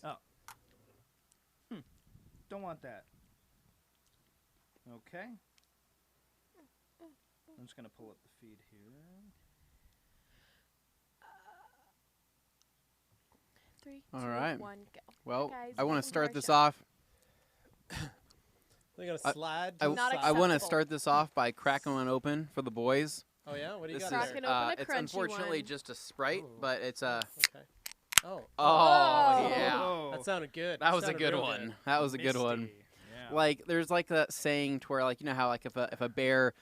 Oh. Don't want that. Okay. I'm just going to pull up the feed here. 3, All 2, right. 1, go. Well, Hi, guys. I want Welcome to to start our this show. off. They're going to slide I, to the Not side. I want to acceptable. start this off by cracking one open for the boys. Oh, yeah? What do you This got is there? Cracking open a it's crunchy unfortunately one. just a Sprite, Ooh. but it's a. Okay. Oh. Oh, Oh. yeah. That sounded good. That was a Sounded good real one. That was a good one. Misty. Yeah. Like, there's like a saying to where, like, you know how, like, if a bear,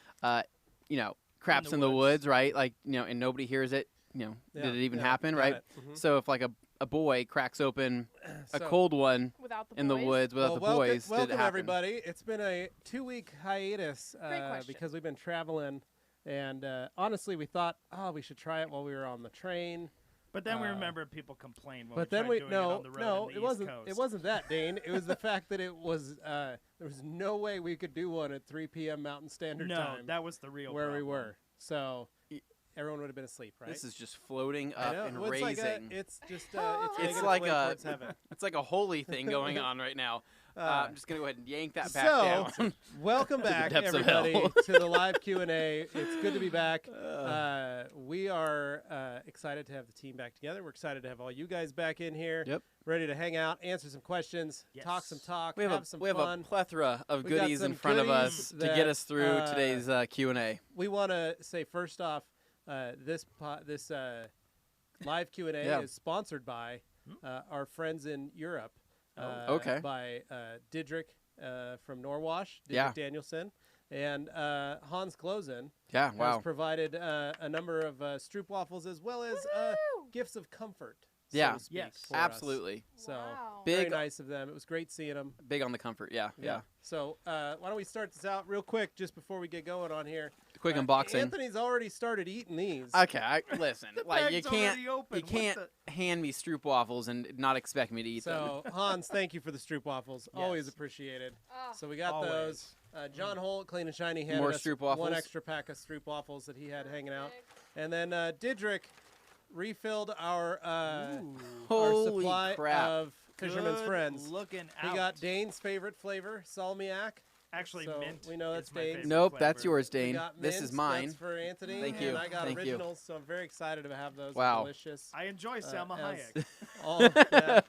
craps in the woods, right? Like, and nobody hears it, Yeah, did it even yeah, happen, got right? it. Mhm. So if, like, a boy cracks open a So- cold one Without the in the boys. woods without Well, the boys, did it welcome happen? everybody. It's been a 2-week hiatus Great question. because we've been traveling, and honestly, we thought, we should try it while we were on the train. But then we remembered people complained when But we then tried doing it on the road no, in the it wasn't. East Coast. It wasn't that, Dane. It was the fact that it was. There was no way we could do one at 3 p.m. Mountain Standard No, Time that was the real where we problem. were. So Y- everyone would have been asleep, right? This is just floating I up know. and Well, raising. it's just. It's It's making its like way a- towards heaven. It's like a holy thing going on right now. I'm just going to go ahead and yank that back so, down. welcome back, depths of everybody, hell. to the live Q&A. It's good to be back. We are excited to have the team back together. We're excited to have all you guys back in here, Yep. ready to hang out, answer some questions, talk Yes. some talk, We have have some a fun. plethora of We got goodies in some front of goodies us to get that, us through today's Q&A. We want to say first off, this live Q&A Yeah. is sponsored by our friends in Europe. Okay. By Didrik from Norwash, Didrik Yeah. Danielson, and Hans Klosen Yeah, has wow. provided a number of stroopwafels as well as Woo! gifts of comfort. So Yeah. to speak, Yes. for us. Absolutely. So Wow. very Big- nice of them. It was great seeing them. Big on the comfort, yeah. So why don't we start this out real quick, just before we get going on here? Quick unboxing. Anthony's already started eating these. Okay, listen, The like you bag's can't already open. you What can't the- hand me stroop waffles and not expect me to eat them. So Hans, thank you for the stroopwafels. Always Yes. appreciated. Oh. So we got Always. those. John Holt, Clean and Shiny, handed More us stroopwafels? one extra pack of stroopwafels that he had hanging out. And then Didrik refilled our Holy supply crap. of Fisherman's Good Friends. looking We out. got Dane's favorite flavor, salmiak. Actually, so mint. we know is that's my Dane's. favorite Nope, that's flavor. yours, We Dane. got This is mints, mine. That's for Anthony. Thank and you, I got thank you. originals, so I'm very excited to have those. Wow. Delicious. I enjoy Selma as- Hayek. all, yeah.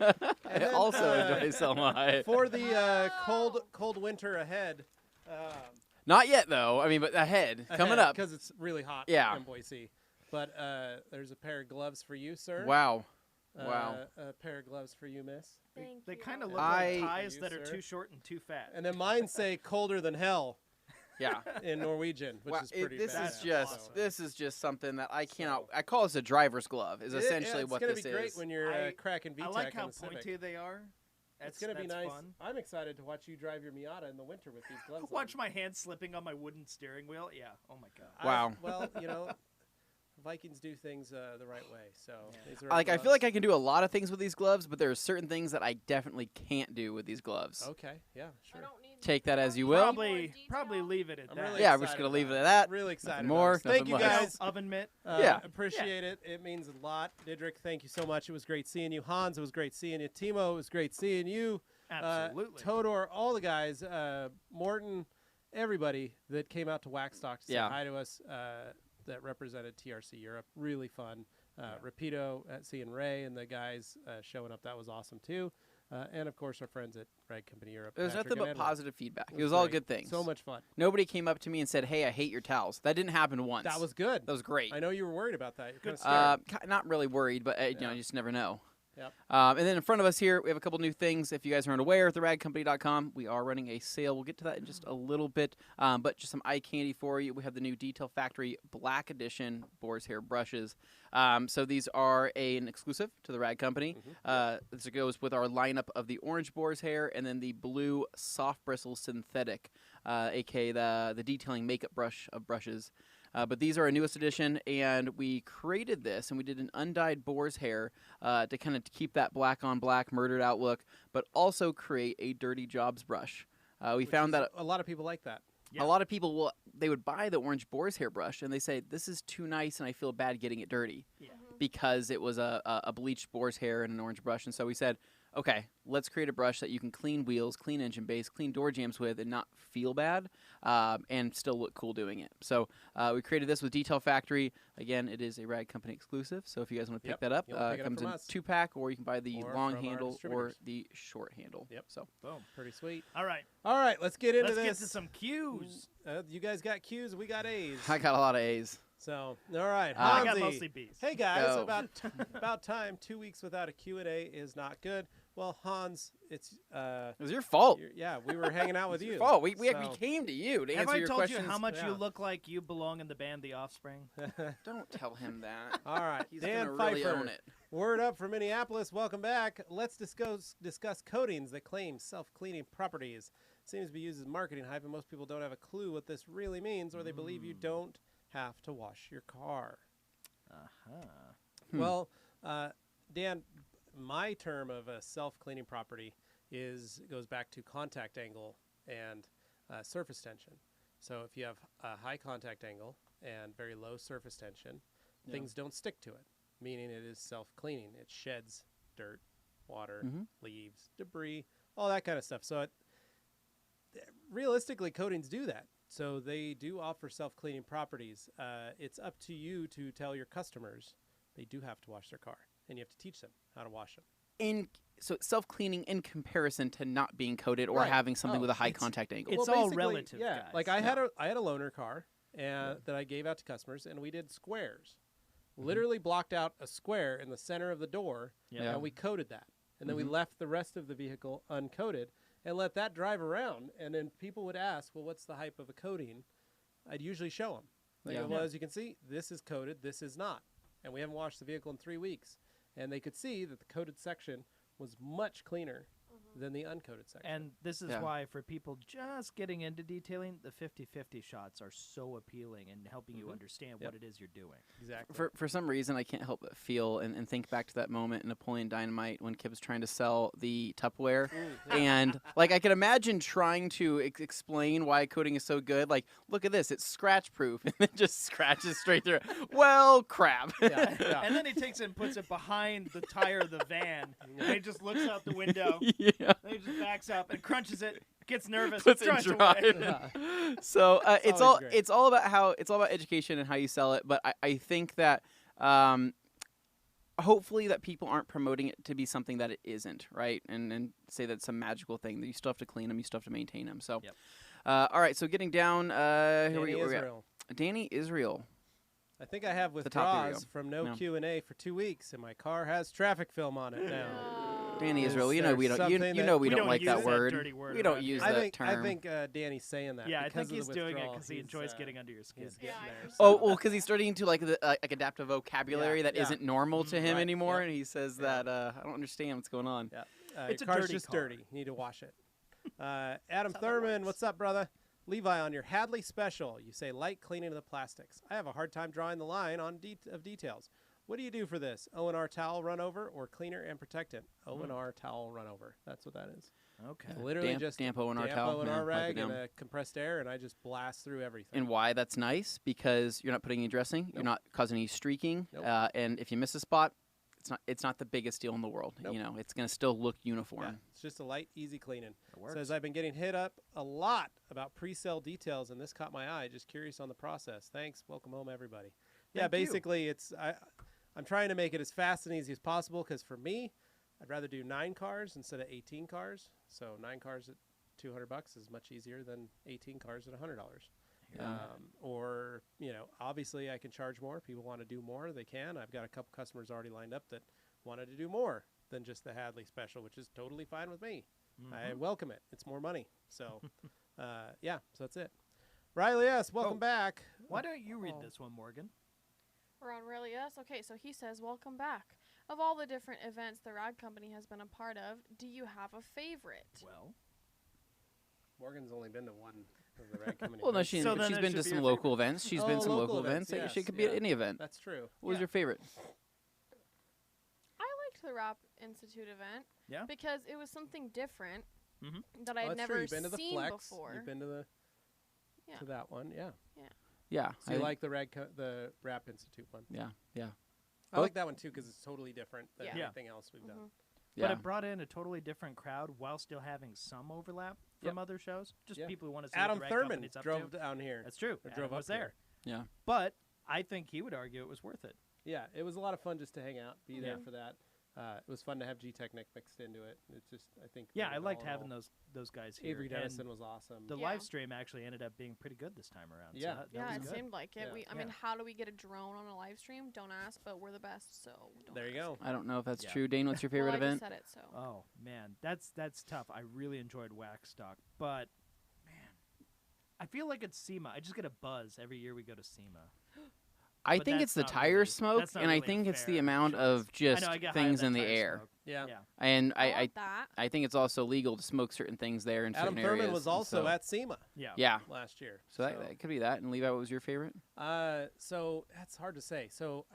I then, also enjoy Selma Hayek. For the Wow. cold winter ahead. Not yet though. I mean, but ahead coming up. Because it's really hot Yeah. in Boise. But there's a pair of gloves for you, sir. Wow. Wow. A pair of gloves for you, miss. Thank They you. kind of look I- like ties You, that are sir. too short and too fat. And then mine say colder than hell Yeah. in Norwegian, which Wow, is pretty this bad. is just awesome. this is just something that I cannot. I call this a driver's glove. Is essentially what this It's going to be great is. when you're I- cracking VTEC I like how in the Civic. pointy they are. It's going to be nice. Fun. I'm excited to watch you drive your Miata in the winter with these gloves Watch on. my hand slipping on my wooden steering wheel. Yeah. Oh my god. Wow. Well, Vikings do things the right way. So these are Like I gloves. feel like I can do a lot of things with these gloves, but there are certain things that I definitely can't do with these gloves. Okay. Yeah. I Sure. don't need Take that as you will. Probably leave it at I'm that. really Yeah, we're just excited gonna leave it about at that. Really excited. Nothing about more, this. Thank nothing you less. guys. Oven mitt. Yeah. Appreciate it. It means a lot. Didrik, thank you so much. It was great seeing you. Hans, it was great seeing you. Timo, it was great seeing you. Absolutely. Todor, all the guys. Morton, everybody that came out to Waxstock to say Yeah. hi to us that represented TRC Europe. Really fun. Rapido, seeing Ray and the guys showing up. That was awesome, too. And, of course, our friends at Rag Company Europe. There was Patrick nothing and but Edward. positive feedback. It It was was all great. good things. So much fun. Nobody came up to me and said, "Hey, I hate your towels." That didn't happen once. That was good. That was great. I know you were worried about that. You're kind of scared. Not really worried, but you Yeah. know, you just never know. Yep. And then in front of us here, we have a couple new things. If you guys aren't aware, at theragcompany.com, we are running a sale. We'll get to that in just a little bit, but just some eye candy for you. We have the new Detail Factory Black Edition Boar's Hair brushes. So these are an exclusive to the Rag Company. This goes with our lineup of the orange Boar's Hair and then the blue Soft Bristle Synthetic, aka the detailing makeup brush of brushes. But these are our newest edition, and we created this, and we did an undyed boar's hair to kind of keep that black on black murdered out look, but also create a dirty jobs brush. We found that a lot of people like that. Yeah. a lot of people they would buy the orange boar's hair brush, and they say, this is too nice, and I feel bad getting it dirty Yeah. because it was a bleached boar's hair and an orange brush. And so we said, okay, let's create a brush that you can clean wheels, clean engine base, clean door jambs with, and not feel bad, and still look cool doing it. So we created this with Detail Factory. Again, it is a Rag Company exclusive. So if you guys want to pick that up, You'll pick it it up comes from in us. 2-pack, or you can buy the Or long from our handle or distributors. the short handle. Yep. So Boom. Pretty sweet. All right. All right, let's get into Let's this. get to some cues. You guys got Q's, we got A's. I got a lot of A's. So, all right, I got Hansi. mostly B's. Hey guys, Go. about time. 2 weeks without a Q&A is not good. Well, Hans, it's It was your fault. yeah, we were hanging out with It's you. your fault. We So- came to you to Have answer I your told questions. you how much Yeah. you look like you belong in the band The Offspring? Don't tell him that. All right, He's Dan gonna really Pfeiffer. own it. Word up from Minneapolis. Welcome back. Let's discuss coatings that claim self-cleaning properties. Seems to be used as marketing hype, and most people don't have a clue what this really means, or they believe you don't have to wash your car. Hmm. Well, Dan, my term of a self-cleaning property goes back to contact angle and surface tension. So if you have a high contact angle and very low surface tension, things don't stick to it, meaning it is self-cleaning. It sheds dirt, water, leaves, debris, all that kind of stuff. So realistically, coatings do that. So they do offer self-cleaning properties. It's up to you to tell your customers they do have to wash their car, and you have to teach them how to wash them. So self-cleaning in comparison to not being coated or Right. having something Oh, with a high it's- contact angle. It's all basically, relative, Yeah, guys. like I had a loaner car that I gave out to customers, and we did squares. Literally blocked out a square in the center of the door, Yeah. and we coated that. And then we left the rest of the vehicle uncoated and let that drive around. And then people would ask, well, what's the hype of a coating? I'd usually show them. Like, Yeah. well, as you can see, this is coated, this is not. And we haven't washed the vehicle in 3 weeks. And they could see that the coated section was much cleaner than the uncoated section. And this is Yeah. why, for people just getting into detailing, the 50-50 shots are so appealing and helping you understand what it is you're doing. Exactly. For some reason, I can't help but feel and think back to that moment in Napoleon Dynamite when Kip was trying to sell the Tupperware. And, like, I could imagine trying to explain why coating is so good. Like, look at this. It's scratch-proof. And it just scratches straight through it. Well, crap. Yeah. And then he takes it and puts it behind the tire of the van. And he just looks out the window. Yeah. Then he just backs up and crunches it, gets nervous, Puts it drives in away. drive. So it's always great. it's all about education and how you sell it. But I think that hopefully that people aren't promoting it to be something that it isn't, right? And say that it's a magical thing that you still have to clean them, you still have to maintain them. So, Yep. all right. So getting down here we Danny go. Where we at? Israel. Danny Israel. I think I have the top, here we withdrawals go. from no No. Q&A for 2 weeks, and my car has traffic film on it now. Danny Is Israel. You know there we don't. You something know that- we don't like use that word. dirty word We don't around use here. that term. I think Danny's saying that. Yeah, I because think of the he's doing it withdrawal. because he He's, enjoys getting under your skin. he's getting Yeah, I there. think Oh, so- well, because he's starting to like adaptive vocabulary that yeah. not normal to him Right, anymore, yeah. and he says Yeah. that I don't understand what's going on. Yeah. It's your a car's dirty just car. dirty. You need to wash it. Adam That's how that Thurman, works. what's up, brother? Levi, on your Hadley special, you say light cleaning of the plastics. I have a hard time drawing the line on of details. What do you do for this? O&R towel run over or cleaner and protectant? O&R towel run over. That's what that is. Okay. Literally Damp- just damp O&R damp towel, O&R yeah, wipe it rag and down. a compressed air, and I just blast through everything. And why that's nice? Because you're not putting any dressing, you're Nope. not causing any streaking, Nope. and if you miss a spot, it's not the biggest deal in the world. Nope. You know, it's going to still look uniform. Yeah, it's just a light, easy cleaning. It works. Says I've been getting hit up a lot about pre-sale details, and this caught my eye. Just curious on the process. Thanks. Welcome home, everybody. Yeah, Thank you. basically, I'm trying to make it as fast and easy as possible because for me, I'd rather do 9 cars instead of 18 cars. So 9 cars at $200 is much easier than 18 cars at $100. Or, obviously I can charge more. People want to do more, they can. I've got a couple customers already lined up that wanted to do more than just the Hadley special, which is totally fine with me. I welcome it. It's more money. So, so that's it. Riley S., welcome back. Why don't you read this one, Morgan? We're on really yes. Okay, so he says, "Welcome back. Of all the different events the Rag Company has been a part of, do you have a favorite?" Well, Morgan's only been to one of the Rag Company Well, no, events. she's So then been it to should be some your local events. She's been to some local events. yes, She could be at yeah. any event. That's true. What was Yeah. your favorite? I liked the Rap Institute event yeah. because it was something different Mhm. that Oh, I'd that's never true. You've been to the seen Flex. before. You've been to the Yeah. to that one. Yeah. Yeah, So you like the the Rap Institute one? Yeah, yeah. I like that one too because it's totally different than Yeah. Yeah. everything else we've done. But Yeah. it brought in a totally different crowd while still having some overlap from other shows. Just Yeah. people who want to see Adam what the rag Thurman company's up drove to. down here. That's true. or Adam drove was up there. Yeah. But I think he would argue it was worth it. Yeah, it was a lot of fun just to hang out, be there Yeah. for that. It was fun to have G-Technic mixed into it. It's just, I think. Yeah, made I it liked all in having all. those guys here. Avery and Dennison was awesome. the Yeah. live stream actually ended up being pretty good this time around. Yeah. So that Yeah, was it good. seemed like it. Yeah. I mean, how do we get a drone on a live stream? Don't ask, but we're the best, so don't There you ask. go. I don't know if that's Yeah. true. Dane, what's your favorite Well, I event? just said it, so. Oh man, that's tough. I really enjoyed Wax Stock, but man, I feel like it's SEMA. I just get a buzz every year we go to SEMA. I But think that's it's the not tire really- smoke, that's not and I really a think it's the fair amount choice. of just I know I get high on things that in the tire air. smoke. Yeah. Yeah. And I I want that. I think it's also legal to smoke certain things there in Adam certain Thurman areas. was and also so- at SEMA Yeah. last year. So that could be that. And Levi, what was your favorite? So that's hard to say. So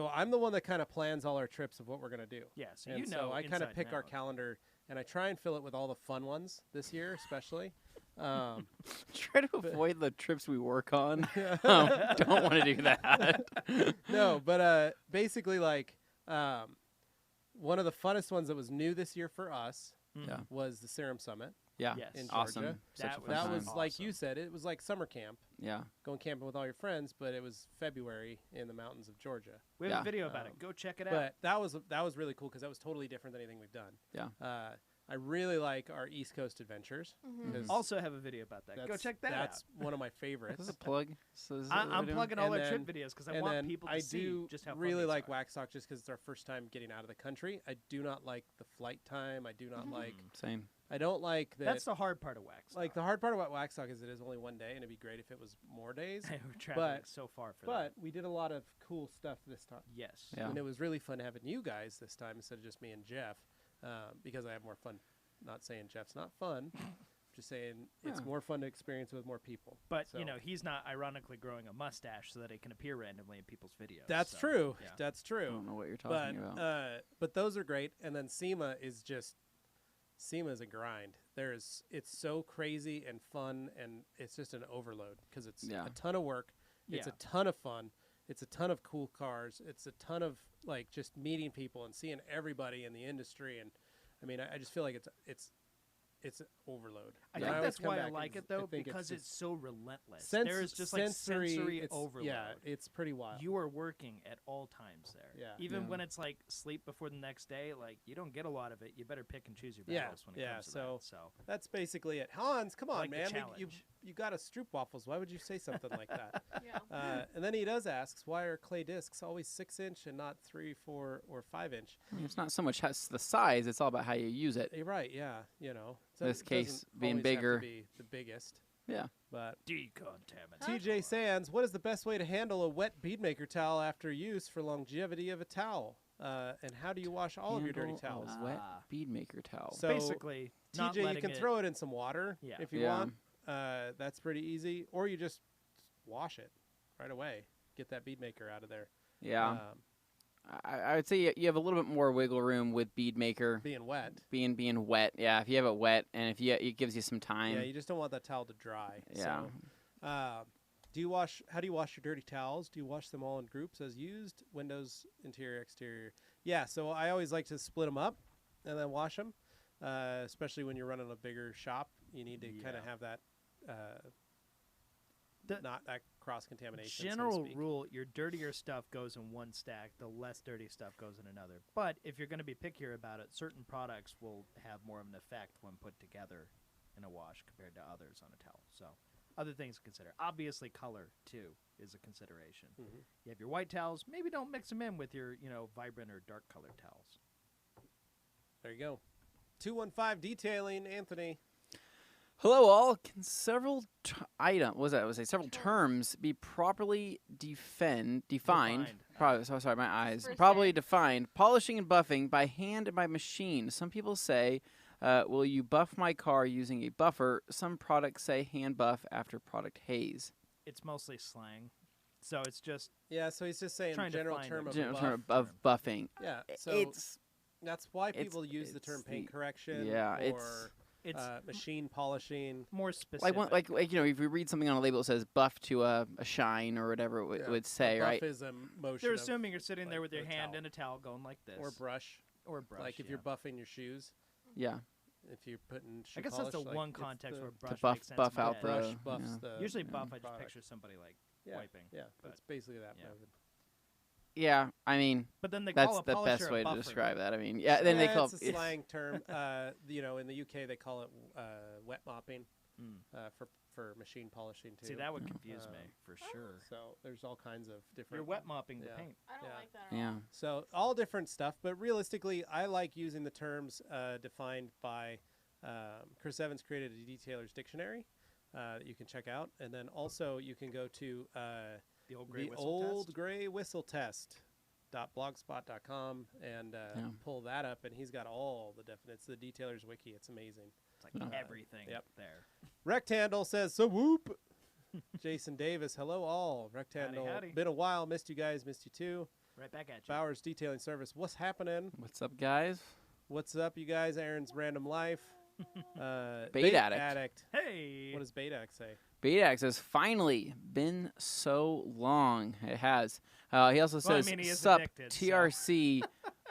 I'm the one that kind of plans all our trips of what we're gonna do. Yeah, so And you know, so I kind inside of pick and our out. calendar, and I try and fill it with all the fun ones this year, especially. Try to avoid the trips we work on. Don't want to do that. No, but basically, like, one of the funnest ones that was new this year for us Yeah. was the Serum Summit Yeah. Yes. in Awesome. Georgia. Such a That fun was- That time. was like you Awesome. said, it was like summer camp, Yeah. going camping with all your friends, but it was February in the mountains of Georgia. We have Yeah. a video about it. Um, Go check it out. But that was really cool because that was totally different than anything we've done. Yeah. I really like our East Coast adventures. Mhm. 'cause Also have a video about that. Go that's- check that That's out. one of my Is favorites. this a plug? So is I'm that what we're doing? plugging all And our trip then- videos because I and want then people to I see do just how fun really these like are. Wax Talk just because it's our first time getting out of the country. I do not like the flight time. I do not like. Same. I don't like that. That's the hard part of Wax. like the hard part about Wax Talk is it is only one day, and it'd be great if it was more days. We're traveling but- so far for But we did a lot of cool stuff this time, that. Yes. Yeah. and it was really fun having you guys this time instead of just me and Jeff, because I have more fun. Not saying Jeff's not fun, just saying it's Yeah. more fun to experience with more people. But So- you know, he's not ironically growing a mustache so that he can appear randomly in people's videos. That's so, true. yeah. That's I true. don't know what you're But talking about. but those are great. And then SEMA is a grind. It's so crazy and fun, and it's just an overload because it's Yeah. a ton of work. It's a Yeah. ton of fun. It's a ton of cool cars. It's a ton of like just meeting people and seeing everybody in the industry. And I mean, I just feel like it's an overload. I And think always that's come why I back like and it though, think because it's just so relentless. sens- there is just like sensory it's- overload. Yeah, it's pretty wild. You are working at all times there. Yeah. Even Yeah. when it's like sleep before the next day, like you don't get a lot of it. You better pick and choose your Yeah, battles when it yeah, comes to so- that. So That's basically it. Hans, come I on, like the man. challenge. You got a Stroop waffles. Why would you say something like that? Yeah. And then he does asks, why are clay discs always 6-inch and not 3, 4, or 5-inch? I mean, it's not so much the size; it's all about how you use it. You're right. Yeah. You know. In this It case, doesn't being always have to bigger. be the biggest. Yeah. But decontaminate. TJ Sands, what is the best way to handle a wet beadmaker towel after use for longevity of a towel? And how do you wash all of your dirty Handle a towels? wet Ah. bead maker towel. So, Basically, not TJ, you letting can it- throw it in some water Yeah. if you Yeah. want. That's pretty easy. Or you just wash it right away. Get that bead maker out of there. Yeah. I would say you have a little bit more wiggle room with bead maker Being wet. being wet. Yeah, if you have it wet and if it gives you some time. Yeah, you just don't want that towel to dry. Yeah. So, how do you wash your dirty towels? Do you wash them all in groups as used? Windows, interior, exterior. Yeah. So I always like to split them up and then wash them. Especially when you're running a bigger shop, you need to kind of Yeah. have that. Not that cross contamination. General rule: your dirtier stuff goes in one stack, the less dirty stuff goes in another. But if you're going to be pickier about it, certain products will have more of an effect when put together in a wash compared to others on a towel. So, other things to consider. Obviously, color too is a consideration. Mhm. You have your white towels. Maybe don't mix them in with your vibrant or dark colored towels. There you go. 215 detailing, Anthony. Hello, all. Can several several terms be properly defined? Sorry, my eyes. First Properly day. defined. Polishing and buffing by hand and by machine. Some people say, "Will you buff my car using a buffer?" Some products say hand buff after product haze. It's mostly slang, so it's just Yeah, so he's just saying Trying to general find term it. of General buff. term of buffing. Yeah, so It's that's why it's- people use the term it's paint the- correction yeah, or it's machine polishing. more specific. like if we read something on a label that says buff to a shine or whatever it Yeah. would say, A buff right? is a motion they're of- assuming you're sitting there like with your the hand towel. in a towel going like this. or brush. Or brush. Like if yeah. you're buffing your shoes, Yeah. if you're putting shoe I guess polish, that's the like, one it's context the- where To brush buff makes sense buff in my out head. the brush buffs yeah. the Usually buff, I just product. picture somebody like Yeah, wiping. Yeah, but- it's basically that yeah. method. Yeah, I mean But then they that's call a the polisher best a way to buffer. describe that. I mean, yeah. Then yeah, they call it's a slang term. You know, in the UK they call it wet mopping Mm. for machine polishing too. See, that would confuse me Um, for sure. So there's all kinds of different. You're wet mopping the yeah. paint. I don't Yeah. like that at Yeah. all. So all different stuff, but realistically, I like using the terms defined by Chris Evans created a detailer's dictionary that you can check out, and then also you can go to The old gray the whistle old test. gray whistle test.blogspot.com and Yeah. pull that up, and he's got all the it's the detailer's wiki. It's amazing. It's like Yeah. everything Yep. there. Rectandle says so whoop. Jason Davis, hello all. Rectandle, howdy. been a while, missed you guys, missed you too. Right back at you. Bowers Detailing Service, what's happening? What's up, guys? What's up, you guys? Aaron's Random Life. Bait Addict. Hey. What does Bait Addict say? Betax has finally been so long. It has. He also Well, I says, mean, he is "Sup, addicted, so." TRC."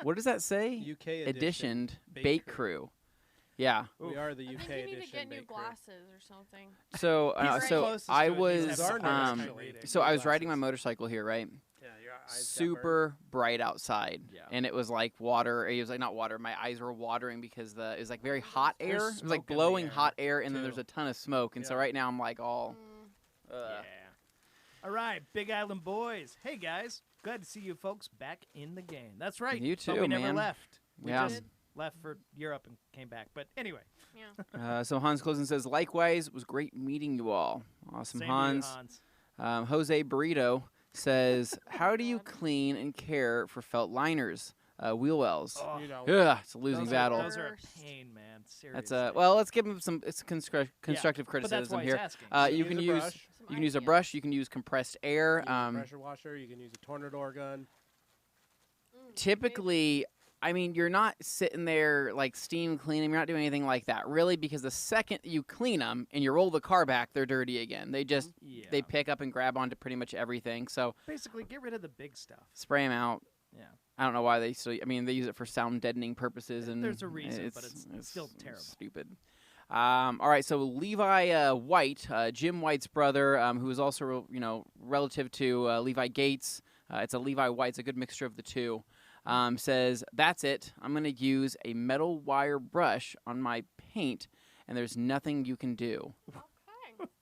What does that say? UK Editioned Bait Bait Crew. Crew. Yeah. We are the I UK think you need edition. to get new Bait Crew. glasses or something. So, He's right so closest I to it. He's was, had some um, actually reading. so I was riding my glasses. motorcycle here, right? Yeah, your eyes got burned. Super bright outside, Yeah. and it was like water. It was like not water. My eyes were watering because it was like very hot air. There's It was like smoke in the blowing air, hot air, and then too. there's a ton of smoke. And so Yeah. right now I'm like all. Mm. Yeah. All right, Big Island boys. Hey guys, glad to see you folks back in the game. That's right. You but we too, never man. left. We Yeah. just left for Europe and came back. But anyway, Yeah. So Hans Closen says, likewise, it was great meeting you all. Awesome, same to you, Hans. Hans. Jose Burrito says, how do you clean and care for felt liners, wheel wells? Oh, You know, Ugh, it's a losing those battle. Those are a Worst. pain, man. Seriously. That's well, let's give him some. It's constructive But that's criticism why here. he's asking. You can use brush, Some you can use a ideas. brush. You can use compressed air. you can use a pressure washer. You can use a tornador gun. Mm, Typically, I mean, you're not sitting there like steam cleaning. You're not doing anything like that, really, because the second you clean them and you roll the car back, they're dirty again. They just yeah. they pick up and grab onto pretty much everything. So basically get rid of the big stuff. spray them out. Yeah. I don't know why they still. I mean, they use it for sound deadening purposes, and There's a reason, but it's still terrible. Stupid. All right, so Levi White, Jim White's brother, who is also relative to Levi Gates. It's a Levi White. It's a good mixture of the two. Says that's it. I'm gonna use a metal wire brush on my paint, and there's nothing you can do. Okay.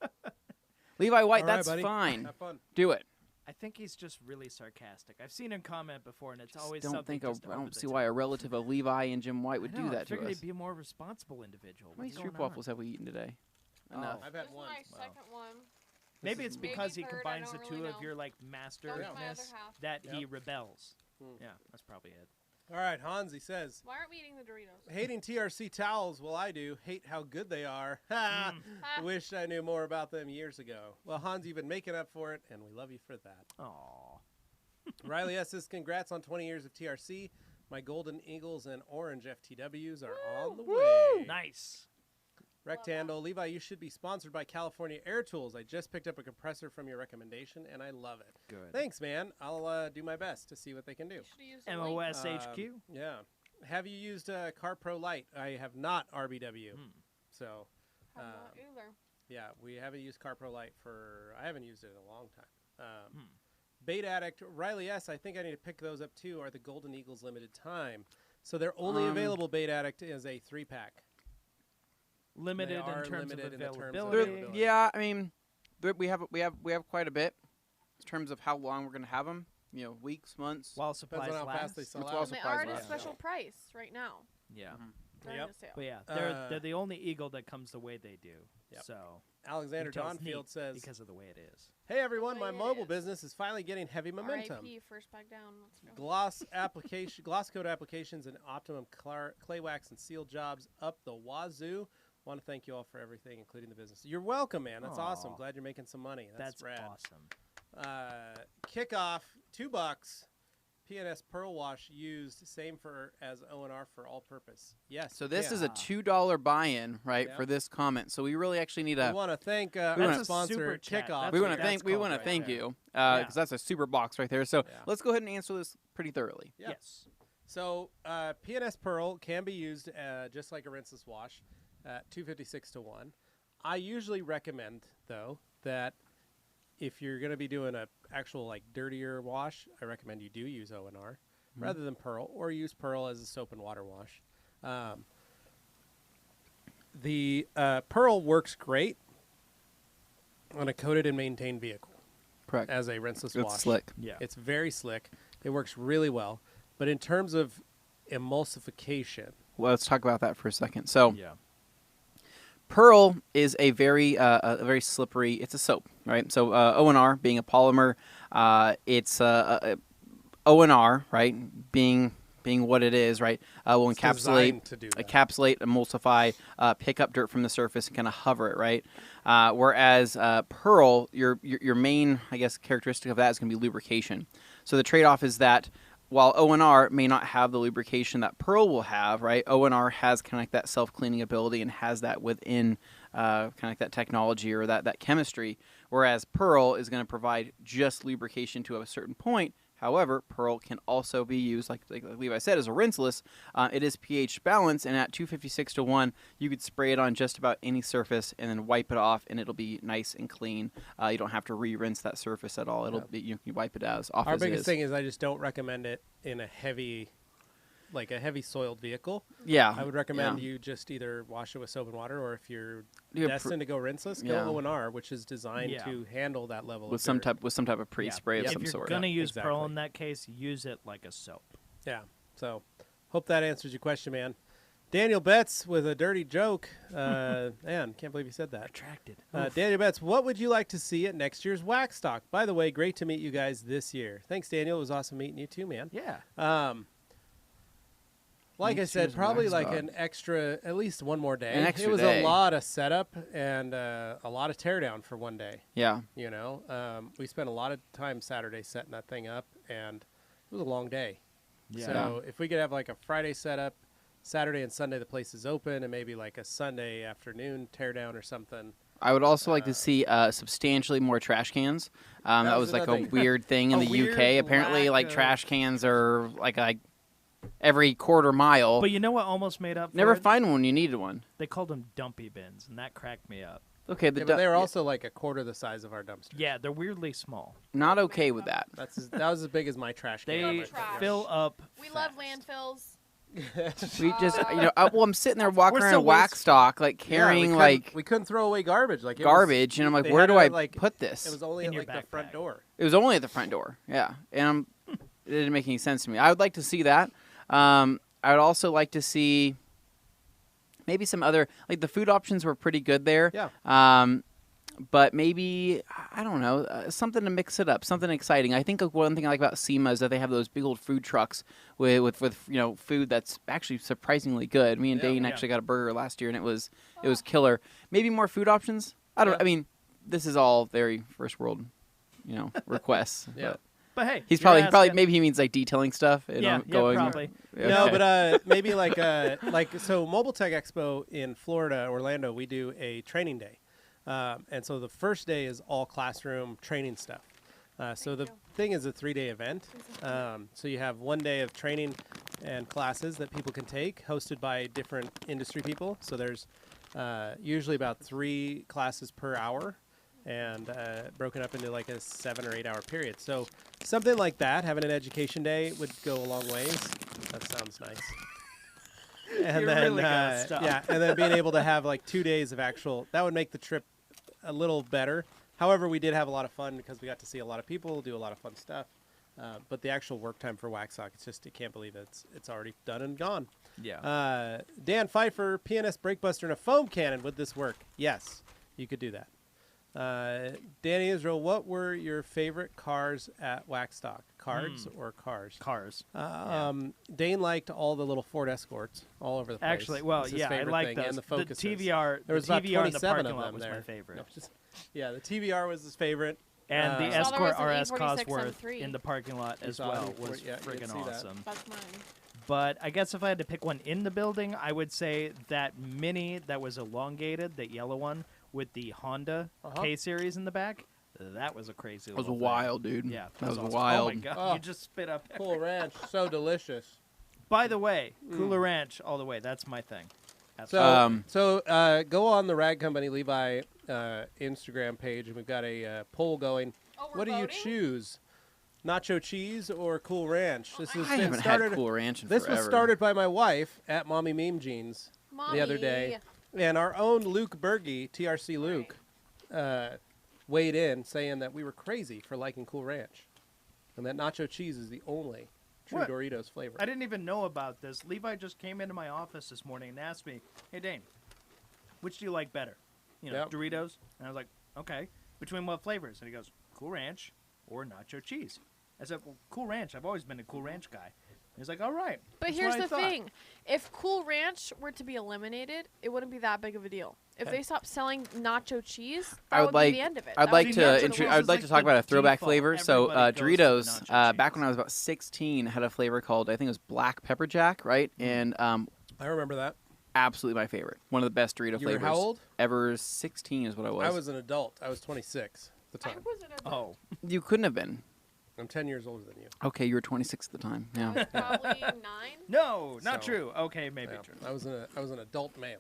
Levi White, All right, that's buddy. fine. Have fun. Do it. I think he's just really sarcastic. I've seen him comment before, and it's Just always don't something. think just I over don't the see why a top. relative of Levi and Jim White would I do know, I that to figured us. he'd be a more responsible individual. How many What's stroop going on? waffles have we eaten today? Enough. I've had This is one. my Wow. second one. Maybe This it's is- because he Maybe third, I combines the don't two really of know. your like Don't eat masterness my other half. that he Yep. rebels. Mm. Yeah, that's probably it. All right, Hansi says, Why aren't we eating the Doritos? hating TRC towels, well, I do. Hate how good they are. Ha! Ah, Wish I knew more about them years ago. Well, Hans, you've been making up for it, and we love you for that. Aw. Riley S. says, congrats on 20 years of TRC. My Golden Eagles and Orange FTWs are on the way. Nice. Rectandle, Levi, you should be sponsored by California Air Tools. I just picked up a compressor from your recommendation, and I love it. Good. Thanks, man. I'll do my best to see what they can do. you should've used the link. MOS HQ. Yeah. Have you used CarPro Lite? I have not, RBW. Hmm. So, Have not either. yeah, we haven't used CarPro Lite I haven't used it in a long time. Hmm. Bait Addict, Riley S., I think I need to pick those up too, are the Golden Eagles limited time. So they're only available, Bait Addict, as a 3-pack. Limited They are in terms limited of in the terms of availability. availability. Yeah, I mean, we have quite a bit in terms of how long we're gonna have them. Weeks, months. While Depends supplies on how last. fast they sell It's out. well And they supplies are at a last. special price right now Yeah. during Yep. the sale. But yeah, they're the only eagle that comes the way they do. Yep. So Alexander Retail's Donfield neat says, because of the way it is. hey everyone, my way it mobile is. business is finally getting heavy momentum. RIP, first back down. Let's go. Gloss coat applications and optimum clay wax and seal jobs up the wazoo. Want to thank you all for everything, including the business. You're welcome, man. That's awesome. Aw. Glad you're making some money. That's rad. awesome. Kickoff, $2. PNS Pearl Wash used, same as O&R for all purpose. Yes. So this yeah. is a $2 buy-in, right, Yeah. for this comment. So we really actually need We to. want to thank We our wanna- sponsor, Super chat. Kickoff. That's We what want to that's thank. We called want to right thank there. you Yeah. because that's a super box right there. So Yeah. let's go ahead and answer this pretty thoroughly. Yeah. Yes. So PNS Pearl can be used just like a rinseless wash at 256 to 1. I usually recommend, though, that if you're going to be doing a actual like dirtier wash, I recommend you do use O&R rather than Pearl, or use Pearl as a soap and water wash. The Pearl works great on a coated and maintained vehicle. Correct. As a rinseless It's wash. slick. Yeah. It's very slick. It works really well. But in terms of emulsification, Well, let's talk about that for a second. So, Yeah. Pearl is a very slippery. It's a soap, right? So O&R being a polymer, it's O&R, right? Being what it is, right? Will it's encapsulate, designed to do that. emulsify, pick up dirt from the surface and kind of hover it, right? Whereas Pearl, your main, I guess, characteristic of that is going to be lubrication. So the trade-off is that while O&R may not have the lubrication that Pearl will have, right? O&R has kind of like that self-cleaning ability and has that within kind of like that technology or that chemistry, whereas Pearl is going to provide just lubrication to a certain point. However, Pearl can also be used, like Levi said, as a rinseless. It is pH balanced, and at 256 to 1, you could spray it on just about any surface and then wipe it off, and it'll be nice and clean. You don't have to re-rinse that surface at all. It'll be, you can wipe it off Our as biggest is. thing is I just don't recommend it in a heavy soiled vehicle. Yeah. I would recommend you just either wash it with soap and water, or if you're Do a destined to go rinseless, yeah. go O&R, which is designed Yeah. to handle that level with of some dirt. type of pre-spray of If some you're sort. gonna use Pearl exactly. in that case, use it like a soap. Yeah. So, hope that answers your question, man. Daniel Betts with a dirty joke. Man, can't believe you said that. Attracted. Daniel Betts, what would you like to see at next year's Wax Stock? By the way, great to meet you guys this year. Thanks, Daniel. It was awesome meeting you too, man. Yeah. Like I Next said, year's probably Wax like Stock. an extra, at least one more day. An extra it was day. a lot of setup and a lot of teardown for one day. Yeah. You know, we spent a lot of time Saturday setting that thing up, and it was a long day. Yeah. So if we could have like a Friday setup, Saturday and Sunday the place is open, and maybe like a Sunday afternoon teardown or something. I would also like to see substantially more trash cans. That was like a another thing. weird thing in A the weird UK. Apparently, lack like of- trash cans are like every quarter mile. But you know what almost made up for Never it? find one when you needed one. They called them dumpy bins, and that cracked me up. Okay, Yeah, but they're also like a quarter the size of our dumpster. Yeah, they're weirdly small. not okay with that. That was as big as my trash can. They love in my trash. front fill up. We love fast. landfills. We just, well, I'm sitting there walking We're around so a wax stock, like Yeah, carrying we like couldn't throw away garbage. Like garbage, and I'm like, they where had do to, I like, put this? It was only In at your like the front backpack. door. It was only at the front door. Yeah, and it didn't make any sense to me. I would like to see that. I would also like to see maybe some other, like the food options were pretty good there. Yeah. But maybe, I don't know, something to mix it up, something exciting. I think one thing I like about SEMA is that they have those big old food trucks with food that's actually surprisingly good. Me and Yeah. Dane Yeah. actually got a burger last year, and it was killer. Maybe more food options. I don't. Yeah. I mean, this is all very first world, requests. Yeah. but But hey, he's you're probably asking- maybe he means like detailing stuff. And Yeah, I'm yeah, going. probably. No, Okay. but maybe so Mobile Tech Expo in Florida, Orlando, we do a training day. And so the first day is all classroom training stuff. So the thing is a 3-day event. So you have one day of training and classes that people can take, hosted by different industry people. So there's usually about 3 classes per hour, and broken up into like a 7 or 8 hour period. So something like that, having an education day would go a long ways. That sounds nice. And You're then, really gonna stop. yeah, and then being able to have like 2 days of actual, that would make the trip a little better. However, we did have a lot of fun because we got to see a lot of people, do a lot of fun stuff. But the actual work time for Wax Sock, it's just, you can't believe it's already done and gone. Yeah. Dan Pfeiffer, PNS brake buster and a foam cannon. Would this work? Yes, you could do that. Danny Israel, what were your favorite cars at Wax Stock? Cards or cars? Cars. Dane liked all the little Ford Escorts all over the place. Actually, well, It's his yeah, I favorite like thing, those. and the The Focuses. TVR, There was the about TVR in the 27 parking of lot them was there. my favorite. No, yeah, the TVR was his favorite. And the I saw there Escort was an RS E46 Cosworth M3. in the parking lot You as saw well the was E40, yeah, you did friggin' see that. awesome. That's mine. But I guess if I had to pick one in the building, I would say that Mini that was elongated, that yellow one with the Honda K series in the back. That was a crazy. That was little thing. wild, dude. Yeah, that was awesome. wild. Oh my god, Oh. you just spit up. Cool Ranch, so delicious. By the way, Cooler Ranch all the way. That's my thing. So go on the Rag Company Levi Instagram page, and we've got a poll going. Oh, we're What do you voting? choose? Nacho cheese or Cool Ranch? This has I been haven't started. had Cool Ranch in This forever. was started by my wife at Mommy Meme Jeans Mommy. the other day, and our own Luke Berge, TRC Luke, weighed in saying that we were crazy for liking Cool Ranch, and that nacho cheese is the only true What? Doritos flavor. I didn't even know about this. Levi just came into my office this morning and asked me, "Hey Dane, which do you like better? You know, Yep. Doritos?" And I was like, "Okay. Between what flavors?" And he goes, "Cool Ranch or nacho cheese." I said, "Well, Cool Ranch. I've always been a Cool Ranch guy." He's like, "All right." But That's here's what I the thought. thing: if Cool Ranch were to be eliminated, it wouldn't be that big of a deal. If Okay. they stopped selling nacho cheese, I that would would like- be the end of it. I'd That like would See, be the to end of nacho the cheese intro- world. I'd is like like to talk the about a throwback default. flavor. So Everybody goes with Doritos, nacho back cheese. when I was about 16, had a flavor called I think it was black pepper jack, right? And I remember that. absolutely my favorite. One of the best Dorito You were flavors how old? ever. 16 is what I was. I was an adult. I was 26 at the I time. was in a Oh, You couldn't have been. I'm 10 years older than you. Okay, you were 26 at the time. I Yeah. was probably 9. no, not So- true. Okay, maybe Yeah, true. I was an adult male.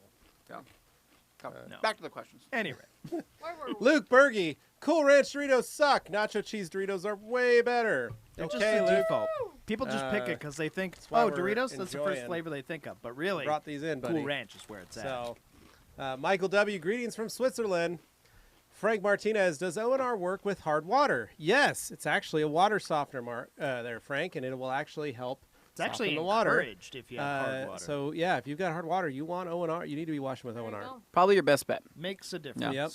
No. Back to the questions. Anyway, Where were we? Luke Berge, Cool Ranch Doritos suck. Nacho cheese Doritos are way better. they're just Okay, the Luke. default. People just pick it because they think, why "Oh, we're Doritos. That's the first enjoying- flavor they think of." But really, Brought these in, buddy. Cool Ranch is where it's at. So, Michael W. Greetings from Switzerland. Frank Martinez, does O&R work with hard water? Yes, it's actually a water softener there, Frank, and it will actually help It's actually soften the water. encouraged if you have hard water. So, yeah, if you've got hard water, you want O&R, you need to be washing with There you O&R. go. Probably your best bet. Makes a difference. Yep.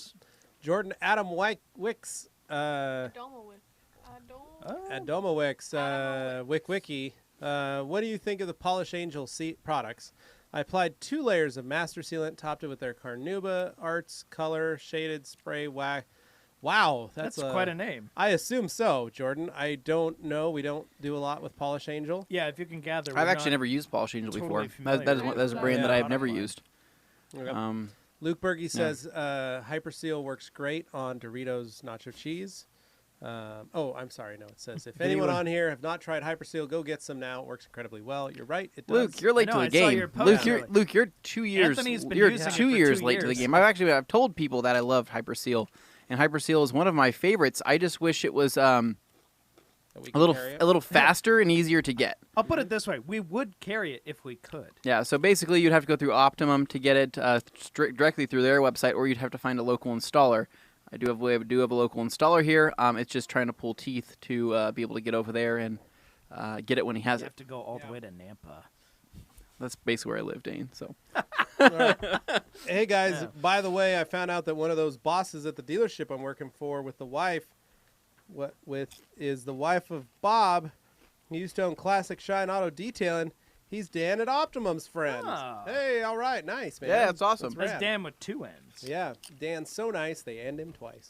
Jordan Adam Wicks, Adoma with. Oh. Adoma Wicks, Adoma Wiki. What do you think of the Polish Angel products? I applied 2 layers of master sealant, topped it with their Carnauba Arts Color Shaded Spray Wax. Wow, That's quite a name. I assume so, Jordan. I don't know. We don't do a lot with Polish Angel. Yeah, if you can gather. I've we're actually not never used Polish Angel totally before. That is familiar that is a with brand that that I have product never line. used. Luke Berge says Hyperseal works great on Doritos nacho cheese. I'm sorry. No, it says if anyone on here have not tried Hyperseal, go get some now. It works incredibly well. You're right. It does. Luke, you're late I to know, the I saw game. your post Luke, earlier. you're 2 years. Anthony's been You're using it 2 for years 2 late to the years. game. I've told people that I love Hyperseal, and Hyperseal is one of my favorites. I just wish it was that we a can little carry it. a little faster and easier to get. I'll put it this way: we would carry it if we could. Yeah, so basically you'd have to go through Optimum to get it directly through their website, or you'd have to find a local installer. I do have a local installer here. It's just trying to pull teeth to be able to get over there and get it when he has You it. have to go all the way to Nampa. That's basically where I live, Dane. So Hey guys, Yeah. by the way, I found out that one of those bosses at the dealership I'm working for with the wife, is the wife of Bob. He used to own Classic Shine Auto Detailing. He's Dan at Optimum's friend. Oh. Hey, all right, nice man. Yeah, that's awesome. That's That's rad. Dan with 2 ends. Yeah, Dan's so nice they end him twice.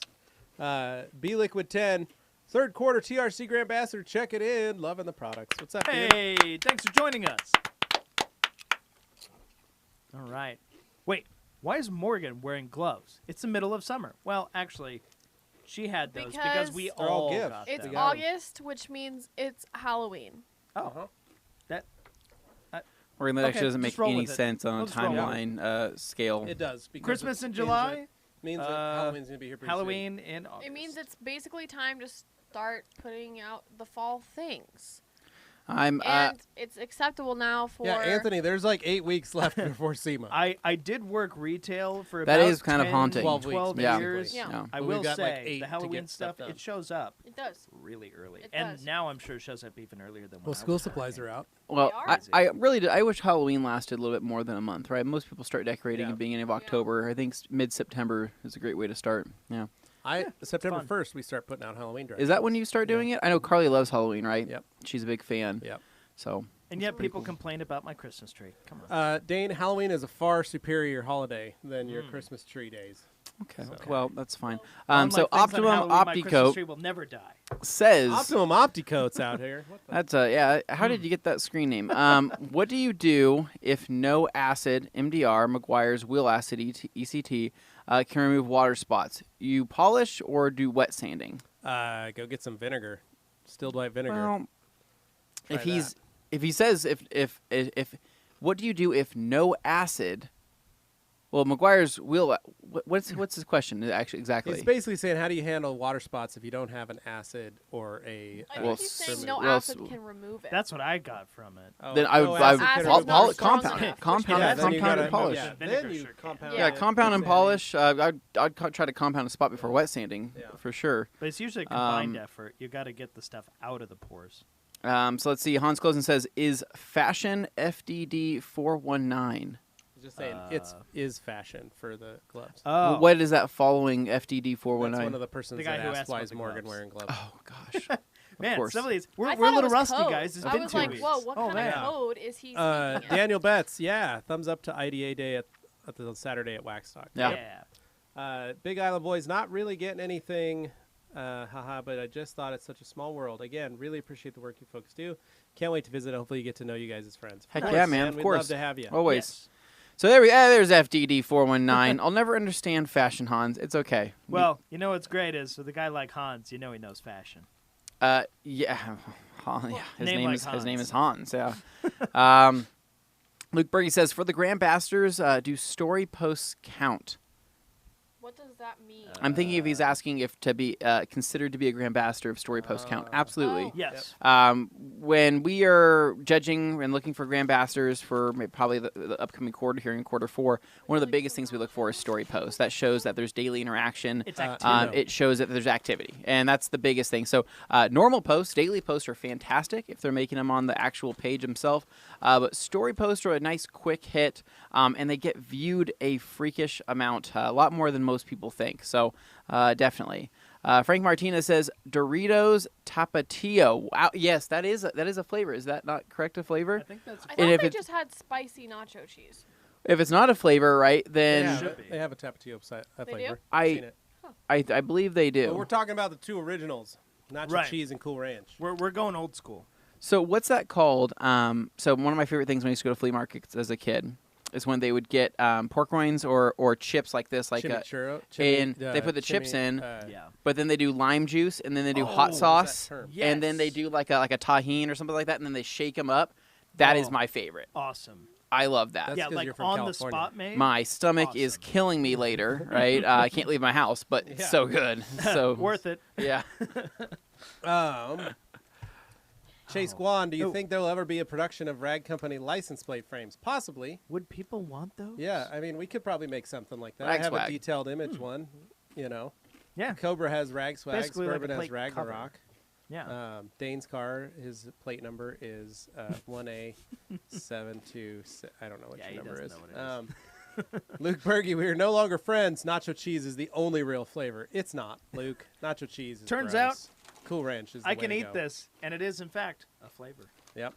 B Liquid 10, third quarter TRC Grand Ambassador, check it in. Loving the products. What's up, dude? Hey, thanks for joining us. All right. Wait, why is Morgan wearing gloves? It's the middle of summer. Well, actually, she had those because we They're all all gifts. got It's We them. got 'em. August, which means it's Halloween. Oh, Uh-huh. Morgan, that Okay, actually doesn't make just roll any with it. sense on a We'll just roll with it. timeline scale. It does. Because Christmas it in means July, that- means that Halloween's going to be here pretty Halloween in August. It means it's basically time to start putting out the fall things. I'm And it's acceptable now for. soon. Yeah, Anthony, there's like 8 weeks left before SEMA. I did work retail for That about is kind of 10, haunting. 12 weeks, 12 Yeah. years. Yeah. yeah. I But we've will got, like, say 8 the to Halloween get stuff stuff done. it shows up It does. really early, It and does. now I'm sure it shows up even earlier than when Well, I school was supplies working. are out. Well, They are. I really did. I wish Halloween lasted a little bit more than a month, right? Most people start decorating Yeah. at the beginning of October. I think mid-September is a great way to start. Yeah. September fun. 1st, we start putting out Halloween dresses. Is that when you start doing it? I know Carly loves Halloween, right? Yep. She's a big fan. Yep. So And yet people complain about my Christmas tree. Come on. Dane, Halloween is a far superior holiday than your Christmas tree days. okay. Okay. Well, that's fine. Unlike So things on Optimum Halloween, my Christmas OptiCoat tree will never die. says Optimum Opticoats out here. What the? that's yeah. How did you get that screen name? What do you do if no acid MDR McGuire's wheel acid ECT can remove water spots? You polish or do wet sanding? Go get some vinegar, distilled white vinegar. Well, Try if if he says if what do you do if no acid? Well, McGuire's wheel. What's his question actually exactly? He's basically saying, how do you handle water spots if you don't have an acid or a? I Well, think he's saying s- no well, acid s- can remove it. That's what I got from it. Oh, Then no acid can Acid's remove not water strong spots. enough. compound Yeah, and then you compound gotta- and polish. Yeah, Vinegar then you sure can. compound. Yeah. Yeah, compound and sanding. polish. I'd try to compound a spot before wet sanding Yeah. for sure. But it's usually a combined Um, effort. You got to get the stuff out of the pores. So let's see. Hans Closen says, "Is fashion FDD 419?" Just saying, is fashion for the gloves. Oh, What is that following FDD That's 419? one of the persons The guy that who asked asked why about is the Morgan gloves. wearing gloves. Oh gosh. man, course. some of these we're I a thought it little was rusty, code. guys. It's I been was 2 like, weeks. whoa, what oh, kind man. of code is he speaking in? Daniel Betts, yeah, thumbs up to IDA Day at the Saturday at Waxstock. Yeah. Big Island Boys not really getting anything, haha, but I just thought it's such a small world. Again, really appreciate the work you folks do. Can't wait to visit. Hopefully, you get to know you guys as friends. Heck Of yeah, course, man, of We'd course. love to have you. Always. Yes. So there's FDD 419. I'll never understand fashion, Hans. It's okay. Well, you know what's great is with a guy like Hans, you know he knows fashion. Yeah. Yeah. His Name name like is his name Hans. is Hans. Yeah. Luke Berge says, for the Grandmasters, do story posts count? What does that mean? I'm thinking if he's asking if to be considered to be a Grandmaster of story posts count. Absolutely. Oh. Yes. When we are judging and looking for Grandmasters for probably the upcoming quarter here in quarter 4, one of the biggest things we look for is story posts. That shows that there's daily interaction. It's activity. It shows that there's activity, and that's the biggest thing. So normal posts, daily posts are fantastic if they're making them on the actual page themselves. But story posts are a nice quick hit, and they get viewed a freakish amount, a lot more than most people think. So definitely. Frank Martinez says Doritos Tapatio. Wow, yes, that is a flavor. Is that not correct? A flavor? I think that's I And thought if they it- just had spicy nacho cheese. If it's not a flavor, right? Then should be. They have a Tapatio They do? flavor. I- Seen it. I believe they do. But we're talking about the 2 originals, nacho Right. cheese and Cool Ranch. we're going old school. So what's that called? So one of my favorite things when I used to go to flea markets as a kid is when they would get pork rinds or chips like this, like Chimichurro. and they put the chips in, Yeah. but then they do lime juice and then they do Oh, hot what is that sauce term? and then they Yes. do like a tahine or something like that and then they shake them up. That is Oh. my favorite. Awesome. I love that. That's yeah, 'cause like you're from on California. the spot, mate. My stomach is Awesome. killing me later, right? I can't leave my house, but it's Yeah. so good. So Worth it. yeah. Chase Oh. Guan, do you Oh. think there'll ever be a production of Rag Company license plate frames? Possibly. Would people want those? Yeah, I mean, we could probably make something like that. Rag I have swag. a detailed image one, you know. Yeah. Cobra has Rag Swag, Basically like a Suburban has plate cover. Ragnarok. Yeah. Dane's car, his plate number is 1A726. I don't know what Yeah, your he number is. doesn't know Luke Berge, we are no longer friends. Nacho cheese is the only real flavor. It's not, Luke. Nacho cheese is Turns gross. out, Cool Ranch is the I way can to eat go. this, and it is in fact a flavor. Yep.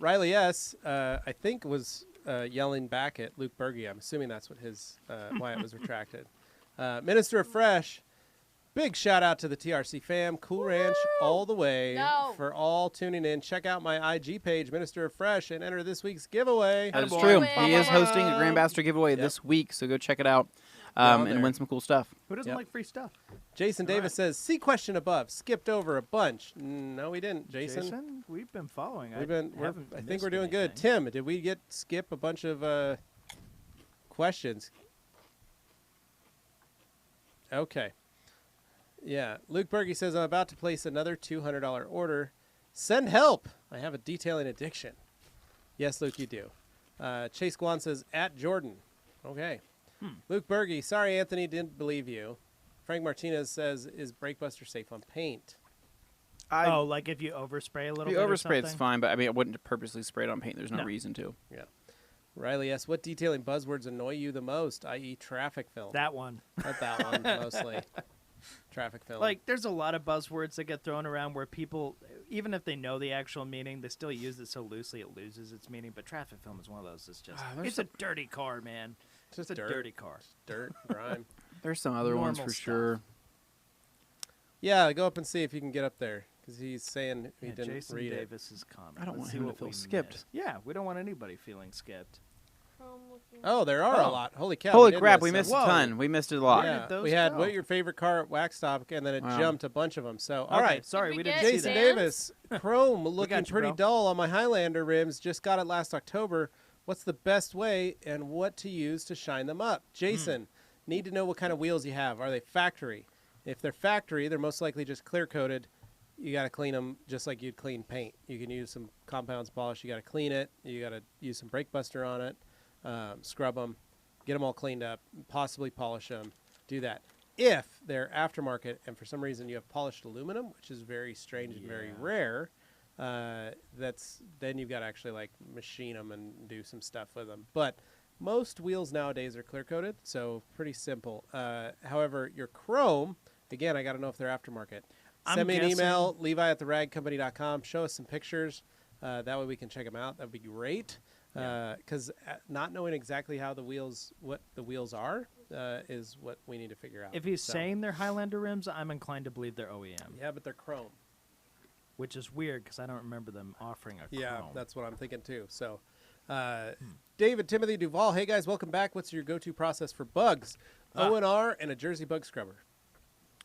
Riley S. I think was yelling back at Luke Berge. I'm assuming that's what his why it was retracted. Minister of Fresh. Big shout out to the TRC fam. Cool Ranch all the way. No. For all tuning in. Check out my IG page, Minister of Fresh, and enter this week's giveaway. That is Attaboy. true. Win. He is hosting a Grandmaster giveaway Yep. this week, so go check it out on and there. win some cool stuff. Who doesn't Yep. like free stuff? Jason All Davis says, see question above. Skipped over a bunch. No, we didn't, Jason. We've been following. We've been. haven't I think missed we're doing good. anything. Tim, did we skip a bunch of questions? Okay. Yeah. Luke Berge says, I'm about to place another $200 order. Send help. I have a detailing addiction. Yes, Luke, you do. Chase Guan says, at Jordan. Okay. Luke Berge, sorry, Anthony didn't believe you. Frank Martinez says, is Breakbuster safe on paint? Oh, like if you overspray a little If you bit or overspray, it's something? fine, but I mean, I wouldn't purposely spray it on paint. There's no No. reason to. Riley S., what detailing buzzwords annoy you the most, i.e. traffic film? That one. Not that one, mostly. Traffic film. Like, there's a lot of buzzwords that get thrown around where people, even if they know the actual meaning, they still use it so loosely it loses its meaning. But traffic film is one of those. It's just, there's it's a dirty car, man. just It's a dirty car. dirt, grime. There's some other ones Normal for stuff. sure. Yeah, go up and see if you can get up there, because he's saying he Yeah, didn't Jason read it. Davis's comment. I don't Let's want see him to what feel we skipped. missed. Yeah, we don't want anybody feeling skipped. chrome-looking. Oh, there are a Oh. lot. Holy cow! Holy did crap, miss we some. missed Whoa. a ton. We missed it a lot. Where Yeah, did those we had go? what your favorite car at wax stop, and then it Wow. jumped a bunch of them. So, all Okay, right, sorry, Did we we didn't get see Jason that. Dan's? Davis, chrome looking got you, pretty bro. dull on my Highlander rims. Just got it last October. What's the best way and what to use to shine them up? Jason, need to know what kind of wheels you have. Are they factory? If they're factory, they're most likely just clear coated. You got to clean them just like you'd clean paint. You can use some compounds polish. You got to clean it. You got to use some brake buster on it, scrub them, get them all cleaned up, possibly polish them. Do that. If they're aftermarket and for some reason you have polished aluminum, which is very strange and very Yeah. rare, then you've got to actually like machine them and do some stuff with them. But most wheels nowadays are clear coated, so pretty simple. However, your chrome, again, I got to know if they're aftermarket. I'm Send me an email, guessing- levi@theragcompany.com. Show us some pictures. That way we can check them out. That would be great. Yeah. Because not knowing exactly how what the wheels are, is what we need to figure out. If he's So- saying they're Highlander rims, I'm inclined to believe they're OEM, yeah, but they're chrome. which is weird because I don't remember them offering a Yeah, chrome. that's what I'm thinking too. So, David Timothy Duvall, hey guys, welcome back. What's your go-to process for bugs? O&R and a Jersey bug scrubber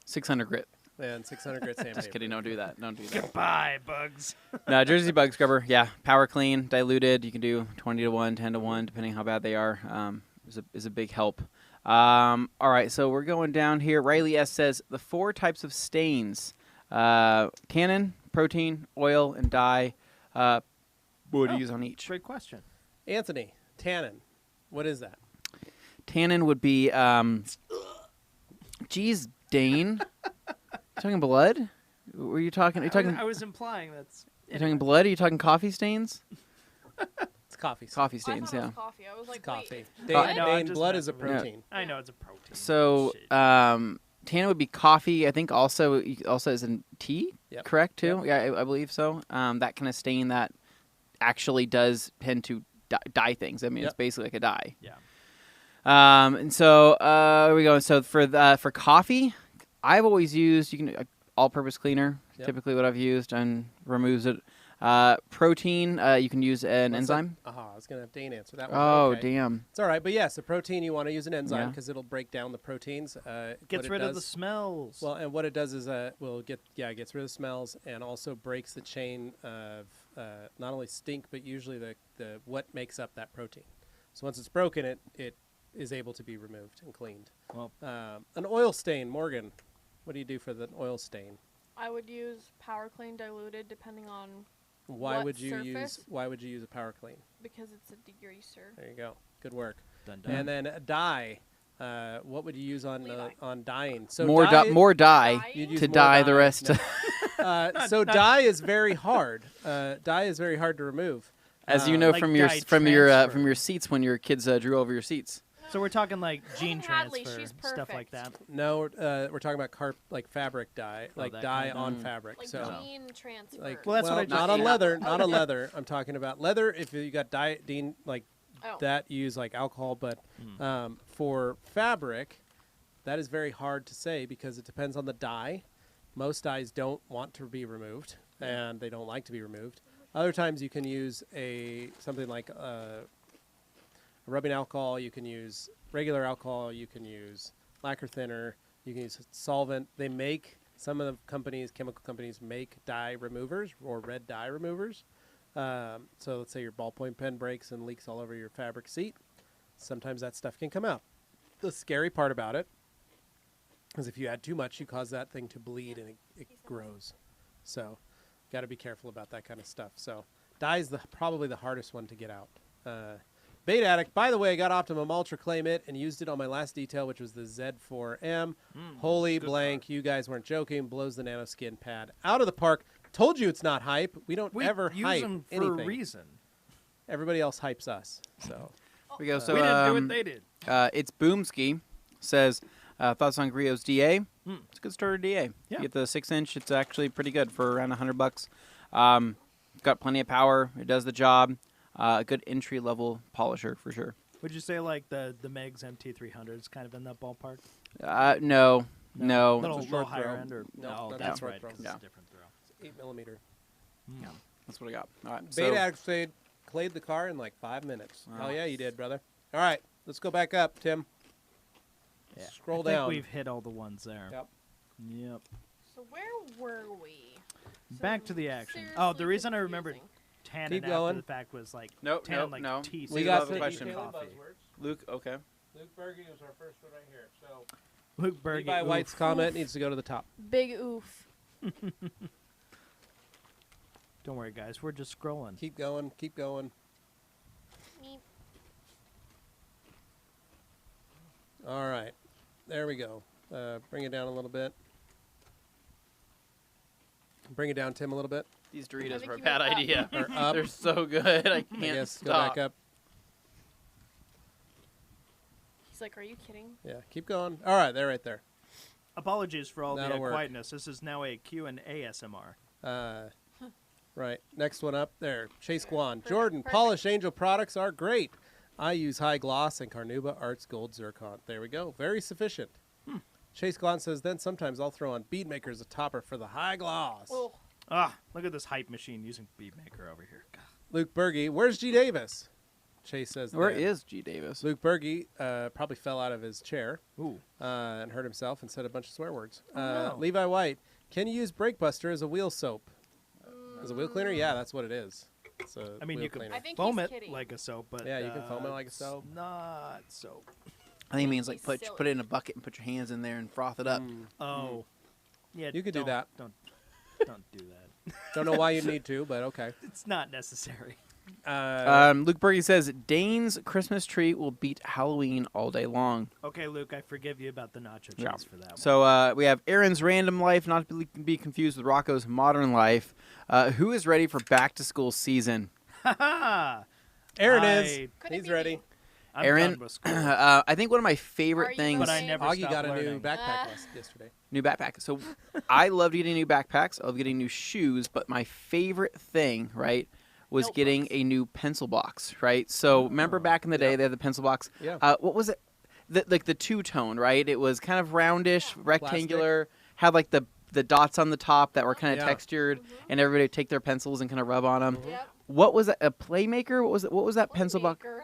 600 grit. and 600 grit sandpaper. Just kidding. Don't do that. Don't do that. Goodbye, bugs. No, Jersey bug scrubber. Yeah, power clean, diluted. You can do 20 to 1, 10 to 1, depending how bad they are. Is a big help. All right, so we're going down here. Riley S says the 4 types of stains: tannin, protein, oil, and dye. What would you Oh. use on each? Great question. Anthony, tannin, what is that? Tannin would be. Geez, Dane. Talking blood? Were you talking? Are you talking? I was implying that's. You talking blood? Are you talking coffee stains? It's coffee. Coffee I stains, thought it yeah. was coffee. I was like, It's coffee. wait. Dane, What? No, I'm Dane, just blood is a messing with you. protein. I know it's a protein. So, Shit. tannin would be coffee. I think also is in tea. Yep. Correct too. Yeah, I believe so. That kind of stain that actually does tend to dye things. I mean, it's Yep. basically like a dye. Yeah. And so here we go. So for coffee, I've always used all-purpose cleaner. Yep. Typically, what I've used and removes it. Protein, you can use an What's that? enzyme. I was going to have Dane answer that one. Oh, okay. damn. It's all right. But yes, the protein, you want to use an enzyme Yeah. because it'll break down the proteins. Gets what it rid of the does- smells. Well, and what it does is it gets rid of smells and also breaks the chain of not only stink, but usually the what makes up that protein. So once it's broken, it is able to be removed and cleaned. Well- An oil stain, Morgan. What do you do for the oil stain? I would use power clean diluted depending on Why What would you surface? use a power clean? because it's a degreaser. There you go. Good work. Dun, dun. And then a dye. What would you use on Levi. on dyeing? So More dye, dye you'd Dye? use to more dye the dye. rest. No. So dye is very hard. Dye is very hard to remove. As you know Like from your dye from transfer. your seats when your kids drew over your seats. So we're talking like gene Megan Hadley, transfer, she's stuff like that. perfect. No, we're talking about like fabric dye, Oh, like that dye kind of on dye. fabric. Like so, gene transfer. like, Well, that's what I not just on ate. leather, not on leather. I'm talking about leather. If you got dye, like Oh. that, you use like alcohol. But Mm. for fabric, that is very hard to say because it depends on the dye. Most dyes don't want to be removed, and they don't like to be removed. Other times you can use something like rubbing alcohol. You can use regular alcohol. You can use lacquer thinner. You can use solvent. Some of the chemical companies make dye removers or red dye removers. So let's say your ballpoint pen breaks and leaks all over your fabric seat. Sometimes that stuff can come out. The scary part about it is if you add too much, you cause that thing to bleed and it grows. So got to be careful about that kind of stuff. So dye is probably the hardest one to get out. Bait Addict, by the way, I got Optimum Ultra Claim It and used it on my last detail, which was the Z4M. Holy good blank, you guys weren't joking. Blows the nano skin pad out of the park. Told you it's not hype. We don't We ever use hype them for anything. a reason. Everybody else hypes us. So We go. So we didn't do what they did. it's Boomski says thoughts on Griot's DA. Hmm. It's a good starter DA. Yeah. You get the 6-inch. It's actually pretty good for around $100. Got plenty of power. It does the job. A good entry level polisher for sure. Would you say like the Megs MT300 is kind of in that ballpark? No. Little, It's a short higher throw. end or No, no? that's That's short right. throw. 'cause Yeah. it's a different throw. 8 millimeter. That's what I got. All right. Bait So Addict Fade clayed the car in like 5 minutes. Wow. Hell yeah, you did, brother. All right, let's go back up, Tim. Yeah. Scroll I think down. we've hit all the ones there. Yep. Yep. So where were we? Back to the action. Oh, seriously the reason I remembered confusing. tannin Keep after going. the fact was like Nope, tannin nope, like no. tea. We so got it's the like question. coffee. Luke, okay. Luke Berge was our first one right here. So Luke Berge. Levi White's comment needs to go to the top. Big oof. Don't worry, guys. We're just scrolling. Keep going. Keep going. Meep. All right. There we go. Bring it down a little bit. Bring it down, Tim, a little bit. These I Doritos think were a you bad went up. idea. Or up. They're so good. I I can't guess go stop. back up. He's like, are you kidding? Yeah, keep going. All right, they're right there. Apologies for all That'll the work. quietness. This is now a Q&A ASMR. Right. Next one up there. Chase Guan. Perfect, Jordan, perfect. Polish Angel products are great. I use High Gloss and Carnauba Arts Gold Zircon. There we go. Very sufficient. Chase Guan says, then sometimes I'll throw on Bead Maker as a topper for the High Gloss. Oh, Ah, look at this hype machine using Beat Maker over here. God. Luke Berge, where's G. Davis? Chase says, Where there. is G. Davis? Luke Berge probably fell out of his chair Ooh. and hurt himself and said a bunch of swear words. Oh, no. Levi White, can you use Brake Buster as a wheel soap? As a wheel cleaner? Yeah, that's what it is. It's a I mean, wheel you can cleaner. I think foam he's it kidding. like a soap, but Yeah, you can foam it like a it's soap. Not soap. I think it means like He's put silly. it in a bucket and put your hands in there and froth it up. Oh. Yeah. You could do don't- that. Don't do that. Don't know why you need to, but okay. It's not necessary. Luke Berge says Dane's Christmas tree will beat Halloween all day long. Okay, Luke, I forgive you about the nacho cheese Yeah. for that one. So we have Aaron's Random Life, not to be confused with Rocco's Modern Life. Who is ready for back to school season? Ha Aaron is. Couldn't it He's be ready. me? I'm Aaron, done with school. I think one of my Are favorite you things. But I going? never Augie stopped got a new learning. backpack yesterday. New backpack. So I loved getting new backpacks. I love getting new shoes. But my favorite thing, right, was getting Notebooks. a new pencil box, right? So remember back in the day, Yeah. they had the pencil box. Yeah. What was it? Like the two-tone, right? It was kind of roundish, rectangular, had like the dots on the top that were kind of Yeah. textured, and everybody would take their pencils and kind of rub on them. Yep. What was that? A Playmaker? What was it? What was that pencil box? Playmaker.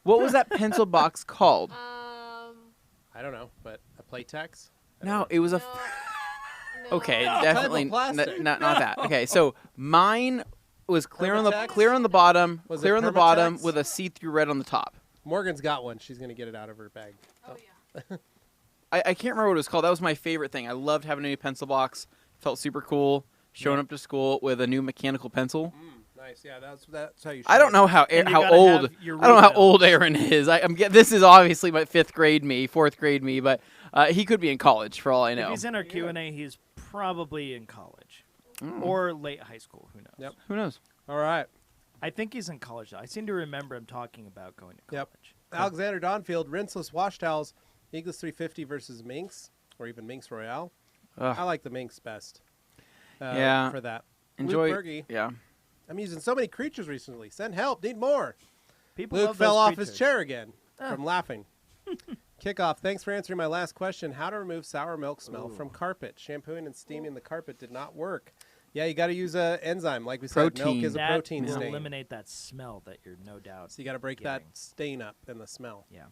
What was that pencil box called? I don't know, but a Playtex? I don't No, know. it was a. No. Okay, No. definitely plastic. not that. Okay, so mine was clear on the Permatex? bottom, Was it clear on the bottom Permatex? with a see-through red on the top. Morgan's got one. She's going to get it out of her bag. Oh yeah. I can't remember what it was called. That was my favorite thing. I loved having a new pencil box. Felt super cool. Showing up to school with a new mechanical pencil. Nice. Yeah, that's how you should. I don't know how And you how gotta old. have your I don't know how root old bills. Aaron is. This is obviously my fourth grade me, but he could be in college for all I If know. he's in our Q&A, he's probably in college. Or late high school. Who knows? Yep. Who knows? All right. I think he's in college, though. I seem to remember him talking about going to college. Yep. Alexander Donfield, rinseless wash towels, Eagles 350 versus Minx, or even Minx Royale. Ugh. I like the Minx best. Yeah. For that. Enjoy. Luke Berge, Yeah. I'm using so many creatures recently. Send help. Need more. People Luke love fell those off creatures. his chair again from laughing. Kickoff. Thanks for answering my last question. How to remove sour milk smell from carpet? Shampooing and steaming the carpet did not work. Yeah, you got to use an enzyme. Like we said, milk Protein. is a That protein will stain. eliminate that smell that you're no doubt. So you got to break getting. that stain up in the smell. Yeah.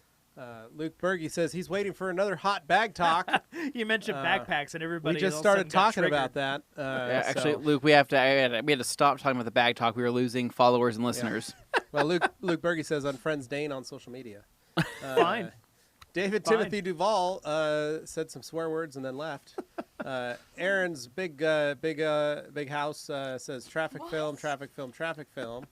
Luke Berge says he's waiting for another hot bag talk. You mentioned backpacks, and everybody we just all of a started sudden got talking about triggered. that. Yeah, actually, so- Luke, we had to stop talking about the bag talk. We were losing followers and listeners. well, Luke Berge says unfriends Dane on social media. Fine. David Fine. Timothy Duvall said some swear words and then left. Aaron's big house says traffic film, traffic film, traffic film.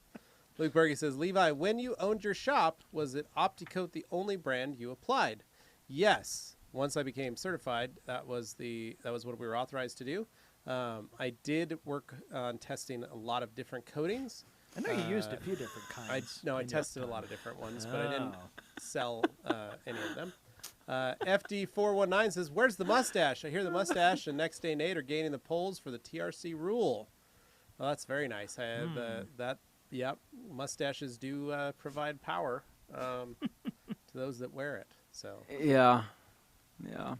Luke Berge says, Levi, when you owned your shop, was it OptiCoat the only brand you applied? Yes. Once I became certified, that was what we were authorized to do. I did work on testing a lot of different coatings. I know you used a few different kinds. I in your tested a time. lot of different ones, but I didn't Oh. sell any of them. FD419 says, where's the mustache? I hear the mustache and Next Day Nate are gaining the polls for the TRC rule. Well, that's very nice. Yep, mustaches do provide power to those that wear it. So Yeah. Yeah.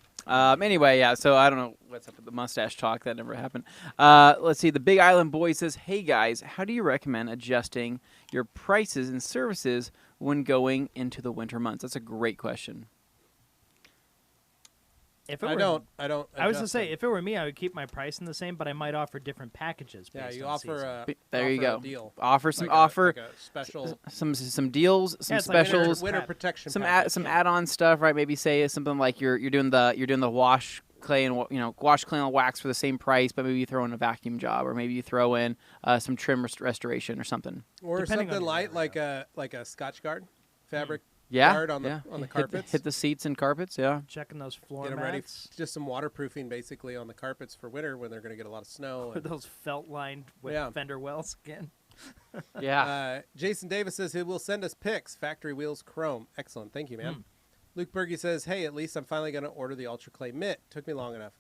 Anyway, yeah. So I don't know what's up with the mustache talk. That never happened. Let's see. The Big Island Boy says, "Hey guys, how do you recommend adjusting your prices and services when going into the winter months?" That's a great question. If it I were, don't. I was adjust gonna say, them. if it were me, I would keep my pricing the same, but I might offer different packages. Yeah, based you on offer season. a There you offer a go. deal. Offer some Like offer like a special some deals, some Yeah, it's like specials, winter Crap. protection. some package. some add-on stuff, right? Maybe say something like you're doing the wash clay and wash clay and wax for the same price, but maybe you throw in a vacuum job, or maybe you throw in some trim restoration or something. or Depending on something your light area. like a Scotch guard fabric Yeah, guard on the yeah. on the Hit carpets. hit the seats and carpets. Yeah. Checking those floor Get them ready. mats. Just some waterproofing basically on the carpets for winter when they're going to get a lot of snow. Or those felt lined with Yeah. fender wells again. Yeah. Jason Davis says he will send us pics. Factory wheels chrome. Excellent. Thank you, man. Hmm. Luke Berge says, hey, at least I'm finally going to order the Ultra Clay mitt. Took me long enough.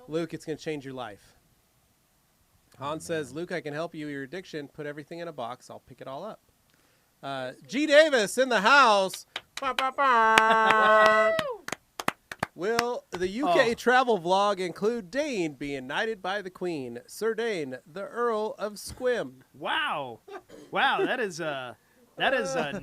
Luke, it's going to change your life. Hans says, Luke, I can help you with your addiction. Put everything in a box. I'll pick it all up. G. Davis in the house. Ba, ba, ba. Will the UK travel vlog include Dane being knighted by the Queen? Sir Dane, the Earl of Squim. Wow, wow, that is a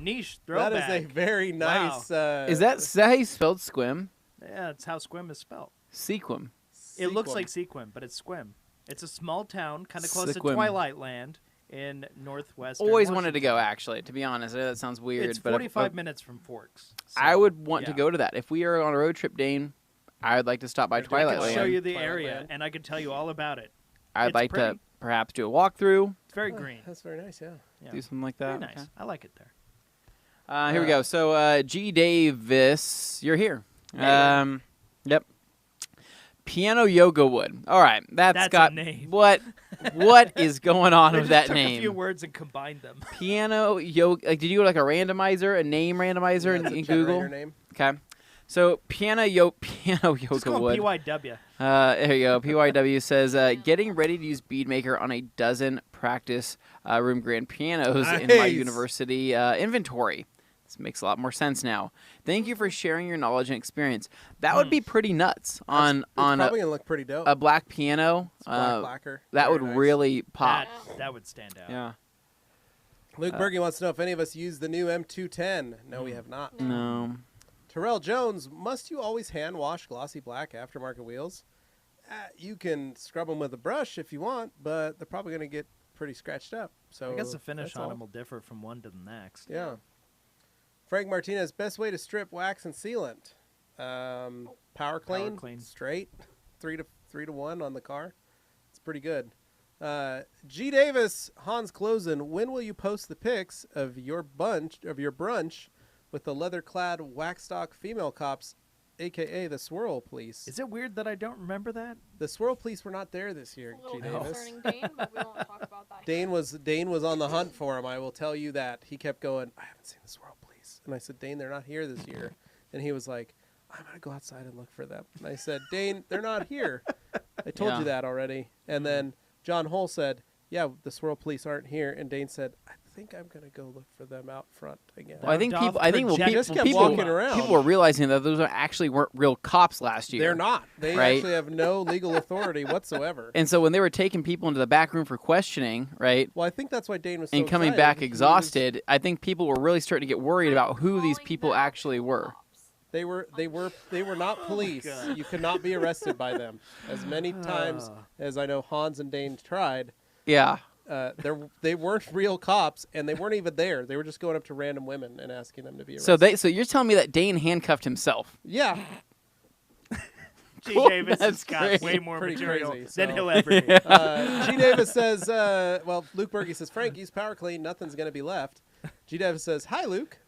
niche throwback. That is a very nice. is that how you spelled squim? Yeah, that's how Squim is spelled. Sequim. It looks sequel. like Sequim, but it's Squim. It's a small town, kind of close to Sequim. Twilight Land in northwest. Always wanted to go. Actually, to be honest, I know that sounds weird, It's but 45 minutes from Forks. I so, would want to yeah. go to that if we are on a road trip, Dane. I would like to stop by I Twilight I can Land. show you the Twilight area, Land. and I can tell you all about it. I'd it's like to pretty. perhaps do a walkthrough, It's very green. That's very nice, yeah. Yeah. do something like Very that. nice. I like it there. Okay. Here we go. So, G. Davis, you're here. Yep. Piano Yoga Wood. All right, that's a got name. what is going on They with just that took a few name? words and combined them. Piano Yoga. Like, did you go like a randomizer, a name randomizer That's a in generator Google? Name. Okay. So Piano Just Yoga call Wood. it PYW. There you go. PYW says, getting ready to use Beadmaker on a dozen practice room grand pianos in my Nice. university inventory. This makes a lot more sense now. Thank you for sharing your knowledge and experience. That would be pretty nuts on It's probably a going to look pretty dope. black piano. It's black lacquer. That Very would nice. really pop. That would stand out. Yeah. Luke Berge wants to know if any of us use the new M210. No, we have not. No. Terrell Jones, must you always hand wash glossy black aftermarket wheels? You can scrub them with a brush if you want, but they're probably going to get pretty scratched up. So I guess the finish that's on all. them will differ from one to the next. Yeah. Frank Martinez, best way to strip wax and sealant. Power clean, clean. straight, 3 to 1 on the car. It's pretty good. G Davis, Hans Klosen, when will you post the pics of your brunch with the leather-clad wax-stock female cops, aka the Swirl Police? Is it weird that I don't remember that? The Swirl Police were not there this year, It's a G little Davis. concerning, Dane, but we won't talk about that. Dane was on the hunt for him. I will tell you that. He kept going, I haven't seen the Swirl Police. And I said, Dane, they're not here this year. And he was like, I'm going to go outside and look for them. And I said, Dane, they're not here. I told Yeah. you that already. And then John Hull said, yeah, the Swirl Police aren't here. And Dane said, I think I'm going to go look for them out front again. Well, I think Doth people. I think project- Just kept people walking around. people were realizing that those actually weren't real cops last year. They're not. They Right. actually have no legal authority whatsoever. And so when they were taking people into the back room for questioning, right, Well, I think that's why Dane was so and coming excited. back He was- exhausted, I think people were really starting to get worried about who these Calling people them actually were. cops. They were not police. God. You could not be arrested by them. As many times as I know Hans and Dane tried, Yeah. they weren't real cops, and they weren't even there. They were just going up to random women and asking them to be arrested. So you're telling me that Dane handcuffed himself? Yeah, G. Cool, Davis has that's got great. way more Pretty material crazy, than so- he'll ever need. G. Davis says, well, Luke Berge says, Frank, use power clean. Nothing's going to be left. G. Davis says, hi, Luke.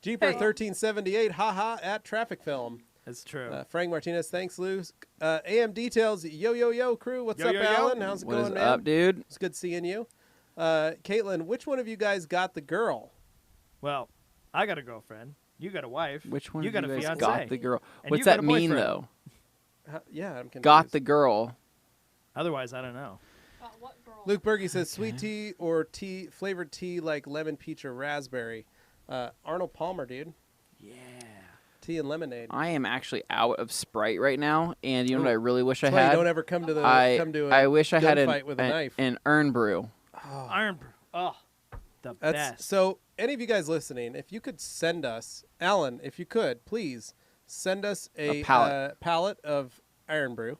Jeeper 1378, haha, at Traffic Film. That's true. Frank Martinez, thanks, Luke. AM Details, yo, crew. What's Yo, up, yo, yo. Alan? How's it What going, is man? up, dude? It's good seeing you. Caitlin, which one of you guys got the girl? Well, I got a girlfriend. You got a wife. Which one You of got you a guys fiance. got the girl? And What's you got that a mean, boyfriend. though? Yeah, I'm confused. Got the girl. Otherwise, I don't know. About what girl? Luke Berge says sweet tea or tea flavored tea like lemon, peach, or raspberry. Arnold Palmer, dude. Yeah. Tea and lemonade. I am actually out of Sprite right now, and you know Ooh. what I really wish That's I why had? you don't ever come to the I wish I had gunfight with a knife. an Earn Brew. Oh. Iron Brew. Oh, the That's best. so. Any of you guys listening, if you could send us, Alan, if you could, please send us A a pallet. pallet of Iron Brew.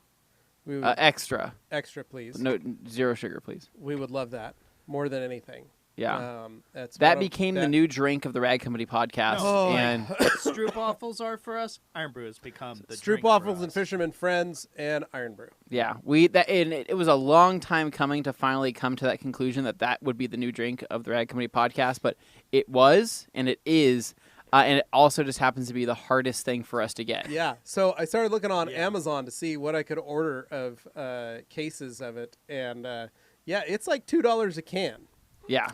We would, Extra. extra, please. No, 0 sugar, please. We would love that more than anything. Yeah. That's That one of became the that- new drink of the Rag Company podcast. No, Oh. And Stroopwafels are for us. Iron Brew has become the Stroop drink for waffles and us. fisherman friends and Iron Brew. yeah, and it was a long time coming to finally come to that conclusion that would be the new drink of the Rag Company podcast, but it was and it is, and it also just happens to be the hardest thing for us to get. Yeah. So I started looking on Yeah. Amazon to see what I could order of cases of it, and yeah, it's like $2 a can. Yeah.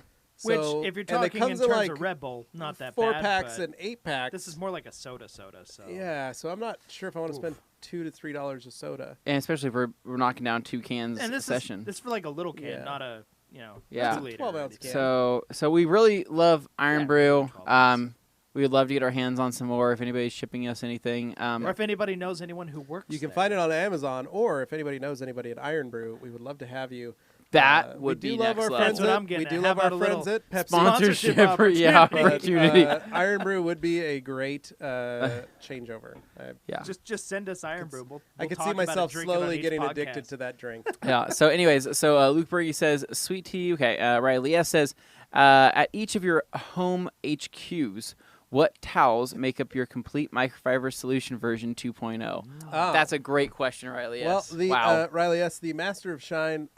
Which, So- if you're and it talking in comes terms like of Red Bull, not that 4 bad. packs but and 8 packs. this is more like a soda. So Yeah, so I'm not sure if I want to spend $2 to $3 a soda. And especially if we're knocking down 2 cans and a this session. is this is for like a little can, Yeah. not a Yeah. 2 liter 12-ounce or anything. can. So we really love Iron Yeah, Brew. 12 ounces. We would love to get our hands on some more if anybody's shipping us anything. Or if anybody knows anyone who works, You can there. find it on Amazon, or if anybody knows anybody at Iron Brew, we would love to have you. that we would do be love next our level. friends. That's what at, I'm getting we at. do How love about our a friends little at Pepsi. Sponsorship, Sponsorship yeah, opportunity. opportunity. Iron Brew would be a great changeover. Yeah. Just send us Iron Brew. I We'll could talk see about a myself drink on slowly each getting podcast. addicted to that drink. Yeah. So, anyways, Luke Berge says, "Sweet tea." Okay. Riley S says, "At each of your home HQs, what towels make up your complete microfiber solution version 2.0?" Ah. That's a great question, Riley Well, S. the wow. Riley S, the Master of Shine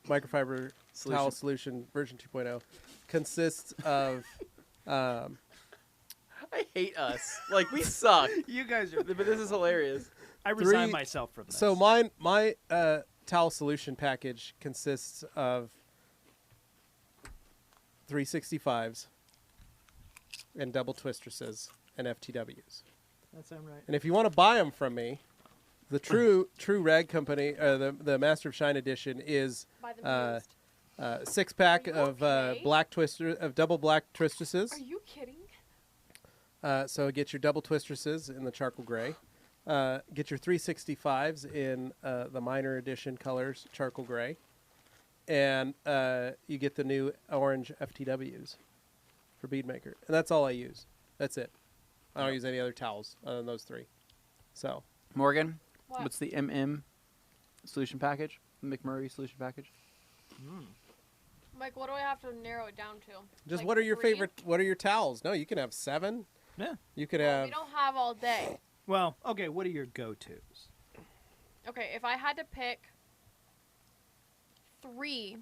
microfiber towel solution version 2.0 consists of I hate us. Like we suck. You guys are. But this is hilarious. I resign Three- myself from this. so my towel solution package consists of 365s and double twistresses and FTWs. that sound right? And if you want to buy them from me, the true Rag Company, the Master of Shine edition is By the used. 6-pack Are you of okay? double black twistresses. Are you kidding? So get your double twistresses in the charcoal gray. Get your 365s in the minor edition colors, charcoal gray. And you get the new orange FTWs for Beadmaker. And that's all I use. That's it. I don't use any other towels other than those 3. So, Morgan, What? what's the MM solution package? McMurray solution package? Like, what do I have to narrow it down to? just Like what are your 3? favorite, what are your towels? No, you can have 7. Yeah. You could Well, have, we don't have all day. Well, okay. What are your go-tos? Okay, if I had to pick 3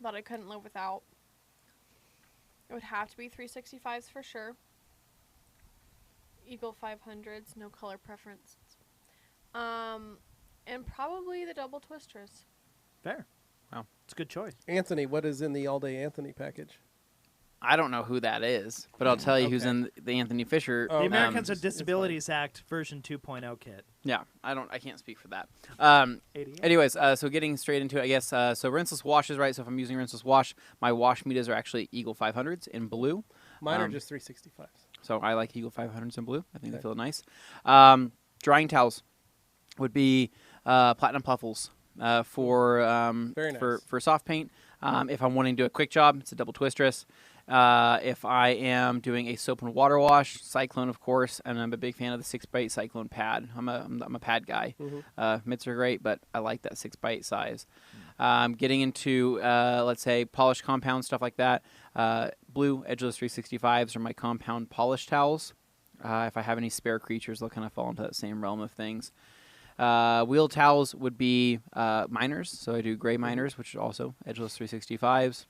that I couldn't live without, it would have to be 365s for sure. Eagle 500s, no color preference. And probably the double twisters. Fair. Wow. It's a good choice. Anthony, what is in the All Day Anthony package? I don't know who that is, but I'll tell you who's Okay. in the Anthony Fisher. Oh, The okay. Americans It's with fine. Disabilities Act version 2.0 kit. Yeah, I can't speak for that. 88. Anyways, so getting straight into it, I guess. So rinseless washes, right? So if I'm using rinseless wash, my wash meters are actually Eagle 500s in blue. Mine are Um, just 365s. So I like Eagle 500s in blue. I think they Okay. feel nice. Drying towels would be Platinum Puffles for Very for nice. soft paint. If I'm wanting to do a quick job, it's a double twistress. If I am doing a soap and water wash, Cyclone, of course, and I'm a big fan of the 6x8 Cyclone pad. I'm a pad guy. Mitts are great, but I like that 6x8 size. Getting into let's say polished compound stuff like that. Blue edgeless 365s are my compound polish towels. If I have any spare creatures, they'll kind of fall into that same realm of things. Wheel towels would be miners, so I do gray miners, which are also edgeless 365s.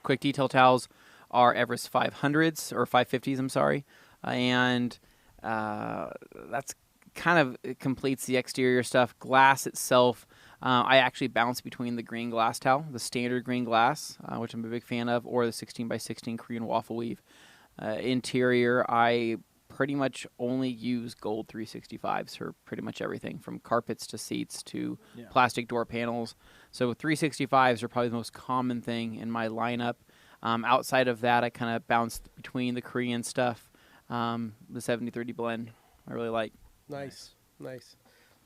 Quick detail towels are Everest 500s or 550s. I'm sorry, and that's kind of it completes the exterior stuff. Glass itself, I actually bounce between the green glass towel, the standard green glass, which I'm a big fan of, or the 16x16 Korean waffle weave. Interior, I pretty much only use gold 365s for pretty much everything, from carpets to seats to Yeah. plastic door panels. So 365s are probably the most common thing in my lineup. Outside of that, I kind of bounce between the Korean stuff, The 70/30 blend, I really like. Nice.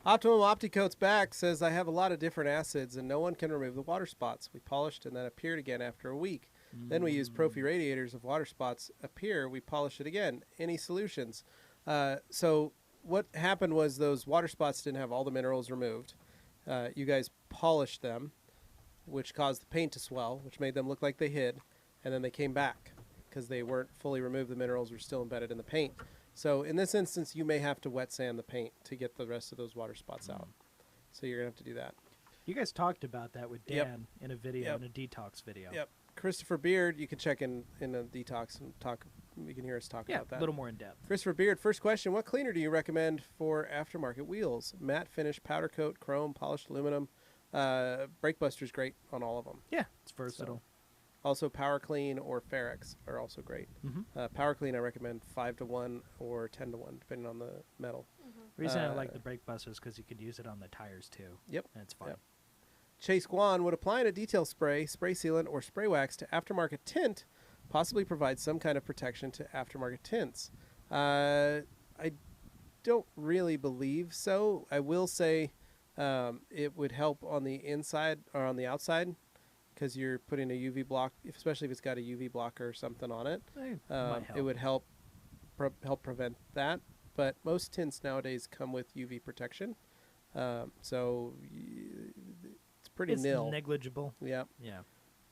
Optimum Opticoat's back says, I have a lot of different acids and no one can remove the water spots. We polished and then appeared again after a week. Then we use Profi radiators. If water spots appear, we polish it again. Any solutions? So what happened was those water spots didn't have all the minerals removed. You guys polished them, which caused the paint to swell, which made them look like they hid. And then they came back because they weren't fully removed. The minerals were still embedded in the paint. So in this instance, you may have to wet sand the paint to get the rest of those water spots out. So you're going to have to do that. You guys talked about that with Dan Yep. in a video, Yep. in a detox video. Yep. Christopher Beard, you can check in a detox and talk. You can hear us talk Yeah, about that. a little more in depth. Christopher Beard, first question. What cleaner do you recommend for aftermarket wheels? Matte finish, powder coat, chrome, polished aluminum. Brake Buster's great on all of them. Yeah, it's versatile. Also, Power Clean or Ferrex are also great. Power Clean, I recommend 5-to-1 or 10-to-1, depending on the metal. The reason I like the brake busters because you could use it on the tires too. Yep. And it's fun. Yep. Chase Guan, would applying a detail spray, spray sealant, or spray wax to aftermarket tint possibly provide some kind of protection to aftermarket tints? I don't really believe so. I will say it would help on the inside or on the outside because you're putting a UV block, especially if it's got a UV blocker or something on it. It would help prevent that. But most tints nowadays come with UV protection, so it's pretty nil. Negligible. Yeah. Yeah.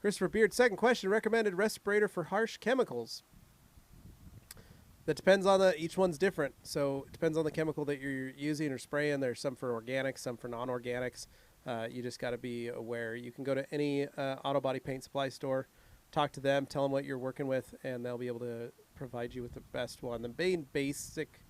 Christopher Beard, second question: recommended respirator for harsh chemicals. That depends on each one's different. So it depends on the chemical that you're using or spraying. There's some for organics, some for non-organics. You just got to be aware. You can go to any auto body paint supply store, talk to them, tell them what you're working with, and they'll be able to provide you with the best one. The main basic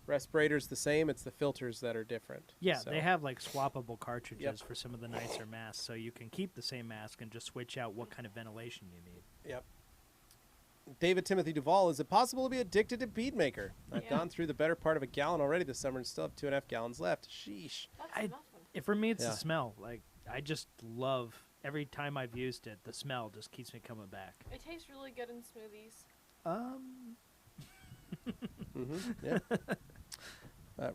respirator's the same. It's the filters that are different. Yeah, So- they have like swappable cartridges Yep. for some of the nicer masks, so you can keep the same mask and just switch out what kind of ventilation you need. Yep. David Timothy Duvall, is it possible to be addicted to bead maker? I've Yeah. gone through the better part of a gallon already this summer and still have 2.5 gallons left. Sheesh. That's I- nothing. For me, it's Yeah. the smell. Like, I just love every time I've used it. The smell just keeps me coming back. It tastes really good in smoothies. Yeah.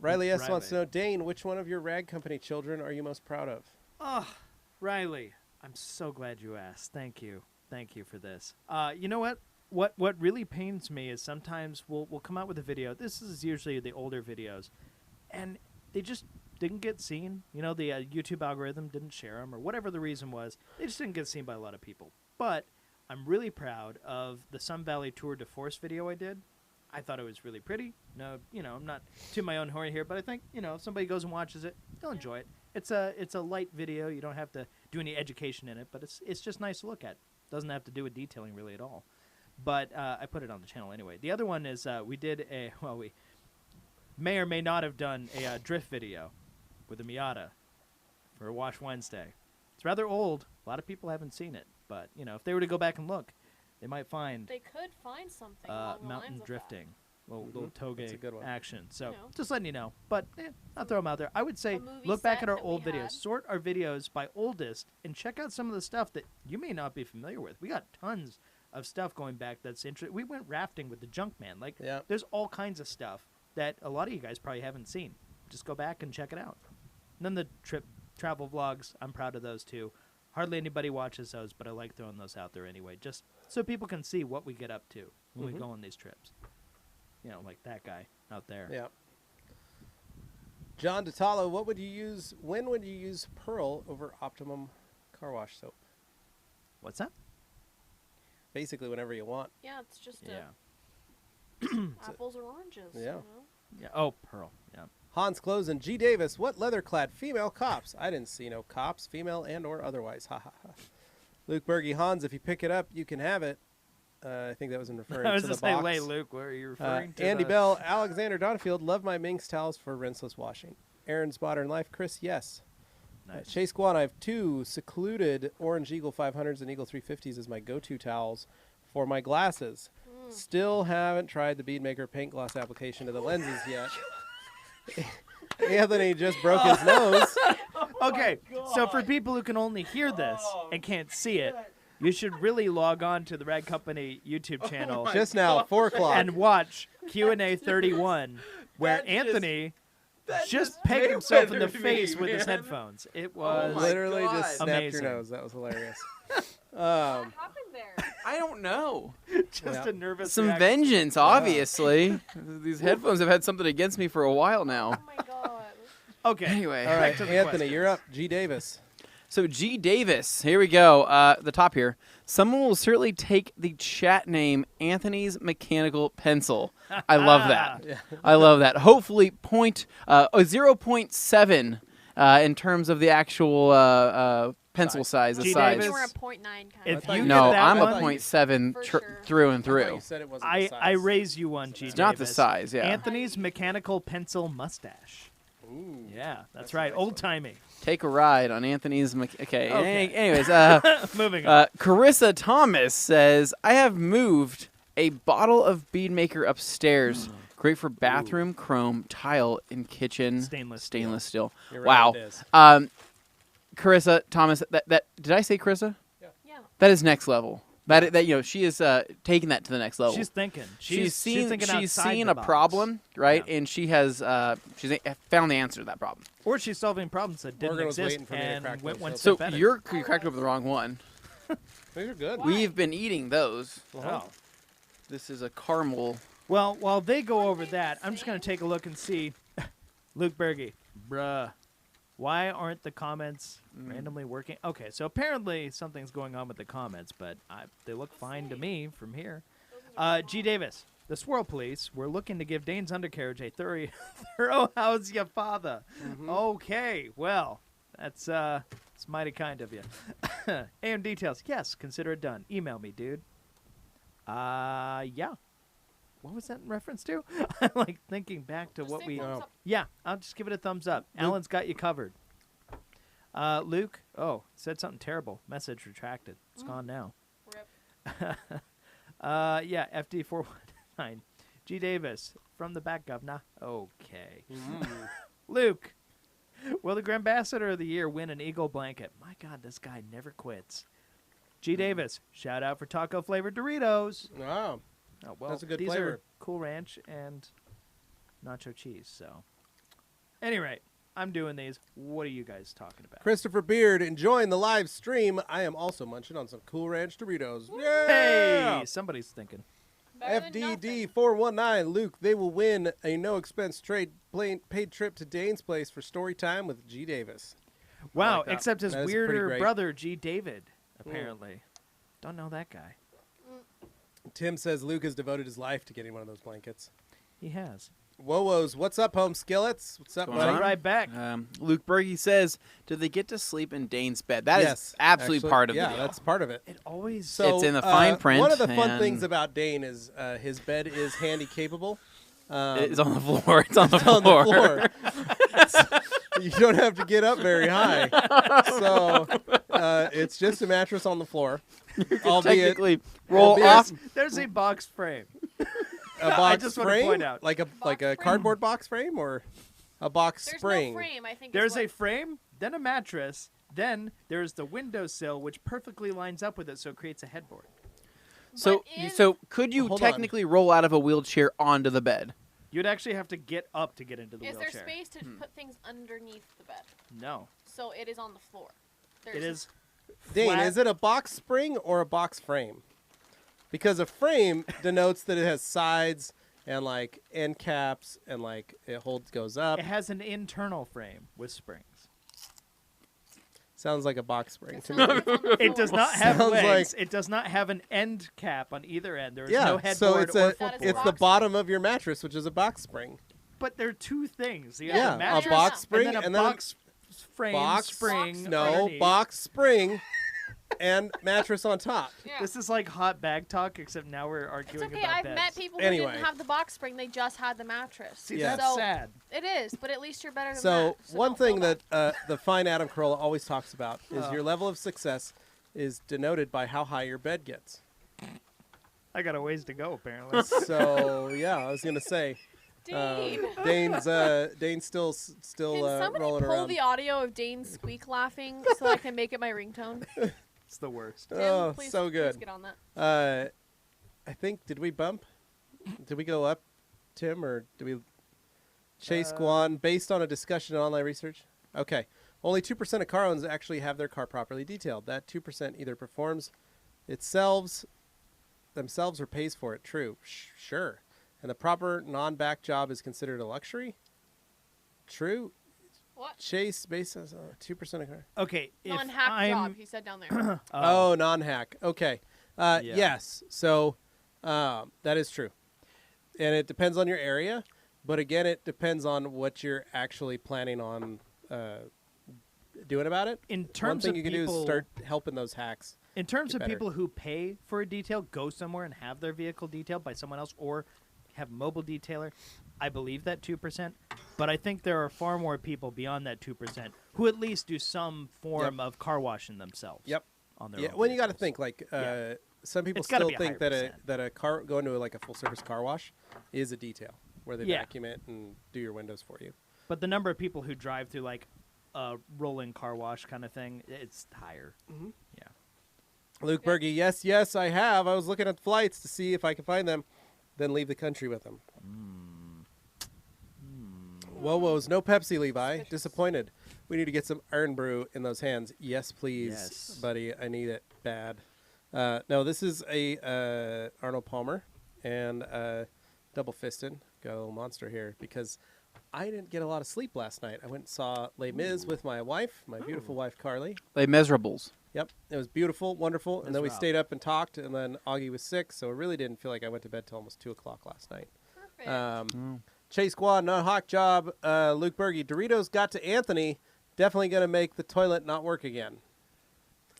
Riley S. wants to Riley. know, Dane, which one of your rag company children are you most proud of? Oh, Riley, I'm so glad you asked. Thank you for this. You know what? What really pains me is sometimes we'll come out with a video. This is usually the older videos, and they just didn't get seen. You know, the YouTube algorithm didn't share them, or whatever the reason was. They just didn't get seen by a lot of people. But I'm really proud of the Sun Valley Tour de Force video I did. I thought it was really pretty. No, I'm not to my own horn here, but I think if somebody goes and watches it, they'll enjoy it. It's a light video. You don't have to do any education in it, but it's just nice to look at. Doesn't have to do with detailing really at all. But I put it on the channel anyway. The other one is we did we may or may not have done a drift video with a Miata for a Wash Wednesday. It's rather old. A lot of people haven't seen it, but if they were to go back and look, they might find They could find something along the mountain lines of drifting, little That's a toge good one. action. So know. just letting you know. But I'll throw them out there. I would say A movie look back set at our that we old videos, had. sort our videos by oldest, and check out some of the stuff that you may not be familiar with. We got tons of stuff going back that's interesting. We went rafting with the Junkman. Like, Yeah. there's all kinds of stuff that a lot of you guys probably haven't seen. Just go back and check it out. And then the travel vlogs, I'm proud of those too. Hardly anybody watches those, but I like throwing those out there anyway, just so people can see what we get up to when we go on these trips. Like that guy out there. Yeah. John Ditalo, when would you use Pearl over Optimum car wash soap? What's that? Basically, whenever you want. Yeah, it's just Yeah. apples or oranges. Yeah. Yeah. Oh, Pearl. Yeah. Hans Closen, G. Davis, what leather-clad female cops? I didn't see no cops, female and or otherwise. Ha ha ha. Luke Berge, Hans, if you pick it up, you can have it. I think that was in referring I was to the just like, box. wait, Luke, what are you referring to? Andy Bell, Alexander Donfield, love my Minx towels for rinseless washing. Aaron's Modern Life, Chris, yes. Nice. Chase Guan, I have two secluded Orange Eagle 500s and Eagle 350s as my go-to towels for my glasses. Still haven't tried the Beadmaker paint gloss application to the lenses yet. Anthony just broke his nose. Okay, so for people who can only hear this and can't see it, You should really log on to the Rag Company YouTube channel Just now, 4 o'clock. and watch Q&A 31, where That Anthony that just pegged himself in the Mayweathered me, face with his man. headphones. It Oh was my Literally God. just snapped Amazing. your nose. That was hilarious. What happened there? I don't know. just Yeah. a nervous Some reaction. vengeance, obviously. These headphones have had something against me for a while now. Oh my god. Okay. Anyway. All Back right, to the Anthony, question. you're up. G. Davis. So G. Davis, here we go. The top here. Someone will certainly take the chat name Anthony's Mechanical Pencil. I love that. Yeah. I love that. Hopefully 0.7 in terms of the actual pencil size. The G. size. Davis, You were a 0.9 kind if of. thought you you No, get that I'm one, a 0.7 For tr- sure. through and I thought through. you said it wasn't the I size. raise you one, G. It's not the Davis. size, yeah. Anthony's Mechanical Pencil Mustache. Ooh. Yeah, that's That's a right. nice Old timey. Take a ride on Anthony's. Okay. Okay. Anyways, Moving on. Carissa Thomas says, I have moved a bottle of bead maker upstairs. Great for bathroom, chrome, tile, and kitchen. Stainless steel. You're Wow. right, it is. Carissa Thomas, that did I say Carissa? Yeah. That is next level. That she is taking that to the next level. She's thinking. She's seen thinking she's outside seen the a box. problem, right? Yeah. And she has she's found the answer to that problem. Or she's solving problems that didn't Morgan was exist waiting for me to and crack went those one open. So step better. you cracked open the wrong one. These are good. Why? We've been eating those. Oh. This is a caramel. Well, while they go over that, I'm just going to take a look and see. Luke Berge, bruh, why aren't the comments randomly working? Okay, so apparently something's going on with the comments, but they look fine to me from here. G. Davis, the Swirl Police, we're looking to give Dane's undercarriage a thorough how's ya father. Okay, well, that's it's mighty kind of you. AM details, yes, consider it done. Email me, dude. Yeah. What was that in reference to? I'm like thinking back to Just what say we. thumbs up. Yeah, I'll just give it a thumbs up. Alan's got you covered. Luke, said something terrible. Message retracted. It's gone now. Rip. Yeah, FD419. G. Davis, from the back, governor. Okay. Luke, will the Grandambassador of the Year win an Eagle blanket? My God, this guy never quits. G. Davis, shout out for taco flavored Doritos. Wow. Oh, well, That's a good these flavor. are Cool Ranch and nacho cheese. So, any rate, I'm doing these. What are you guys talking about? Christopher Beard enjoying the live stream. I am also munching on some Cool Ranch Doritos. Hey, Yeah! somebody's thinking. Better than nothing. FDD419. Luke, they will win a no-expense paid trip to Dane's place for story time with G. Davis. Wow, like that. except his That is pretty weirder great. brother, G. David, apparently. Don't know that guy. Tim says Luke has devoted his life to getting one of those blankets. He has. Whoa-who's, what's up, home skillets? What's up, Going buddy? on? Right back. Luke Berge says, "Do they get to sleep in Dane's bed?" That is Yes, absolutely actually, part of yeah, the deal. that's part of it. It always. So It's in the fine print, One of the fun things and- about Dane is his bed is handy capable. It's on the floor. It's on the It's on floor. the floor. You don't have to get up very high. So it's just a mattress on the floor. Albeit Technically, roll albeit off. There's a box frame. a box just wanna frame, point out. like a frame. cardboard box frame or a box There's spring. no frame, I think. is There's what- a frame, then a mattress, then there's the windowsill, which perfectly lines up with it, so it creates a headboard. So, But in- so could you Hold on. technically roll out of a wheelchair onto the bed? You'd actually have to get up to get into the Is there wheelchair. space to put things underneath the bed? No, So it is on the floor. it is. Dane, flat. is it a box spring or a box frame? Because a frame denotes that it has sides and like end caps and like it goes up. It has an internal frame with springs. Sounds like a box spring It to sounds me. like it's on the It does floor. not have Sounds legs. It does not have an end cap on either end. There is no headboard so it's or That is footboard. it's the box bottom of your mattress, which is a box spring. But they're two things. You Yeah, have Yeah, a a mattress box spring and then a and then box frame box spring. No, underneath. box spring and mattress on top. Yeah. This is like hot bag talk, except now we're It's arguing okay. about I've beds. met people who Anyway. didn't have the box spring; they just had the mattress. See, Yeah. that's So sad. it is, but at least you're better than So that. one don't feel thing bad. that the fine Adam Carolla always talks about is Oh. your level of success is denoted by how high your bed gets. I got a ways to go, apparently. So yeah, I was gonna say Dane. Dane's still Can somebody rolling pull around. the audio of Dane's squeak laughing so that I can make it my ringtone? It's the worst. Tim, Oh, please, so good. Please get on that. I think, did we bump? Did we go up, Tim, or did we? Chase Guan, based on a discussion in online research. Okay. Only 2% of car owners actually have their car properly detailed. That 2% either performs themselves or pays for it. True. Sure. And the proper non-back job is considered a luxury? True. What? Chase, based on 2% of car. Okay. If Non-hack I'm, job, he said down there. Oh, non-hack. Okay. Yes. So that is true. And it depends on your area. But again, it depends on what you're actually planning on doing about it. In One terms thing of you can people, do is start helping those hacks. in terms get of better. people who pay for a detail, go somewhere and have their vehicle detailed by someone else, or have mobile detailer. I believe that 2%, but I think there are far more people beyond that 2% who at least do some form of car washing themselves. Yep. On their Yeah. own Well, you got to vehicles. think like Yeah. some people It's gotta still be a think higher that percent. that a car going to like a full service car wash is a detail where they Yeah. vacuum it and do your windows for you. But the number of people who drive through like a rolling car wash kind of thing, it's higher. Luke Berge, yes, I have. I was looking at flights to see if I could find them, then leave the country with them. Whoa, no Pepsi, Levi. Suspicious. Disappointed. We need to get some Iron Brew in those hands. Yes, please, Yes. buddy. I need it bad. No, this is a Arnold Palmer and double fisted. Got a little monster here because I didn't get a lot of sleep last night. I went and saw Les Mis with my wife, my beautiful wife Carly. Les Miserables. Yep, it was beautiful, wonderful. And then we Miserables. stayed up and talked, and then Augie was sick, so it really didn't feel like I went to bed till almost 2 o'clock last night. Perfect. Chase Squad, not hawk job. Luke Berge, Doritos got to Anthony. Definitely going to make the toilet not work again.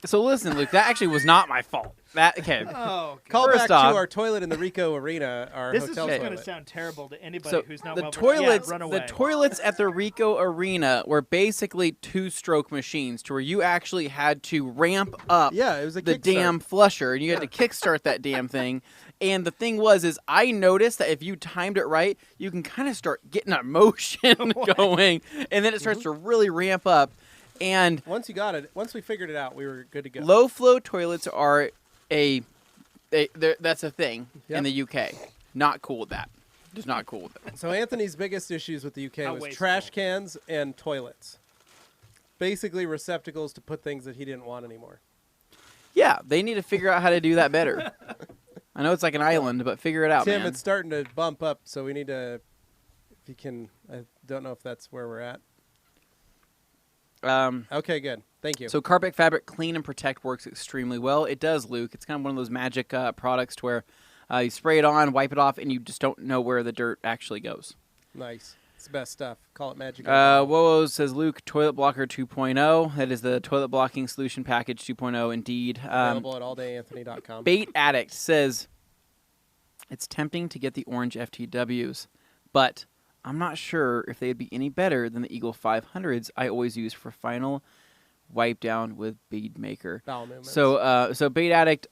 So listen, Luke, that actually was not my fault. That okay. Oh, Call First back off- to our toilet in the Rico Arena, our this is hotel just toilet. going to sound terrible to anybody So who's not the well toilets, run the away. toilets at the Rico Arena were basically two-stroke machines, to where you actually had to ramp up Yeah, it was a the kickstart. damn flusher, and you had to kickstart that damn thing. And the thing is I noticed that if you timed it right, you can kind of start getting a motion going, and then it starts to really ramp up. And Once we figured it out, we were good to go. low flow toilets are that's a thing in Yep. the UK. Not cool with that. Just not cool with it. So Anthony's biggest issues with the UK How was wasteful. trash cans and toilets. Basically receptacles to put things that he didn't want anymore. Yeah, they need to figure out how to do that better. I know it's like an island, but figure it out, Tim, man. it's starting to bump up, so we need to, if you can, I don't know if that's where we're at. Okay, good. Thank you. So Carpet Fabric Clean and Protect works extremely well. It does, Luke. It's kind of one of those magic products to where you spray it on, wipe it off, and you just don't know where the dirt actually goes. Nice. It's the best stuff. Call it magic. Wowo says, Luke, Toilet Blocker 2.0. That is the Toilet Blocking Solution Package 2.0, indeed. Available at alldayanthony.com. Bait Addict says, it's tempting to get the orange FTWs, but I'm not sure if they'd be any better than the Eagle 500s I always use for final wipe down with Bead Maker. Bowel movements. So Bait Addict,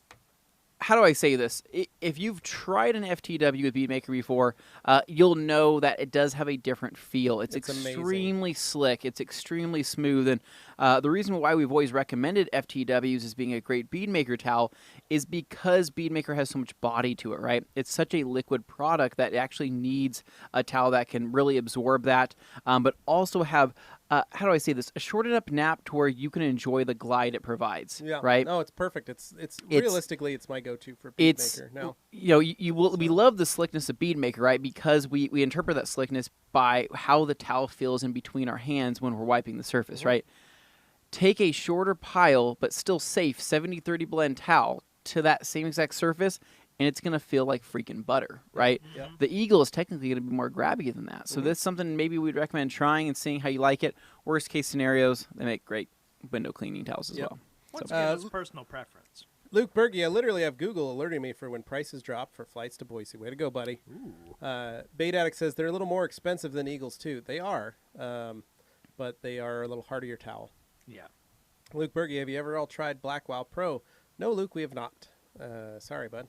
how do I say this? If you've tried an FTW with Bead Maker before, you'll know that it does have a different feel. It's amazing. extremely slick. It's extremely smooth. And the reason why we've always recommended FTWs as being a great Bead Maker towel is because Bead Maker has so much body to it, right? It's such a liquid product that it actually needs a towel that can really absorb that, but also have how do I say this? A shortened up nap to where you can enjoy the glide it provides. Yeah. Right. No, it's perfect. It's realistically, it's my go-to for bead maker. No. You know, we love the slickness of Bead Maker, right? Because we interpret that slickness by how the towel feels in between our hands when we're wiping the surface, right? Take a shorter pile but still safe 70-30 blend towel to that same exact surface, and it's going to feel like freaking butter, right? Yep. The Eagle is technically going to be more grabby than that. So that's something maybe we'd recommend trying and seeing how you like it. Worst case scenarios, they make great window cleaning towels as Yep. well. Once So- again, it's personal preference. Luke Berge, I literally have Google alerting me for when prices drop for flights to Boise. Way to go, buddy. Bait Addict says they're a little more expensive than Eagles, too. They are, but they are a little hardier towel. Yeah. Luke Berge, have you ever all tried Black Wow Pro? No, Luke, we have not. Sorry, bud.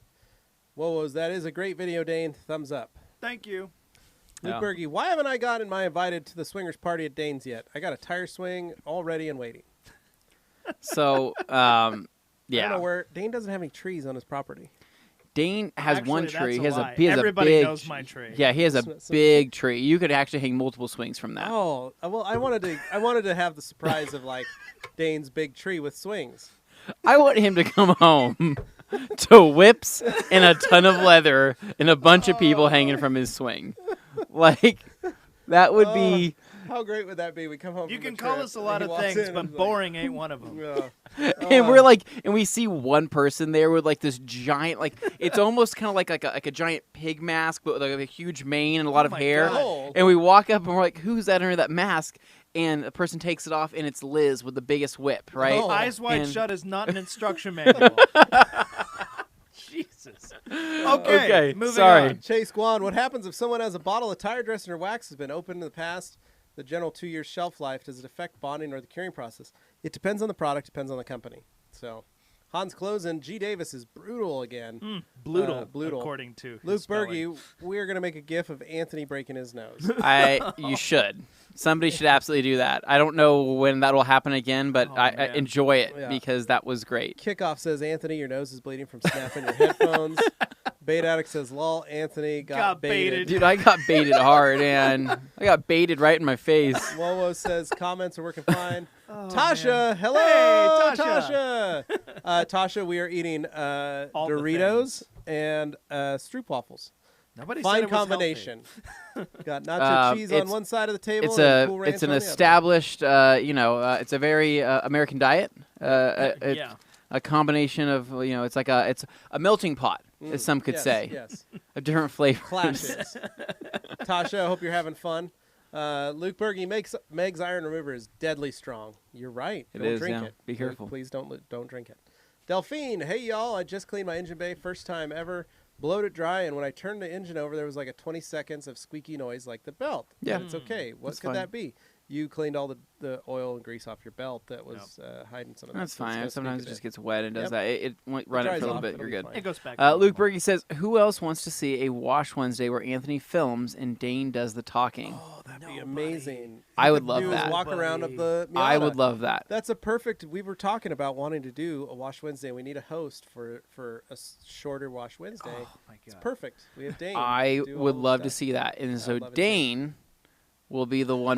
Whoa, that is a great video, Dane. Thumbs up. Thank you. Luke Yeah. Berge, why haven't I gotten my invited to the swingers party at Dane's yet? I got a tire swing all ready and waiting. So, Yeah. I don't know where Dane doesn't have any trees on his property. Dane has Actually, one that's tree. a He has lie. he has Everybody a big. knows my tree. Yeah, he has a big tree. You could actually hang multiple swings from that. Oh, well, I wanted to have the surprise of like Dane's big tree with swings. I want him to come home to whips and a ton of leather and a bunch of people hanging from his swing. Like, that would be. How great would that be? We come home. You from can a call trip, us a and lot he of walks things, in but and he's boring ain't one of them. Yeah. And we're like, and we see one person there with like this giant, like it's almost kind of like a giant pig mask, but with like a huge mane and a lot of my hair. God. And we walk up and we're like, "Who's that under that mask?" And the person takes it off, and it's Liz with the biggest whip, right? Oh. Eyes wide And- shut is not an instruction manual. Jesus. Okay. Moving sorry. on. Chase Guan, what happens if someone has a bottle of tire dressing or wax has been opened in the past? The general 2-year shelf life, does it affect bonding or the curing process? It depends on the product, depends on the company. So, Hans Klosen, G. Davis is brutal again. Blutal, Blutal. according to his Luke spelling. Berge, we're going to make a gif of Anthony breaking his nose. You should. Somebody should absolutely do that. I don't know when that will happen again, but Oh, I man. enjoy it Yeah. because that was great. Kickoff says, Anthony, your nose is bleeding from snapping your headphones. Bait Addict says, lol, Anthony got baited. Dude, I got baited hard, and I got baited right in my face. Wowo says, comments are working fine. Oh, Tasha, man. hello, Hey, Tasha. Tasha, we are eating All the Doritos and stroopwafels. Nobody said Fine it was combination. Got nacho cheese on it's- one side of the table. It's and Cool Ranch it's an on the other. established, it's a very American diet. Yeah. A combination of, it's like it's a melting pot, as some could Yes, say, Yes, of different flavors. clashes. Tasha, I hope you're having fun. Luke Berge, Meg's Iron Remover is deadly strong. You're right. It Don't is, drink yeah. it. Be careful. Please don't drink it. Delphine, hey y'all, I just cleaned my engine bay, first time ever. Blowed it dry, and when I turned the engine over, there was like a 20 seconds of squeaky noise like the belt. Yeah. But it's okay. What That's could fine. that be? You cleaned all the oil and grease off your belt that was hiding some of that. That's so it's fine. gonna Sometimes it squeak just bit. gets wet and does Yep. that. It won't run it dries for a little off, bit. it'll You're be good. fine. It goes back. Luke Berge says, "Who else wants to see a Wash Wednesday where Anthony films and Dane does the talking?" Oh, that'd be Nobody. amazing. I He would could love do his that. walk around of the Miata. I would love that. That's a perfect. We were talking about wanting to do a Wash Wednesday. We need a host for a shorter Wash Wednesday. Oh, my It's God. perfect. We have Dane. I do all would the love to stuff. see that. And so love it too. Dane will be the one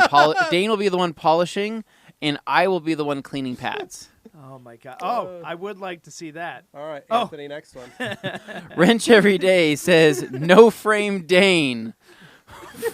Dane will be the one polishing, and I will be the one cleaning pads. Oh, my God. Oh, I would like to see that. All right, Oh. Anthony, next one. Wrench Every Day says, "No frame Dane."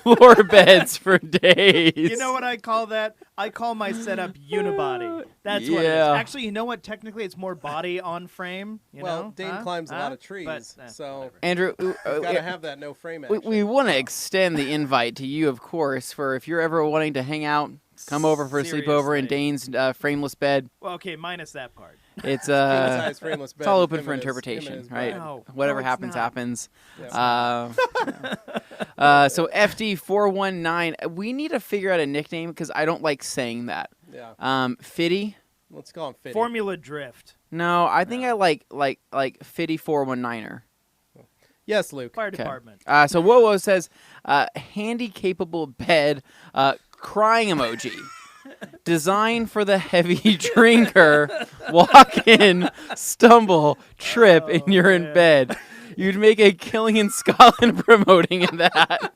Floor beds for days. You know what I call that? I call my setup unibody. That's what it is. Yeah. Actually, you know what? Technically, it's more body on frame. You Well, know? Dane Huh? climbs a lot Huh? of trees, But, so whatever. Andrew, gotta have that no frame we, action. we want to extend the invite to you, of course, for if you're ever wanting to hang out, come over for a sleepover in Seriously. Dane's frameless bed. Well, okay, minus that part. It's King-size frameless it's all bed, open him for and his- him and interpretation, his right? bride. No. Whatever No, it's happens, not. happens. Yeah. So FD419, we need to figure out a nickname because I don't like saying that. Yeah. Fitty? Let's call him Fitty. Formula drift. No, I think I like Fitty 419er. Yes, Luke. Fire Okay. department. So Wowo says, handy capable bed, crying emoji. Designed for the heavy drinker. Walk in, stumble, trip, and you're in man. bed. You'd make a killing in Scotland promoting that.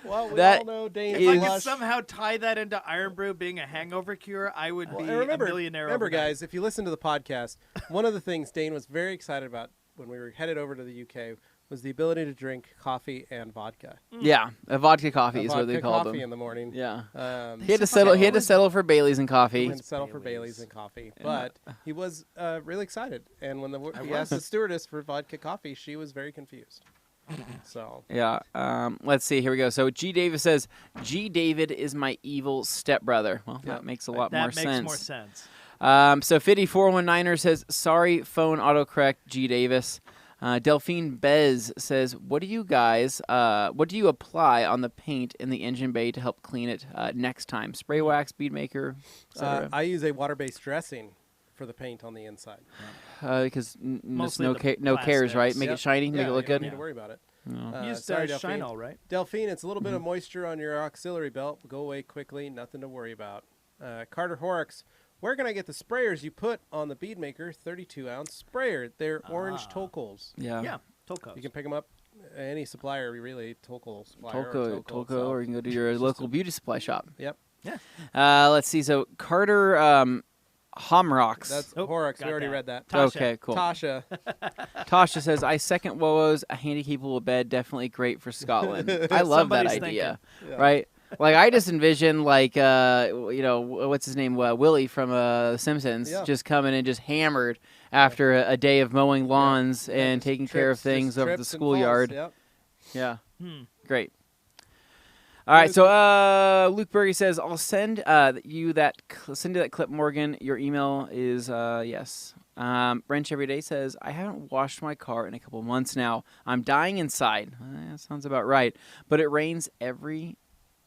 Well, we That all know Dane If I could Blush. somehow tie that into Iron Brew being a hangover cure, I would Well, be and remember, a millionaire. remember, overnight. guys, if you listen to the podcast, one of the things Dane was very excited about when we were headed over to the UK was the ability to drink coffee and vodka. Yeah, a vodka coffee A is what they vodka called coffee them. in the morning. Yeah. He He had to settle. He had to settle for Bailey's and coffee. and settle for Bailey's and coffee, but he was really excited. And when he was. asked the stewardess for vodka coffee, she was very confused. So Yeah. Let's see. Here we go. So G. Davis says, "G. David is my evil stepbrother." Well, Yeah. that makes a lot that more makes sense. more sense. So Fitty 419er says, "Sorry, phone autocorrect." G. Davis. Delphine Bez says, "What do you apply on the paint in the engine bay to help clean it next time? Spray wax, bead maker, etc." I use a water-based dressing for the paint on the inside. Because Mostly the no cares, right? plastics. Make Yep. it shiny, make Yeah, it look you don't good. need to worry about it. You used sorry, Shine Delphine. All, right? Delphine, it's a little bit of moisture on your auxiliary belt. Go away quickly. Nothing to worry about. Carter Horrocks, Where can I get the sprayers you put on the bead maker 32-ounce sprayer? They're orange Tolcols. Yeah, Tolkos. You can pick them up at any supplier, really, Tolco supplier. Tolco, or you can go to your local beauty supply shop. Yep. Yeah. Let's see. So Carter Homrocks. That's Oh, Horrocks. We got already that. read that. Tasha. Okay, cool. Tasha. Tasha says, I second Wowo's. A handy capable bed, definitely great for Scotland. I love that Somebody's idea, Yeah. right? Like, I just envision, like, what's his name? Willie from The Simpsons Yeah. just coming and just hammered after a day of mowing lawns and Just taking care of trips- things just over the trips and schoolyard. falls. Yep. Yeah, Hmm. great. All right, so Luke Berge says, I'll send you that clip, Morgan. Your email is yes. Wrench Everyday says, I haven't washed my car in a couple months now. I'm dying inside. That sounds about right. But it rains every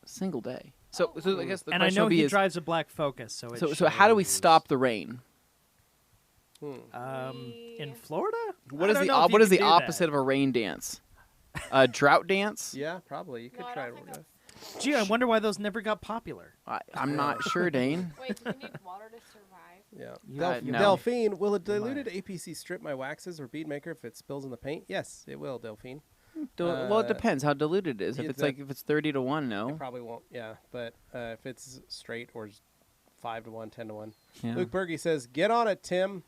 single day. So I guess the And I question know would be he is, drives a black Focus, so it so how do we shows. stop the rain? In Florida? What I is don't the know if you what is can the do that. opposite of a rain dance? A drought dance? Yeah, probably. You could No, I try don't it. think that's- Gee, I wonder why those never got popular. I'm not sure, Dane. Wait, do you need water to survive? Yeah. Yeah, no. Delphine, will a diluted APC strip my waxes or bead maker if it spills in the paint? Yes, it will, Delphine. Well, it depends how diluted it is. If yeah, it's if it's 30 to 1, no. It probably won't. Yeah, but if it's straight or 5 to 1, 10 to 1. Yeah. Luke Berge says, "Get on it, Tim."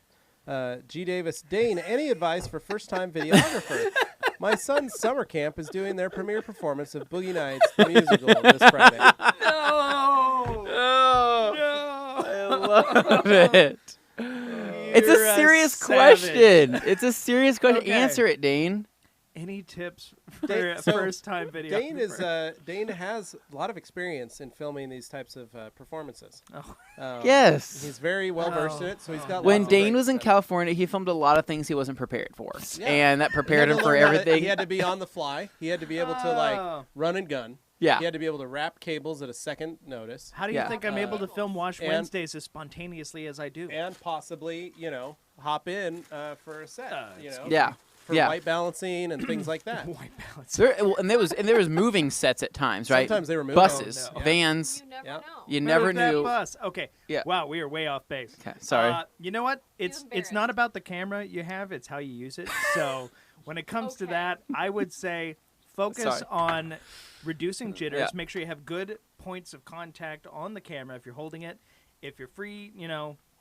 G. Davis, Dane, any advice for first-time videographer? My son's summer camp is doing their premiere performance of Boogie Nights, the musical, this Friday. No! I love it. It's You're a serious savage. question. It's a serious question. Okay. Answer it, Dane. Any tips for Dane- a so first-time video? Dane has a lot of experience in filming these types of performances. Oh. Yes. He's very well versed in it, so he's got. When lots of Dane great was in stuff. California, he filmed a lot of things he wasn't prepared for. Yeah. And that He prepared had him to for learn how to- everything. He had to be on the fly. He had to be able to like Oh. run and gun. Yeah. He had to be able to wrap cables at a second notice, How do you Yeah. think I'm able to film Wash and- Wednesdays as spontaneously as I do? and possibly hop in for a set. Yeah. For Yeah. white balancing and things like that. White balance. And there was moving sets at times, right? Sometimes they were moving. Buses, Oh, no. vans. You never Yeah. know. You Move never that knew. bus. Okay. Yeah. Wow, we are way off base. Okay, sorry. You know what? It's embarrassed. not about the camera you have; it's how you use it. So when it comes to Okay. that, I would say focus Sorry. on reducing jitters. Yeah. Make sure you have good points of contact on the camera if you're holding it. If you're free,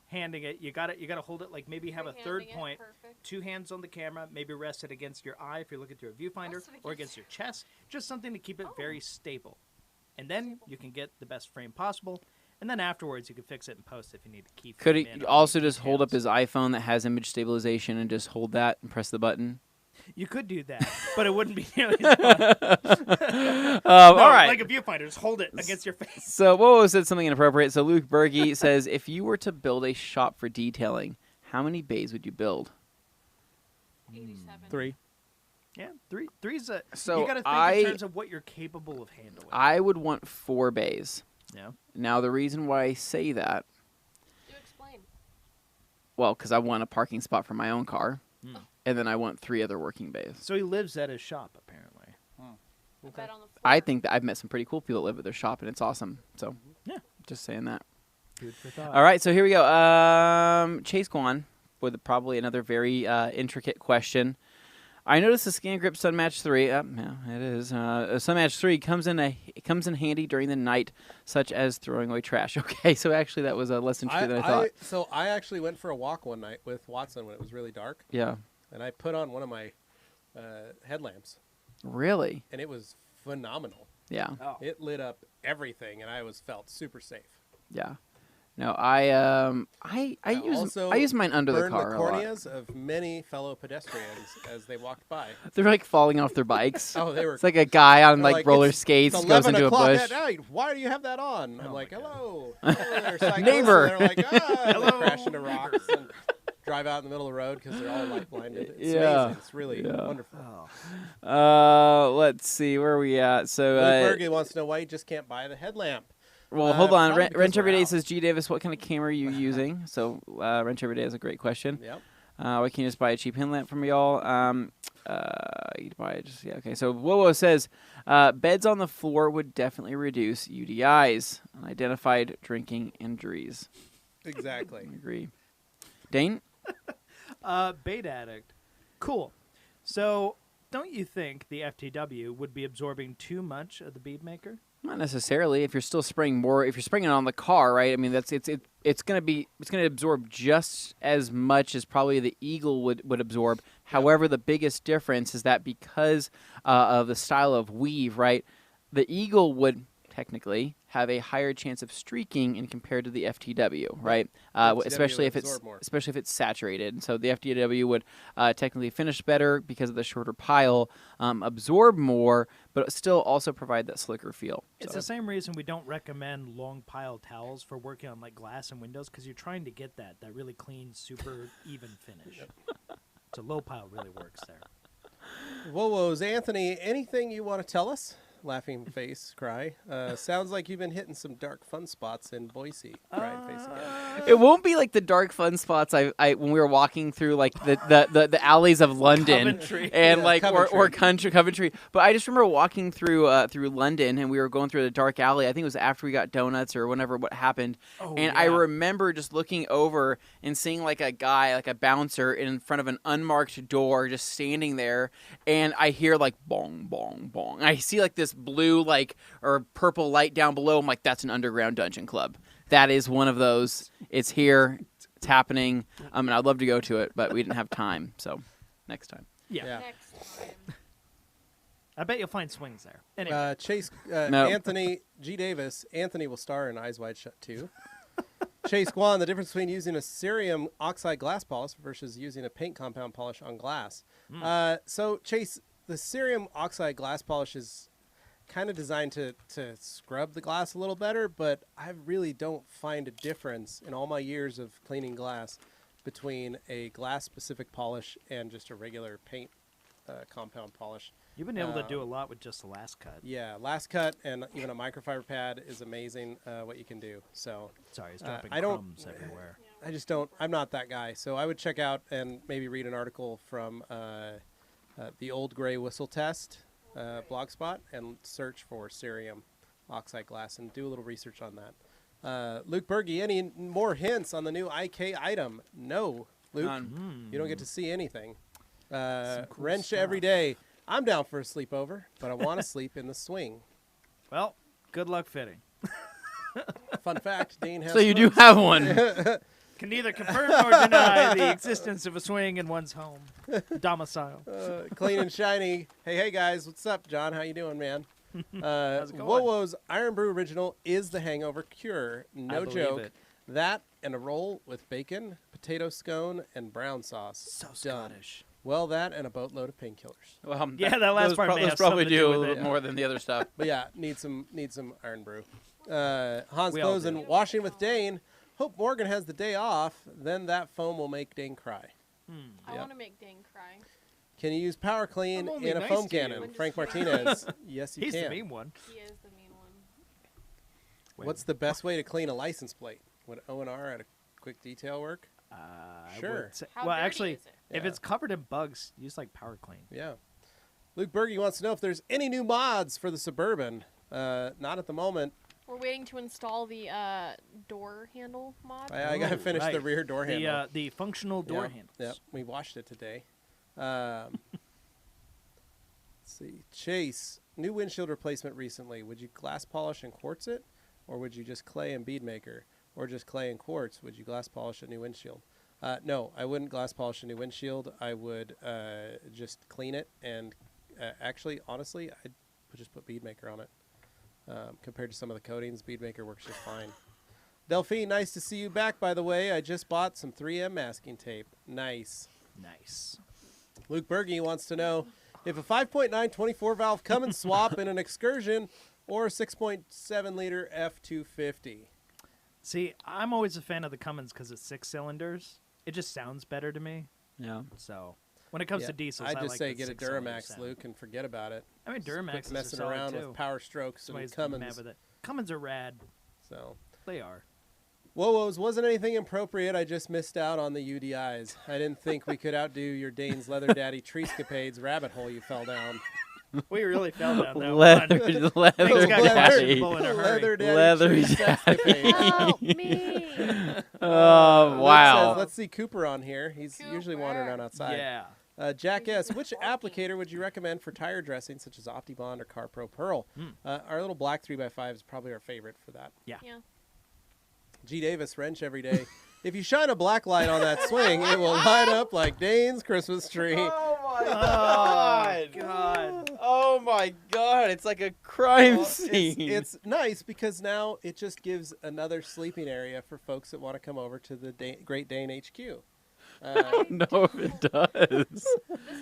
handing it, you got to hold it like maybe have a third Freehanding it, point. perfect. 2 hands on the camera, maybe rest it against your eye if you're looking through a viewfinder, Rest it or against against your chest. Just something to keep it very stable. And then you can get the best frame possible. And then afterwards, you can fix it in post if you need to key. Could frame he in on also any just hold up details. his iPhone that has image stabilization and just hold that and press the button? You could do that, but it wouldn't be nearly as fun. All No, right. like a viewfinder, just hold it against your face. So Whoa said something inappropriate. So Luke Berge says, if you were to build a shop for detailing, how many bays would you build? 87. 3. Yeah, three's a. So you got to think I- in terms of what you're capable of handling. I would want 4 bays. yeah. Now, the reason why I say that, Do explain. well, because I want a parking spot for my own car, Hmm. and then I want 3 other working bays. So he lives at his shop, apparently. A bed on the floor. I think that I've met some pretty cool people that live at their shop, and it's awesome. So, Yeah. just saying that. Good for thought. All right, so here we go. Chase Guan with probably another very intricate question. I noticed the Scan Grip Sun Match 3. Yeah, it is. Sun Match 3 comes in handy during the night, such as throwing away trash. Okay, so actually that was less intricate than I thought. So I actually went for a walk one night with Watson when it was really dark, Yeah, and I put on one of my headlamps, really. and it was phenomenal. Yeah, Oh. It lit up everything, and I felt super safe. yeah. No, I use mine under the Burned car the a lot. corneas of many fellow pedestrians as they walked by. They're like falling off their bikes. Oh, they were. It's like a guy on they're like roller it's skates goes 11 into a o'clock bush. at night. Why do you have that on? I'm Oh like, my God. hello. They're cyclists, Neighbor. And they're like, ah, and they Hello, crash into rocks and drive out in the middle of the road because they're all light blinded. It's Yeah. amazing. It's really Yeah. wonderful. Oh. Let's see, where are we at? So, Luke Berge wants to know why you just can't buy the headlamp. well, hold on. probably because Wrench we're Everyday out. says, G. Davis, what kind of camera are you using? So, Wrench Everyday is a great question. Yep. Why can't you just buy a cheap headlamp from y'all? You'd buy it just, yeah, okay. So, Wowo says, beds on the floor would definitely reduce UDIs, unidentified drinking injuries. Exactly. I agree. Dane? Bait addict. Cool. So, don't you think the FTW would be absorbing too much of the bead maker? Not necessarily. If you're still spraying more, if you're spraying it on the car, right? I mean, it's gonna absorb just as much as probably the Eagle would absorb. However, the biggest difference is that because of the style of weave, right? The Eagle would technically have a higher chance of streaking in compared to the FTW, right? FTW Especially would if absorb more. especially if it's saturated. And so the FTW would technically finish better because of the shorter pile, absorb more, but still also provide that slicker feel. It's So- the same reason we don't recommend long pile towels for working on like glass and windows because you're trying to get that really clean, super even finish. So low pile really works there. Whoa, Anthony, anything you want to tell us? Laughing face, cry. Sounds like you've been hitting some dark fun spots in Boise. Crying face again. It won't be like the dark fun spots I when we were walking through like the alleys of London Coventry. and Yeah, like or Coventry. Coventry. But I just remember walking through London and we were going through the dark alley. I think it was after we got donuts or whenever what happened. Oh, And yeah. I remember just looking over and seeing like a guy, like a bouncer in front of an unmarked door just standing there, and I hear like bong bong bong. I see like this blue like or purple light down below. I'm like, that's an underground dungeon club. That is one of those. It's here. It's happening. And I'd love to go to it, but we didn't have time. So next time. Yeah. Yeah. Next time. I bet you'll find swings there. Anyway, Chase, No. Anthony G. Davis. Anthony will star in Eyes Wide Shut 2. Chase Guan, the difference between using a cerium oxide glass polish versus using a paint compound polish on glass. So, Chase, the cerium oxide glass polish is kind of designed to scrub the glass a little better, but I really don't find a difference in all my years of cleaning glass between a glass-specific polish and just a regular paint compound polish. you've been able to do a lot with just the last cut. Yeah, last cut and even a microfiber pad is amazing what you can do. So Sorry, it's dropping I don't- crumbs everywhere. I just don't. I'm not that guy. So I would check out and maybe read an article from the Old Gray Whistle Test blogspot and search for cerium oxide glass and do a little research on that. Luke Berge, any more hints on the new IK item? No, Luke. None. You don't get to see anything. Some cool Wrench stuff. every day. I'm down for a sleepover, but I want to sleep in the swing. Well, good luck fitting. Fun fact, Dane has So you do swings. have one. Can neither confirm nor deny the existence of a swing in one's home domicile. Clean and shiny. Hey guys, what's up, John? How you doing, man? How's it going? Wowo's Iron Brew Original is the hangover cure. No I believe joke. it. That and a roll with bacon, potato scone, and brown sauce. So Done. Scottish. Well, that and a boatload of painkillers. Well, Yeah, that last those part may those have probably something to do do a with little it. bit more than the other stuff. But yeah, need some Iron Brew. Hans We all goes do. and washing with Dane. Hope Morgan has the day off. Then that foam will make Dane cry. I Yep. want to make Dane cry. Can you use Power Clean I'm only in a nice foam to you. cannon? I'm just Frank kidding. Martinez. Yes, you He's can. the mean one. He is the mean one. What's the best way to clean a license plate? Would O&R at a quick detail work? I Sure. would say- How well, dirty actually, is it? if Yeah. it's covered in bugs, use like Power Clean. Yeah. Luke Berge wants to know if there's any new mods for the Suburban. Not at the moment. We're waiting to install the door handle mod. I got to Ooh, finish the right. rear door handle. The functional door Yeah, handles. Yep, we washed it today. Let's see. Chase, new windshield replacement recently. Would you glass polish and quartz it? Or would you just clay and bead maker? Or just clay and quartz? Would you glass polish a new windshield? No, I wouldn't glass polish a new windshield. I would just clean it. And actually, honestly, I'd just put bead maker on it. Compared to some of the coatings, bead maker works just fine. Delphine, nice to see you back, by the way. I just bought some 3M masking tape. Nice. Nice. Luke Berge wants to know if a 5.9 24 valve Cummins swap in an Excursion or a 6.7 liter F250. See, I'm always a fan of the Cummins because it's 6 cylinders. It just sounds better to me. Yeah. So when it comes Yeah, to diesels, I'd I just like say the get a 6-cylinder Duramax, sound. Luke, and forget about it. I mean, Just quit Duramaxes are messing solid around too. with Power Strokes and Somebody's mad Cummins. with it. Cummins are rad. So, They are. Wowo's wasn't anything appropriate. I just missed out on the UDIs. I didn't think we could outdo your Dane's Leather Daddy treescapades rabbit hole you fell down. We really fell down that leather, one. leather, Things got daddy. questionable in a hurry. Leather daddy. Leather cheap escapade. Help me. Oh Luke wow! says, let's see Cooper on here. He's usually wandering around outside. Yeah. Jack S., which applicator would you recommend for tire dressing, such as OptiBond or CarPro Pearl? Our little black 3x5 is probably our favorite for that. Yeah. G. Davis, wrench every day. If you shine a black light on that swing, it will light up like Dane's Christmas tree. Oh my God. Oh my God! It's like a crime Well, scene. it's nice because now it just gives another sleeping area for folks that want to come over to the Great Dane HQ. No, it does. This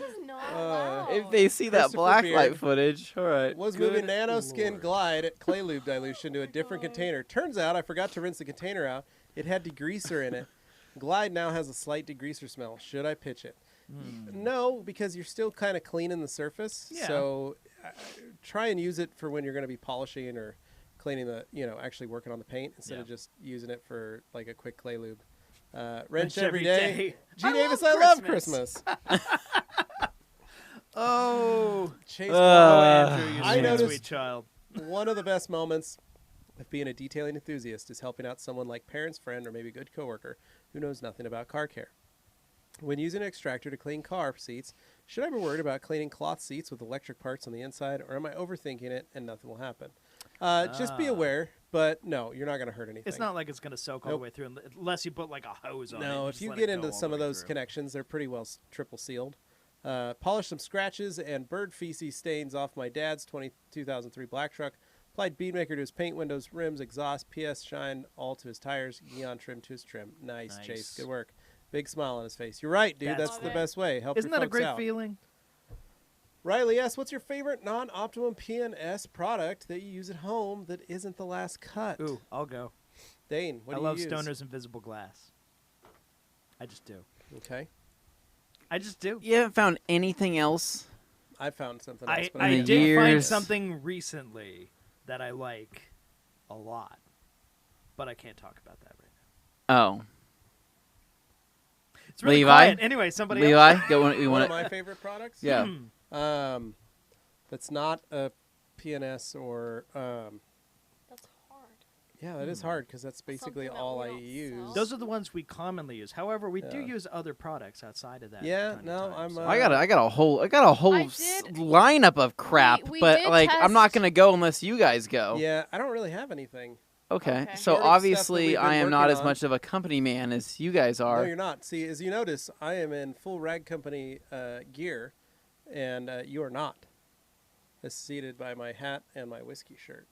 is not allowed. If they see that Christopher black Beard light footage, all right. was Good moving Nano Skin Lord. Glide at Clay Lube dilution to a different container. Turns out I forgot to rinse the container out. It had degreaser in it. Glide now has a slight degreaser smell. Should I pitch it? No, because you're still kind of cleaning the surface. Yeah. So try and use it for when you're going to be polishing or cleaning the, actually working on the paint instead of just using it for like a quick Clay Lube. Wrench every day. G. Davis, I love Christmas. Oh. Chase Andrew, you I sweet, noticed- sweet child. One of the best moments of being a detailing enthusiast is helping out someone like parents, friend, or maybe a good coworker who knows nothing about car care. When using an extractor to clean car seats, should I be worried about cleaning cloth seats with electric parts on the inside, or am I overthinking it and nothing will happen? Just be aware, but no, you're not going to hurt anything. It's not like it's going to soak all Nope. the way through unless you put like a hose on it. No, and if just you let get it into go all some the of way those through. connections, they're pretty well triple sealed. Polish some scratches and bird feces stains off my dad's 2003 black truck. Applied bead maker to his paint, windows, rims, exhaust, PS shine, all to his tires, neon trim to his trim. Nice. Chase. Good work. Big smile on his face. You're right, dude. That's That's the it. best way. Help Isn't your that a folks great out. feeling? Riley S., what's your favorite non-Optimum PNS product that you use at home that isn't the last cut? Ooh, I'll go. Dane, what I do love you use? Stoner's Invisible Glass. I just do. Okay. I just do. You haven't found anything else? I found something else. I, but I in did find years. something recently that I like a lot, but I can't talk about that right now. Oh. It's really Levi? quiet. Anyway, somebody Levi, else. go on, you one want of to? my favorite products? Yeah. That's not a PNS or That's hard. yeah, that is hard because that's basically Something that all we I don't use. sell. Those are the ones we commonly use. However, we do Yeah. use other products outside of that. Yeah, kind of no, time, I'm, so- I got a whole I did- lineup of crap, we but did like I'm not test- gonna go unless you guys go. Yeah, I don't really have anything. Okay. Okay. So Sort of stuff that obviously we've been I am not working as on. much of a company man as you guys are. No, you're not. See, as you notice, I am in full Rag Company gear, and you are not. As seated by my hat and my whiskey shirt.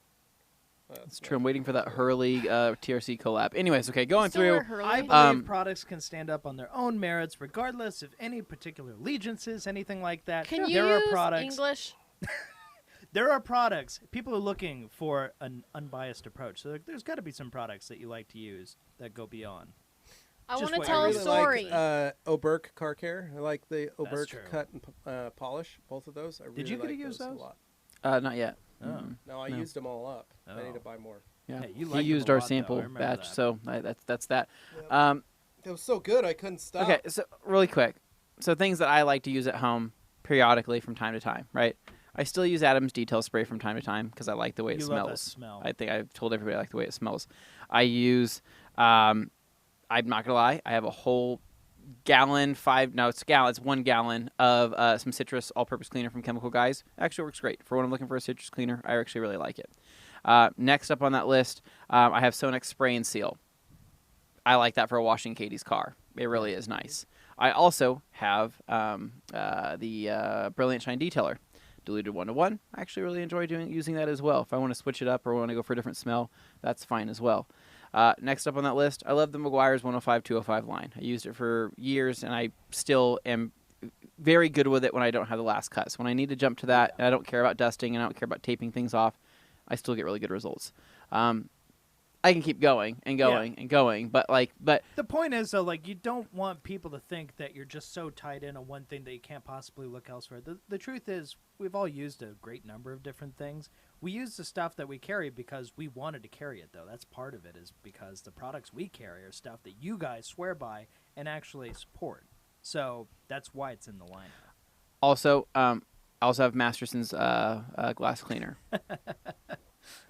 It's true. I'm waiting for that Hurley TRC collab. Anyways, okay, going Still wear through. Hurley? I believe Um, products can stand up on their own merits, regardless of any particular allegiances, anything like that. Can you there are use products. English? There are products. People are looking for an unbiased approach. So there's got to be some products that you like to use that go beyond. I Just want to what- tell I a really story. Like Oberk car care. I like the That's Oberk true. cut and polish. Both of those. I really Did you get to like use those those? a lot. Not yet. Oh. Mm. No, I No. used them all up. I need Oh. to buy more. Yeah. Hey, you he liked them used a our lot, though. I sample remember batch, that. so that's that. Yep. Um, It was so good I couldn't stop. okay, so really quick. So things that I like to use at home periodically from time to time, right? I still use Adam's detail spray from time to time because I like the way it You smells. love that smell. I think I've told everybody I like the way it smells. I use, I'm not gonna lie, I have a whole gallon, it's 1 gallon of some citrus all-purpose cleaner from Chemical Guys. Actually works great for when I'm looking for a citrus cleaner. I actually really like it. Next up on that list, I have Sonex Spray and Seal. I like that for washing Katie's car. It really is nice. I also have the Brilliant Shine Detailer. Diluted 1-to-1. I actually really enjoy using that as well. If I want to switch it up or want to go for a different smell, that's fine as well. Next up on that list, I love the Meguiar's 105-205 line. I used it for years, and I still am very good with it when I don't have the last cut. So when I need to jump to that, and I don't care about dusting, and I don't care about taping things off, I still get really good results. I can keep going and going and going, but The point is, though, like, you don't want people to think that you're just so tied in on one thing that you can't possibly look elsewhere. The truth is, we've all used a great number of different things. We use the stuff that we carry because we wanted to carry it, though. That's part of it, is because the products we carry are stuff that you guys swear by and actually support. So that's why it's in the lineup. also, I also have Masterson's glass cleaner.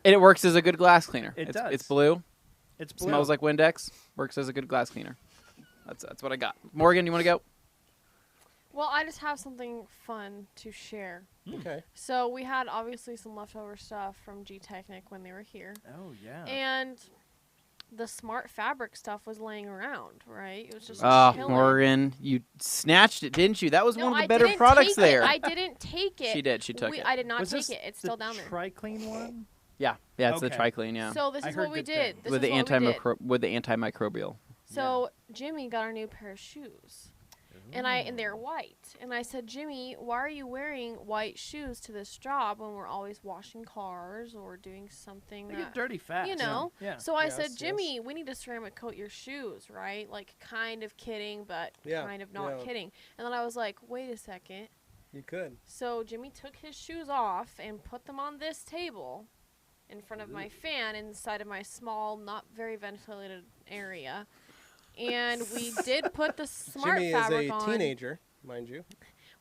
And it works as a good glass cleaner. It It's does. blue. It's blue. Smells like Windex. Works as a good glass cleaner. That's what I got. Morgan, you want to go? Well, I just have something fun to share. Okay. So we had obviously some leftover stuff from G-Technic when they were here. Oh yeah. And the smart fabric stuff was laying around, right? It was just chilling. Morgan, you snatched it, didn't you? That was No, one of the I better didn't products take there. It. I didn't take it. She did. She took it. I did not Was take this it. It's the still down there. Tri-clean one? Yeah, it's the Okay. triclean. Yeah, So this I is heard what we good did. things. This with is the what we did. with the antimicrobial. So Jimmy got our new pair of shoes. And they're white. And I said, Jimmy, why are you wearing white shoes to this job when we're always washing cars or doing something They that get dirty fast. you know? Yeah. So I Yes, said, yes. Jimmy, we need to ceramic coat your shoes, right? Like kind of kidding, but Yeah, kind of not yeah. kidding. And then I was like, wait a second. You could. So Jimmy took his shoes off and put them on this table in front of my fan inside of my small, not very ventilated area. And we did put the smart Jimmy is fabric a on. teenager, mind you.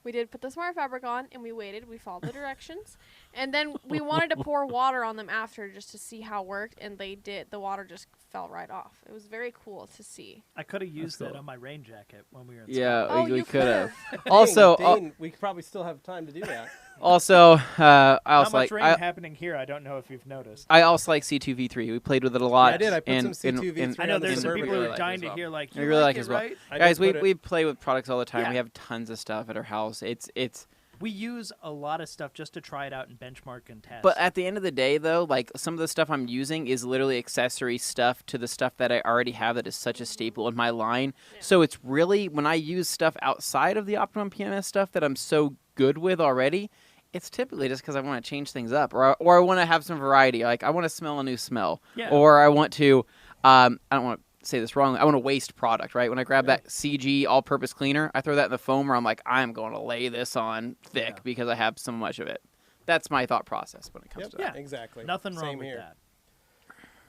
We did put the smart fabric on, and we waited. We followed the directions. And then we wanted to pour water on them after just to see how it worked, and they did. The water just fell right off. It was very cool to see. I could have used that cool. on my rain jacket when we were in Yeah, Oh, we you could have. could've. Also, Dane, we probably still have time to do that. also, I Not also much like rain happening here. I don't know if you've noticed. I also like C2V3. We played with it a lot. I did. I put and, some C2V3 and- I know on the there's some Suburban. people who really are like dying as to well. hear like We you really like like it, as well. right? I Guys, did put we it- play with products all the time. Yeah. We have tons of stuff at our house. It's We use a lot of stuff just to try it out and benchmark and test. But at the end of the day, though, like some of the stuff I'm using is literally accessory stuff to the stuff that I already have that is such a staple in my line. Yeah. So it's really when I use stuff outside of the Optimum PMS stuff that I'm so good with already, it's typically just because I want to change things up or I want to have some variety. Like I want to smell a new smell, yeah. or I want to. I don't want to say this wrong. I want to waste product, right? When I grab that CG all-purpose cleaner, I throw that in the foam where I'm like, I'm going to lay this on thick Yeah. because I have so much of it. That's my thought process when it comes Yep, to that. Yeah. exactly. Nothing wrong Same with here. that.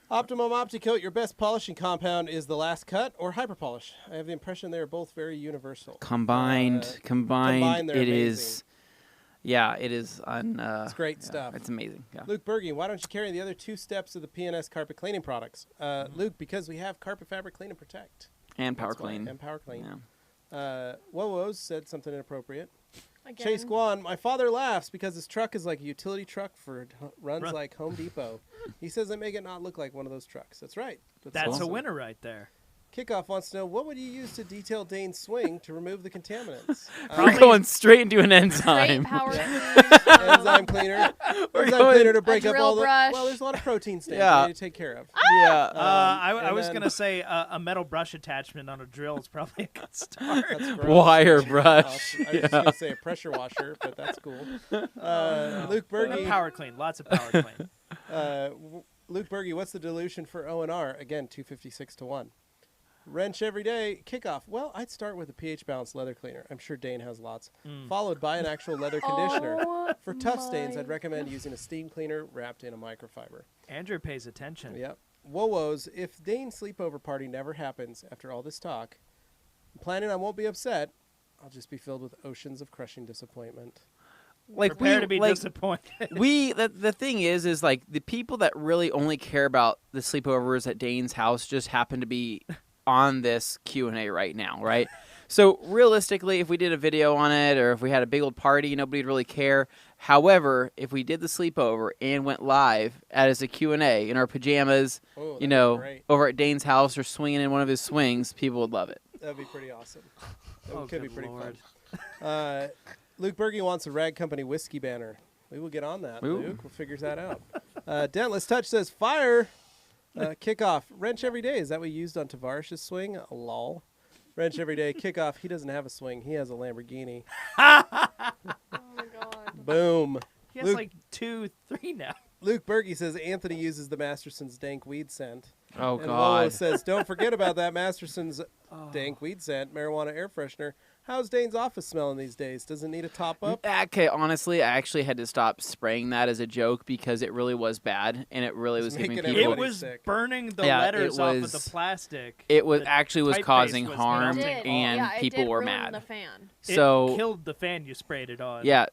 Optimum OptiCoat, your best polishing compound is the last cut or hyper polish. I have the impression they are both very universal. Combined, combined, they're it amazing. is. Yeah, it is. It's great yeah, stuff. It's amazing. Yeah. Luke Berge, why don't you carry the other two steps of the PNS carpet cleaning products? Luke, because we have Carpet Fabric Clean and Protect. And Power That's why. Clean. And Power Clean. Yeah. Woes said something inappropriate. Again, Chase Guan, my father laughs because his truck is like a utility truck for runs Run. like Home Depot. He says they make it not look like one of those trucks. That's right. That's awesome. a winner right there. Kickoff wants to know, what would you use to detail Dane's swing to remove the contaminants? We're going straight into an enzyme. Straight power Enzyme cleaner. We're Enzyme going- cleaner to break up drill all the... brush. Well, there's a lot of protein stains Yeah. we need to take care of. Yeah. I and was then- going to say a metal brush attachment on a drill is probably a good start. That's gross. Wire I brush. was just going to say a pressure washer, but that's cool. Luke And Berge... power clean. Lots of power clean. Luke Berge, what's the dilution for O&R? Again, 256 to 1. Wrench every day. Kickoff. Well, I'd start with a pH balanced leather cleaner. I'm sure Dane has lots. Followed by an actual leather conditioner. Oh For tough stains, I'd my recommend using a steam cleaner wrapped in a microfiber. Andrew pays attention. Yep. Whoa-woes, if Dane's sleepover party never happens after all this talk, I'm planning I won't be upset. I'll just be filled with oceans of crushing disappointment. Like Prepare we, to be like, disappointed. the thing is like the people that really only care about the sleepovers at Dane's house just happen to be on this Q&A right now, right? So realistically, if we did a video on it or if we had a big old party, nobody'd really care. However, if we did the sleepover and went live as a Q&A in our pajamas, Oh, you that'd be know, great. over at Dane's house or swinging in one of his swings, people would love it. That'd be pretty awesome. That Oh, could be good pretty Lord. fun. Luke Berge wants a Rag Company whiskey banner. We will get on that, Ooh. Luke. We'll figure that out. Dentless Touch says, fire! Kickoff. Wrench every day. Is that what you used on Tavarish's swing? Lol. Wrench every day. Kickoff. He doesn't have a swing. He has a Lamborghini. Oh my god. Boom. He has Luke- like 2, 3 now. Luke Berge says Anthony uses the Masterson's dank weed scent. Oh, And Lolo God. says, don't forget about that Masterson's Oh. dank weed scent, marijuana air freshener. How's Dane's office smelling these days? Does it need a top up? Okay, honestly, I actually had to stop spraying that as a joke because it really was bad, and it really It's was giving making people... It everybody was sick. burning the Yeah, it letters off of was- the plastic. It was The actually was typeface causing was harm, It melting did. and Yeah, it people did were ruin mad. the fan. It So killed the fan you sprayed it on. yeah,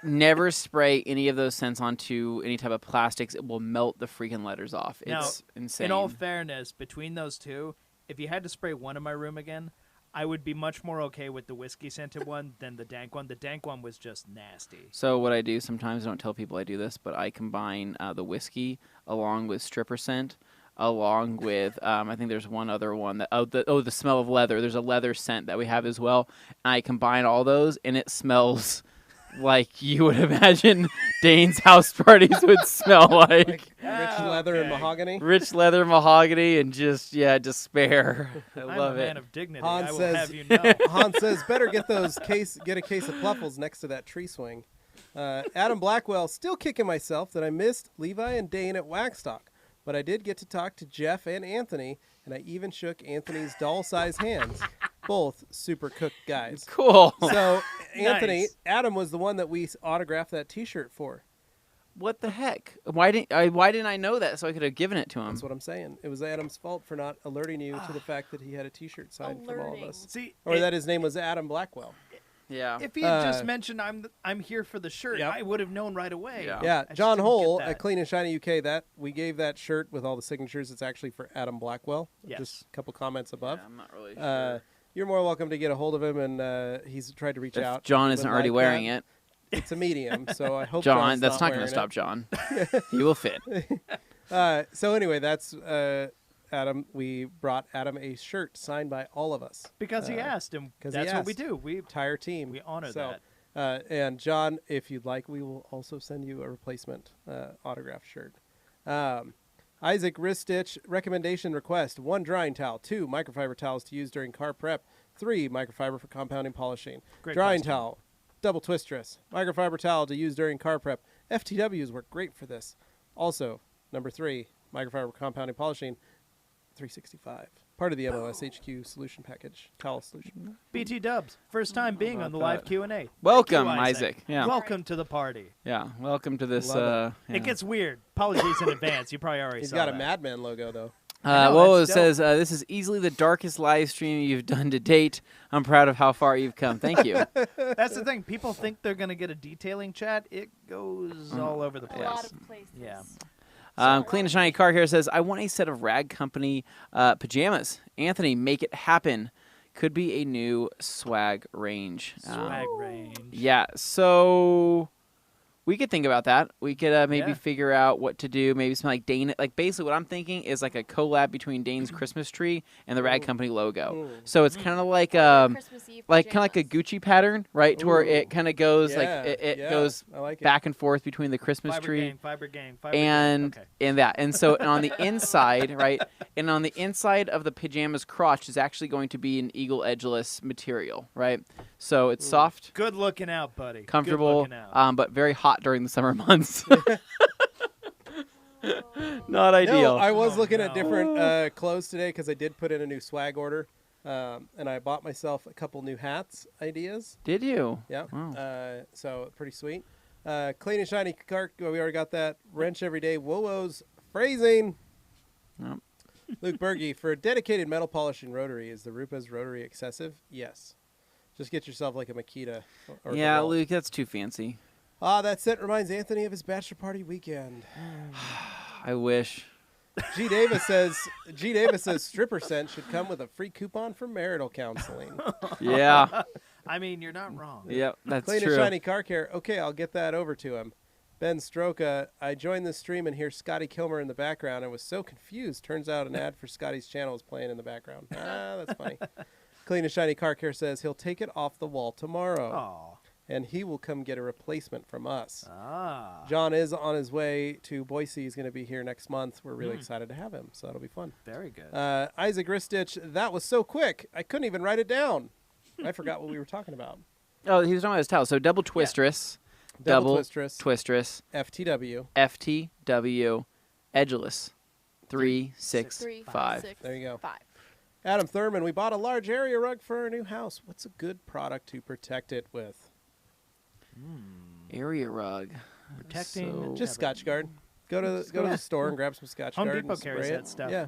Never spray any of those scents onto any type of plastics. It will melt the freaking letters off. Now, It's insane. In all fairness, between those two, if you had to spray one in my room again, I would be much more okay with the whiskey scented one than the dank one. The dank one was just nasty. So what I do sometimes, I don't tell people I do this, but I combine the whiskey along with stripper scent, along with I think there's one other one that the smell of leather. There's a leather scent that we have as well. And I combine all those, and it smells like you would imagine Dane's house parties would smell like. Rich leather and mahogany. Rich leather, mahogany, and just despair. I I'm love a it. man of dignity. Han I will says- have you know. Hans says, better get a case of Pluffles next to that tree swing. Adam Blackwell, still kicking myself that I missed Levi and Dane at Waxstock, but I did get to talk to Jeff and Anthony, and I even shook Anthony's doll-sized hands. Both super cooked guys. Cool. So, Anthony, Nice. Adam was the one that we autographed that T-shirt for. What the heck? Why didn't I know that so I could have given it to him? That's what I'm saying. It was Adam's fault for not alerting you to the fact that he had a T-shirt signed from all of Alerting. us. See, Or that his name was Adam Blackwell. Yeah. if he had just Uh, mentioned I'm here for the shirt, Yep. I would have known right away. Yeah. Yeah, I just John didn't Hole get at that. Clean and Shiny UK. That we gave that shirt with all the signatures. It's actually for Adam Blackwell. Yes. Just a couple comments above. I'm not really You're more welcome to get a hold of him, and he's tried to reach If out. John He isn't would already like wearing that. it, It's a medium, so I hope John, John's that's not going wearing to stop John. He will fit. So anyway, that's Adam. We brought Adam a shirt signed by all of us, Because he asked, and 'cause he that's what we asked. do. We entire team. We honor so, and John, if you'd like, we will also send you a replacement autographed shirt. Isaac Ristich, recommendation request: 1 drying towel, 2 microfiber towels to use during car prep, 3 microfiber for compounding polishing. Great Drying question. towel, double twist dress, microfiber towel to use during car prep. FTWs work great for this. Also, number 3, microfiber compounding polishing, 365. Part of the MOSHQ solution package, towel solution. BT Dubs, first time being on the live that? Q&A. Welcome, Thank you, Isaac. Yeah. Welcome to the party. Yeah. Welcome to this. Love yeah. It gets weird. Apologies in advance. You probably already He's saw got a that. Madman logo, though. I know, Whoa, it that's dope. says this is easily the darkest live stream you've done to date. I'm proud of how far you've come. Thank you. That's the thing. People think they're going to get a detailing chat. It goes all over the A place. lot of places. Yeah. Clean and Shiny Car here says, I want a set of Rag Company pajamas. Anthony, make it happen. Could be a new swag range. Swag range. Yeah, so we could think about that. We could maybe Yeah. figure out what to do. Maybe something like Dane. Like basically, what I'm thinking is like a collab between Dane's Christmas tree and the Rag Company logo. So it's kind of like Christmas Eve like kind of like a pajamas. Gucci pattern, right? To where Ooh. it kind of goes Yeah, like it yeah, goes I like it. back and forth between the Christmas Fiber tree gang, fiber gang, fiber and gang. Okay. and that. And so and on the inside, right? And on the inside of the pajama's crotch is actually going to be an eagle edgeless material, right? So it's soft, Good looking out, buddy. Good comfortable, looking out. but very hot during the summer months. Not ideal. No, I was Oh, looking no. at different clothes today because I did put in a new swag order, and I bought myself a couple new hats ideas. Did you? Yeah, Wow. so pretty sweet. Clean and shiny car. We already got that. Wrench every day. Whoa-wo's phrasing. Yep. Luke Berge, for a dedicated metal polishing rotary, is the Rupa's rotary excessive? Yes. Just get yourself like a Makita. Or Yeah, DeWalt. Luke, that's too fancy. That set reminds Anthony of his bachelor party weekend. I wish. G Davis says stripper scent should come with a free coupon for marital counseling. Yeah. I mean, you're not wrong. Yep, that's Clean true. and shiny car care. Okay, I'll get that over to him. Ben Stroka, I joined this stream and hear Scotty Kilmer in the background and was so confused. Turns out an ad for Scotty's channel is playing in the background. That's funny. Clean and shiny car care says he'll take it off the wall tomorrow Aw. and he will come get a replacement from us. Ah. John is on his way to Boise. He's going to be here next month. We're really excited to have him, so that'll be fun. Very good. Isaac Ristich, that was so quick. I couldn't even write it down. I forgot what we were talking about. Oh, he was talking about his towel. So double twistress, Double twistress, twistress, FTW. FTW, edgeless, 3, 6, 3, 5. 6, There you go. 5. Adam Thurman, we bought a large area rug for our new house. What's a good product to protect it with? Area rug. Protecting. So- Just Scotch Guard. Go to the store and grab some Scotch Home Guard. Depot and carries spray that it. stuff. Yeah.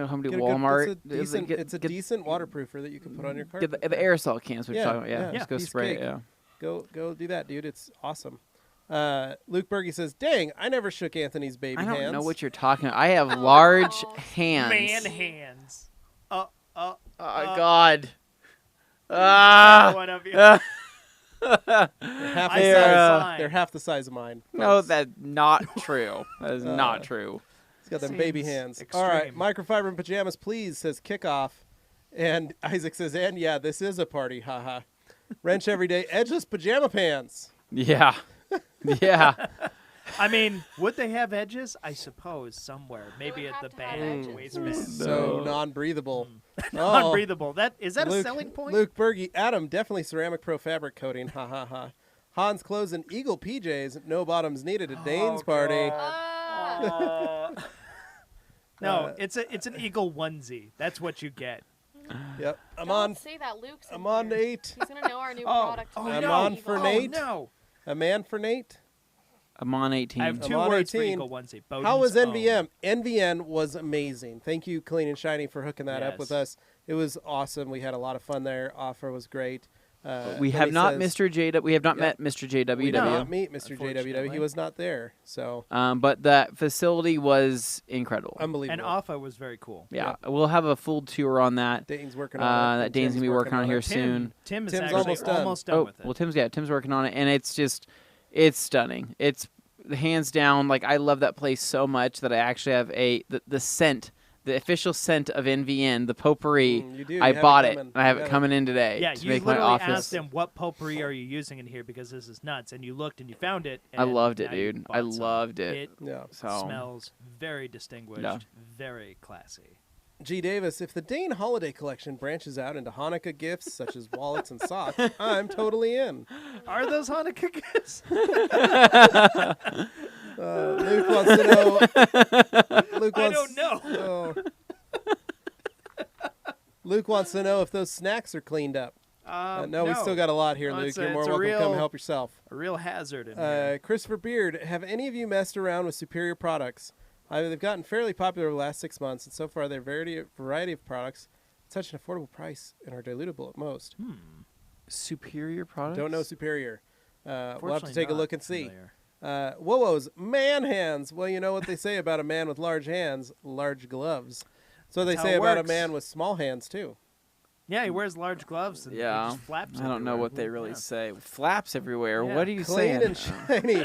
Home Get Depot, a good- Walmart. It's a decent waterproofer that you can put on your Get carpet. the aerosol cans. We're Yeah, talking about. yeah. Just go Piece of spray it. cake. Yeah. Go do that, dude. It's awesome. Luke Berge says, "Dang, I never shook Anthony's baby I don't hands." know what you're talking about. I have large no. hands. Man hands. Oh, uh, God. One of you. They're half I the saw a size. sign. They're half the size of mine. No, folks. that's not true. That is not true. He's got them baby Seems hands. extreme. All right, microfiber and pajamas, please, says Kickoff. And Isaac says, and yeah, this is a party, haha. Wrench every day, edgeless pajama pants. Yeah. Yeah. I mean, would they have edges? I suppose somewhere, maybe would at the have to have band edges. waistband. So non-breathable. Unbreathable. Is that Luke, a selling point? Luke Berge, Adam, definitely ceramic pro fabric coating, ha ha ha. Hans clothes and Eagle PJs, no bottoms needed at Dane's party. No, it's an eagle onesie. That's what you get. Yep, I'm Don't on. say that, Luke's. I'm on here. 8. He's gonna know our new Oh, product. oh line. I'm no. on for Oh, Nate. no. A man for Nate. I'm on 18. I have two I'm on words 18. for eagle onesie. How was Bowden's NVM? NVN was amazing. Thank you, Clean and Shiny, for hooking that up with Yes. us. It was awesome. We had a lot of fun there. Offer was great. We then have he not says- Mr. JW. We have not Yeah. met Mr. We did JWW. not meet Mr. JWW. He Unfortunately. was not there. So But that facility was incredible. unbelievable. And Offa was very cool. Yeah, we'll have a full tour on that. Dane's working on it. That and Dane's Tim's gonna be working on here it. soon. Tim is Tim's actually almost done. almost done with it. Well, Tim's working on it, and it's stunning. It's hands down. Like, I love that place so much that I actually have the scent, the official scent of NVN, the potpourri. You do. I You have bought it. coming. I have You it got coming in today Yeah, to you make my literally office. asked him what potpourri are you using in here because this is nuts, and you looked and you found it. I and loved it, now you dude. bought I some. loved it. It Yeah. So smells very distinguished, Yeah. very classy. G. Davis, if the Dane holiday collection branches out into Hanukkah gifts such as wallets and socks, I'm totally in. Are those Hanukkah gifts? Luke wants to know. Luke I wants, don't know. Oh. Luke wants to know if those snacks are cleaned up. No, we still got a lot here, No, Luke. it's You're more a welcome. Come real- help yourself. a real hazard in here. Christopher Beard, have any of you messed around with Superior products? They've gotten fairly popular over the last 6 months, and so far their variety of products at such an affordable price and are dilutable at most. superior products. Don't know Superior. We'll have to Fortunately take a not look and see. familiar. Wowo's man hands. Well, you know what they say about a man with large hands, large gloves. So That's they how say it about a works. man with small hands too. Yeah, he wears large gloves and he Yeah, just flaps I don't know everywhere. what they really Yeah. say. Flaps everywhere. Yeah. What are you Clean saying? and shiny.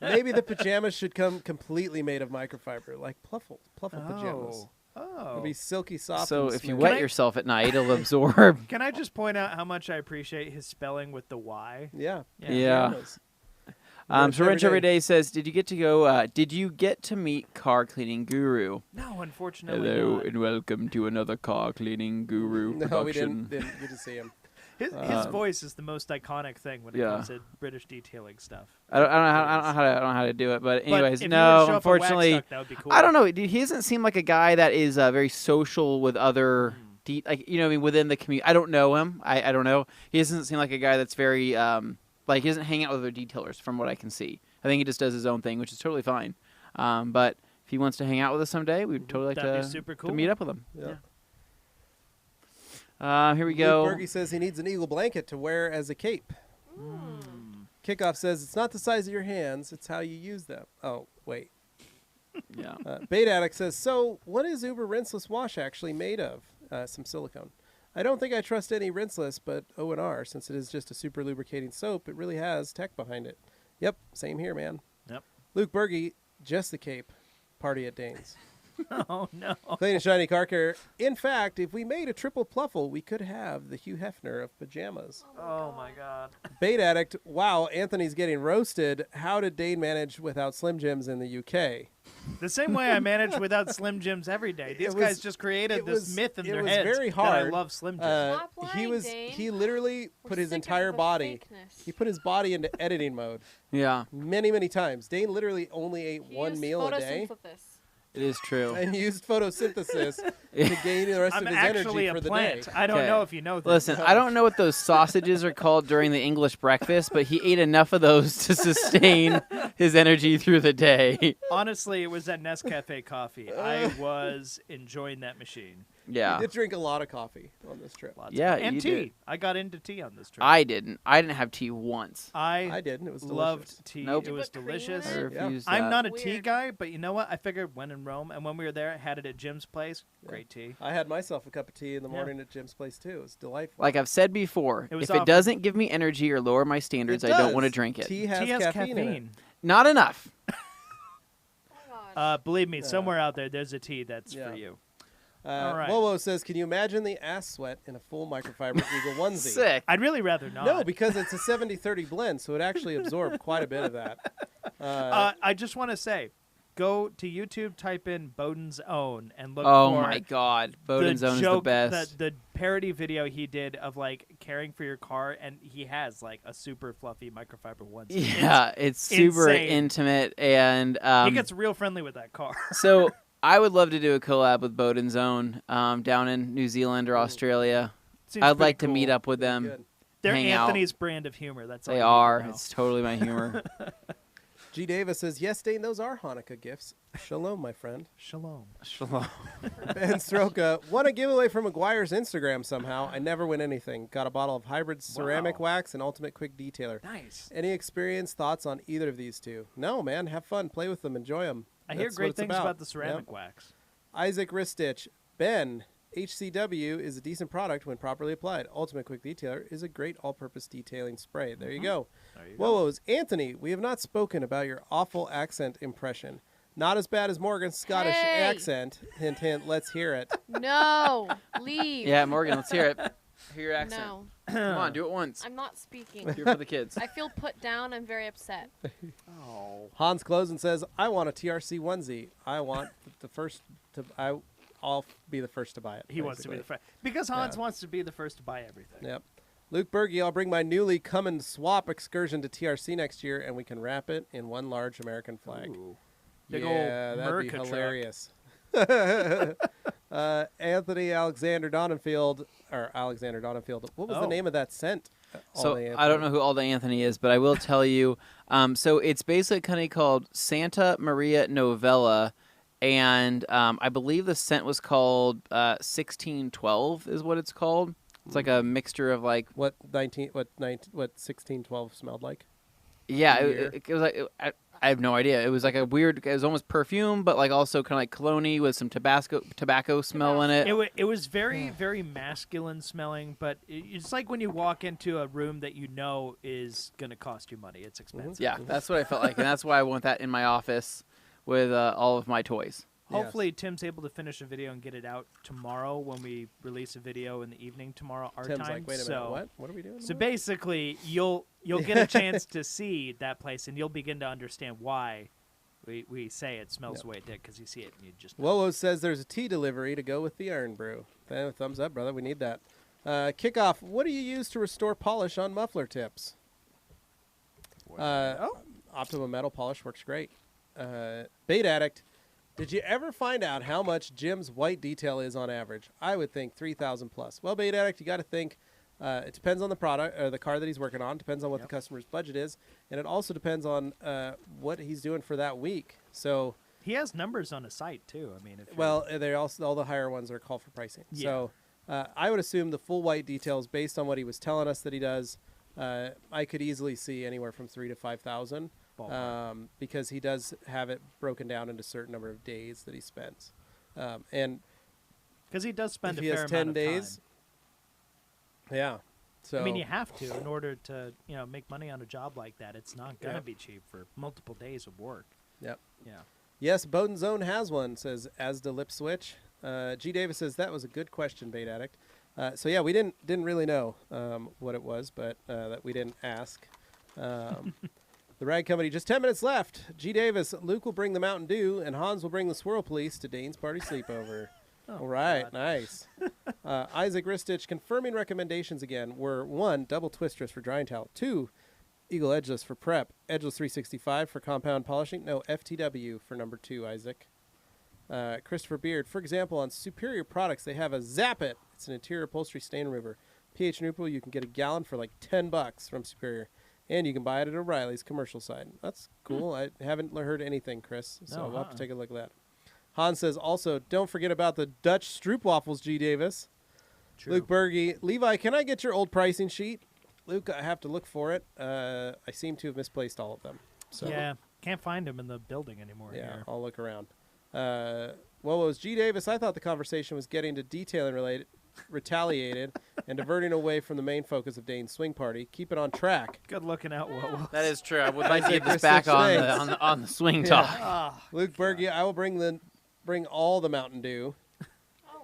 Maybe the pajamas should come completely made of microfiber, like Pluffle pajamas. Oh. It'll be silky soft. So and if you smooth. wet I- yourself at night, it'll absorb. Can I just point out how much I appreciate his spelling with the Y? Yeah. Yeah. pajamas. So Wrench Every Day says, "Did you get to go? Did you get to meet car cleaning guru? No, unfortunately Hello not. and welcome to another car cleaning guru No, we production." didn't get to see him. His voice is the most iconic thing when it yeah. comes to British detailing stuff. I don't know how to do it, but anyways, if you were to no. show up at Unfortunately, Waxduck, that would be cool. I don't know. He doesn't seem like a guy that is very social with other, within the community. I don't know him. I don't know. He doesn't seem like a guy that's very he doesn't hang out with other detailers, from what I can see. I think he just does his own thing, which is totally fine. But if he wants to hang out with us someday, we'd totally like That'd be to super to cool. meet up with him. Yeah. Here we go. Luke Berge says he needs an eagle blanket to wear as a cape. Kickoff says it's not the size of your hands, it's how you use them. Oh, wait. Yeah. Bait Addict says, so what is Uber rinseless wash actually made of? Some silicone. I don't think I trust any rinseless, but O&R, since it is just a super lubricating soap, it really has tech behind it. Yep, same here, man. Yep. Luke Berge, just the cape. Party at Dane's. Oh, no. Clean and shiny car care. In fact, if we made a triple pluffle, we could have the Hugh Hefner of pajamas. Oh, my God. Bait Addict, wow, Anthony's getting roasted. How did Dane manage without Slim Jims in the UK? The same way I manage without Slim Jims every day. These It guys was- just created it this was- myth in it their was heads very that I hard. love Slim Jims. Stop lying, Dane. He literally We're put his sick of entire the body. fakeness. He put his body into editing mode Yeah, many times. Dane literally only ate He one used meal a day photosynthesis. it is true. and used photosynthesis to gain the rest I'm of his actually energy a for the plant. day. I don't Okay. know if you know this. Listen, I don't know what those sausages are called during the English breakfast, but he ate enough of those to sustain his energy through the day. Honestly, it was that Nescafe coffee. I was enjoying that machine. Yeah. You did drink a lot of coffee on this trip. Lots Yeah, and you tea. did. I got into tea on this trip. I didn't. I didn't have tea once. I did, and it was loved delicious. tea. Nope. It Did you was put cream in delicious. I it? refused I'm that. not a tea Weird. guy, but you know what? I figured when in Rome, and when we were there, had it at Jim's place. Yeah. Great tea. I had myself a cup of tea in the Yeah. morning at Jim's place too. It was delightful. Like I've said before, It was if it offered- doesn't give me energy or lower my standards, I don't want to does. drink it. Tea has, Tea has caffeine, in it. caffeine. Not enough. Oh my gosh. Believe me, Yeah. somewhere out there, there's a tea that's Yeah. for you. All right. Wowo says, "Can you imagine the ass sweat in a full microfiber Eagle onesie?" Sick. I'd really rather not. No, because it's a 70-30 blend, so it actually absorbed quite a bit of that. I just want to say, go to YouTube, type in Bowden's Own, and look Oh for my God, Bowden's Own is the joke, best. The parody video he did of like caring for your car, and he has like a super fluffy microfiber onesie. Yeah, it's super insane. intimate, and He gets real friendly with that car. so I would love to do a collab with Bowden's Own down in New Zealand or Australia. Seems I'd pretty like to meet cool. up with them. Good. They're hang out. Anthony's brand of humor. That's all They you need to are. know. It's totally my humor. G. Davis says, "Yes, Dane, those are Hanukkah gifts. Shalom, my friend." Shalom. Shalom. Ben Stroka, won a giveaway from McGuire's Instagram somehow. I never win anything. Got a bottle of hybrid ceramic Wow. wax and ultimate quick detailer. Nice. Any experience, thoughts on either of these two? No, man. Have fun. Play with them. Enjoy them. I hear That's what great it's things about. about the ceramic wax. Isaac Ristich. Ben, HCW is a decent product when properly applied. Ultimate Quick Detailer is a great all-purpose detailing spray. There you go. There you go. Whoa, Anthony, we have not spoken about your awful accent impression. Not as bad as Morgan's Scottish Hey. accent. Hint, hint. Let's hear it. No, leave. Yeah, Morgan, let's hear it. Hear your accent. No, Come on, do it once. I'm not speaking. Do it for the kids. I feel put down. I'm very upset. Oh. Hans Closen says, "I want a TRC onesie. I want the first to. I'll be the first to buy it." He wants to be the basically. first. Because Hans Yeah. wants to be the first to buy everything. Yep. Luke Berge, I'll bring my newly come and swap excursion to TRC next year, and we can wrap it in one large American flag. Ooh. Big yeah, ol' that'd be Merca truck. hilarious. Anthony Alexander Donenfield, or Alexander Donenfield. What was the Oh. name of that scent? So Alda I don't Anthony? know who Alda Anthony is, but I will tell you. So it's basically a company called Santa Maria Novella, and I believe the scent was called 1612 is what it's called. It's like a mixture of like What 1612 smelled like? yeah, Beer? it was like I have no idea. It was like a weird. It was almost perfume, but like also kind of like cologne with some tobacco smell in it. It was very, very masculine smelling, but it's like when you walk into a room that you know is going to cost you money. It's expensive. Yeah, that's what I felt like, and that's why I want that in my office with all of my toys. Hopefully, Tim's able to finish a video and get it out tomorrow when we release a video in the evening tomorrow, our Tim's time. like, wait a minute, so, what? What are we doing? So tomorrow?" basically, you'll get a chance to see that place, and you'll begin to understand why we say it smells the way it did, because you see it and you just. Wowo says there's a tea delivery to go with the iron brew. Thumbs up, brother. We need that. Kickoff. What do you use to restore polish on muffler tips? Optimum metal polish works great. Bait Addict. Did you ever find out how much Jim's white detail is on average? I would think 3,000 plus. Well, Bait Addict, you got to think. It depends on the product or the car that he's working on. Depends on what the customer's budget is, and it also depends on what he's doing for that week. So, He has numbers on his site too. I mean, if you're- well, they also all the higher ones are call for pricing. Yeah. So, I would assume the full white details based on what he was telling us that he does. I could easily see anywhere from 3,000 to 5,000. ballpark. Because he does have it broken down into a certain number of days that he spends. And because he does spend if a he fair has amount 10 of days, time. yeah. So I mean, you have to in order to make money on a job like that. It's not gonna Yeah. be cheap for multiple days of work. Yep. Yeah. Yes, Bowden Zone has one, says as the lip switch. G. Davis says that was a good question, Bait Addict. So yeah, we didn't really know what it was, but that we didn't ask. The Rag Company, just 10 minutes left. G. Davis, Luke will bring the Mountain Dew, and Hans will bring the Swirl Police to Dane's party sleepover. Oh, All right, God. nice. Isaac Ristich confirming recommendations again were 1, double twisters for drying towel. 2, Eagle Edgeless for prep. Edgeless 365 for compound polishing. No, FTW for number 2, Isaac. Christopher Beard, for example, on Superior products, they have a Zap It. It's an interior upholstery stain remover. pH neutral, you can get a gallon for like $10 from Superior. And you can buy it at O'Reilly's commercial side. That's cool. I haven't heard anything, Chris, so No, we'll have to take a look at that. Hans says, also, don't forget about the Dutch stroopwafels, G. Davis. True. Luke Berge, Levi, can I get your old pricing sheet? Luke, I have to look for it. I seem to have misplaced all of them. So Yeah, can't find him in the building anymore. yeah, Here. I'll look around. Well, it was G. Davis. I thought the conversation was getting to detailing related, retaliated, and diverting away from the main focus of Dane's swing party. Keep it on track. Good looking out, Whoa. That is true. I would like to Isaac get this Christoph back on Shanks. on the swing Yeah. talk. Ah, Luke Berge, I will bring all the Mountain Dew. Oh,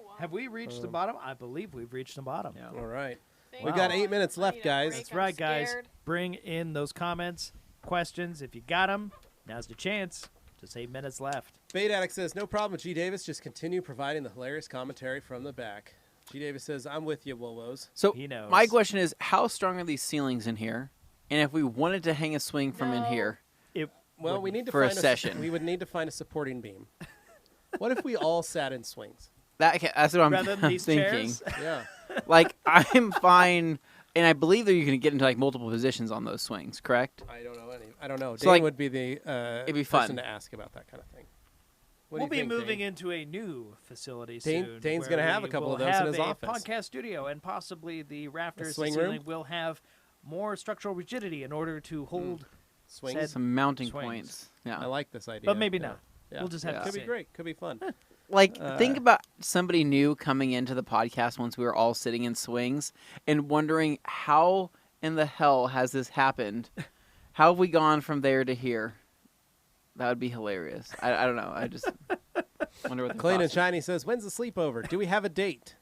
wow. have we reached the bottom? I believe we've reached the bottom. Yeah. All right. Thank We've got God. 8 minutes I left, need a guys. break. That's I'm right, guys. scared. Bring in those comments, questions. If you got them, now's your chance. Just 8 minutes left. Bait Addict says, no problem with G. Davis. Just continue providing the hilarious commentary from the back. G. Davis says, I'm with you, Wolwos. So He knows. my question is, how strong are these ceilings in here? And if we wanted to hang a swing from in No. here, Well, we need to For a find session. We would need to find a supporting beam. What if we all sat in swings? that's what I'm Rather than these thinking. chairs. Yeah. Like I'm fine, and I believe that you can get into like multiple positions on those swings. Correct? I don't know any. I don't know. So, Dane like, would be the it'd be person fun. to ask about that kind of thing. What We'll do you be think, moving Dane? into a new facility Dane- soon. Dane's where gonna have a we couple will of those in have his a office. podcast studio, and possibly the rafters swing ceiling room? will have more structural rigidity in order to hold. Swings. said- Some mounting Swings. points. Yeah. I like this idea. But maybe yeah. not. Yeah. We'll just have Yeah. to Could be see. great. Could be fun. Like, think Uh, about somebody new coming into the podcast once we were all sitting in swings and wondering how in the hell has this happened? How have we gone from there to here? That would be hilarious. I don't know. I just wonder what the Clayton and thoughts are. Shiny says, when's the sleepover? Do we have a date?